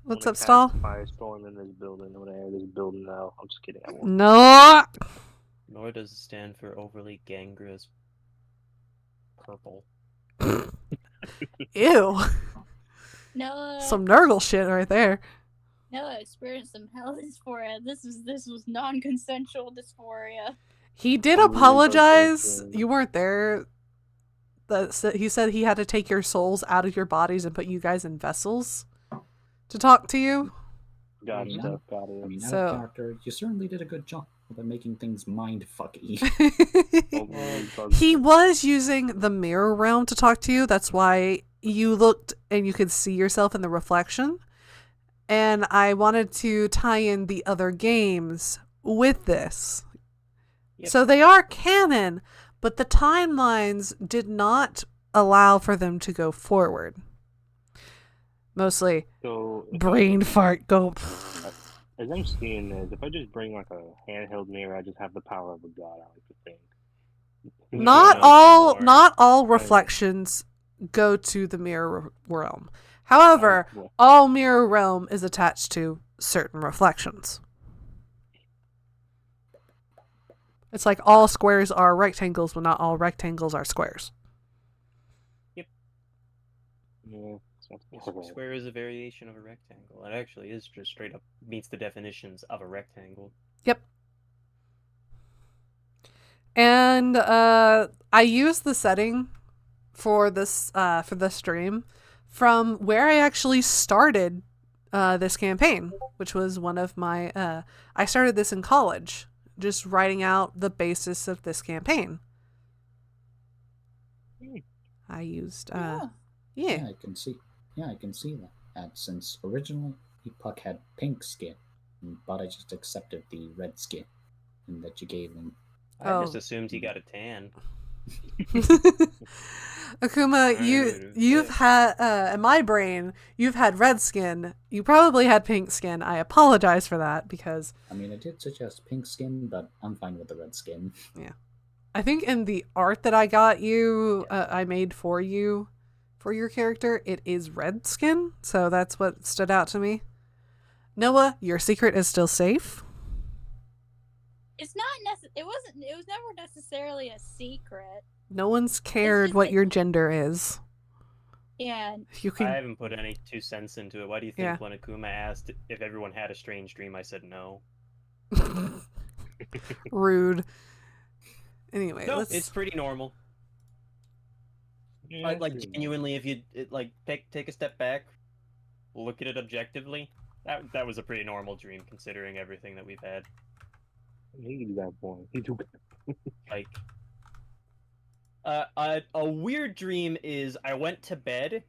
Speaker 1: What's up, Stall?
Speaker 3: Firestorm in this building. I'm gonna air this building now. I'm just kidding. I won't.
Speaker 1: No.
Speaker 5: Nor does it stand for overly gangrenous purple.
Speaker 1: Ew.
Speaker 2: Noah.
Speaker 1: Some Nurgle shit right there.
Speaker 2: Noah experienced some hell dysphoria. This was non-consensual dysphoria.
Speaker 1: He did
Speaker 3: I'm really
Speaker 1: apologize.
Speaker 3: frustrated.
Speaker 1: You weren't there. He said he had to take your souls out of your bodies and put you guys in vessels to talk to you.
Speaker 3: Got
Speaker 4: Yeah.
Speaker 3: stuff. Got it.
Speaker 4: I mean, out
Speaker 1: So-
Speaker 4: of character, you certainly did a good job about making things mind-fucky.
Speaker 1: He was using the mirror realm to talk to you. That's why you looked and you could see yourself in the reflection. And I wanted to tie in the other games with this.
Speaker 5: Yep.
Speaker 1: So they are canon, but the timelines did not allow for them to go forward. Mostly
Speaker 3: So
Speaker 1: brain fart go.
Speaker 3: as I'm seeing this, if I just bring like a handheld mirror, I just have the power of a god. I like to think.
Speaker 1: Not
Speaker 5: No,
Speaker 1: all
Speaker 5: anymore.
Speaker 1: not all reflections go to the mirror realm. However,
Speaker 3: Well,
Speaker 1: all mirror realm is attached to certain reflections. It's like all squares are rectangles, but not all rectangles are squares.
Speaker 3: yeah,
Speaker 5: Square is a variation of a rectangle. It actually is just straight up meets the definitions of a rectangle.
Speaker 1: Yep. And I used the setting for this stream from where I actually started this campaign, which was one of my I started this in college, just writing out the basis of this campaign. I used yeah.
Speaker 4: Yeah, I can see. Yeah, I can see that. And since originally Puck had pink skin, but I just accepted the red skin and that you gave him.
Speaker 5: I just
Speaker 1: Oh.
Speaker 5: assumed he got a tan.
Speaker 1: Akuma, you've had in my brain, you've had red skin. You probably had pink skin. I apologize for that because
Speaker 4: I mean, I did suggest pink skin, but I'm fine with the red skin.
Speaker 1: I think in the art that I got you, I made for you, for your character, it is red skin. So that's what stood out to me. Noah, your secret is still safe.
Speaker 2: It's not it was never necessarily a secret.
Speaker 1: No one's cared
Speaker 2: just
Speaker 1: what
Speaker 2: that-
Speaker 1: your gender is.
Speaker 2: Yeah.
Speaker 1: You
Speaker 5: I
Speaker 1: can.
Speaker 5: haven't put any 2 cents into it. Why do you think
Speaker 1: Yeah.
Speaker 5: when Akuma asked if everyone had a strange dream, I said no?
Speaker 1: Rude. Anyway,
Speaker 5: No,
Speaker 1: let's.
Speaker 5: it's pretty normal. Like genuinely, if you take a step back, look at it objectively, that was a pretty normal dream considering everything that we've had.
Speaker 3: He got one. He too.
Speaker 5: Like, a weird dream is I went to bed,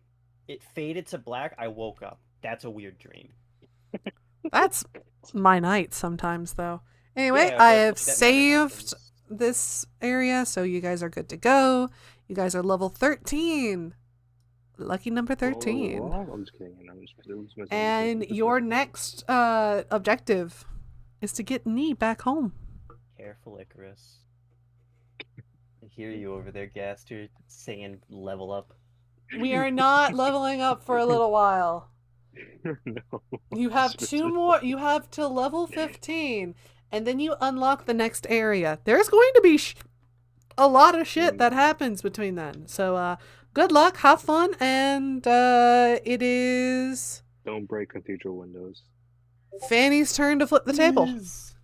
Speaker 5: it faded to black, I woke up. That's a weird dream.
Speaker 1: That's my night sometimes, though. Anyway,
Speaker 5: Yeah,
Speaker 1: I
Speaker 5: but
Speaker 1: have
Speaker 5: that never
Speaker 1: saved
Speaker 5: happens.
Speaker 1: this area, so you guys are good to go. You guys are level 13. Lucky number 13.
Speaker 3: I'm just kidding. I'm just messing
Speaker 1: And
Speaker 3: with you.
Speaker 1: your next objective is to get Nee back home.
Speaker 5: Careful, Icarus. I hear you over there, Gaster, saying level up.
Speaker 1: We are not leveling up for a little while.
Speaker 3: No.
Speaker 1: You have 2 more. You have till level 15, and then you unlock the next area. There's going to be a lot of shit that happens between then. So, good luck, have fun, and it is
Speaker 3: Don't break cathedral windows.
Speaker 1: Fanny's turn to flip the table.
Speaker 5: Please.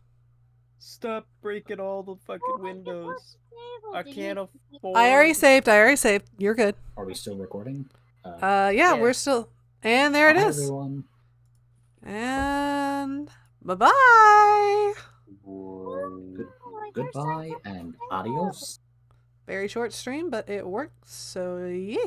Speaker 5: Stop breaking all the fucking windows. I can't afford.
Speaker 1: I already saved. You're good.
Speaker 4: Are we still recording?
Speaker 1: Yeah,
Speaker 5: Yeah.
Speaker 1: we're still. And there it
Speaker 4: Hi,
Speaker 1: is.
Speaker 4: everyone.
Speaker 1: And bye-bye.
Speaker 3: Boy.
Speaker 4: Goodbye and adios.
Speaker 1: Very short stream, but it works. So, yeah.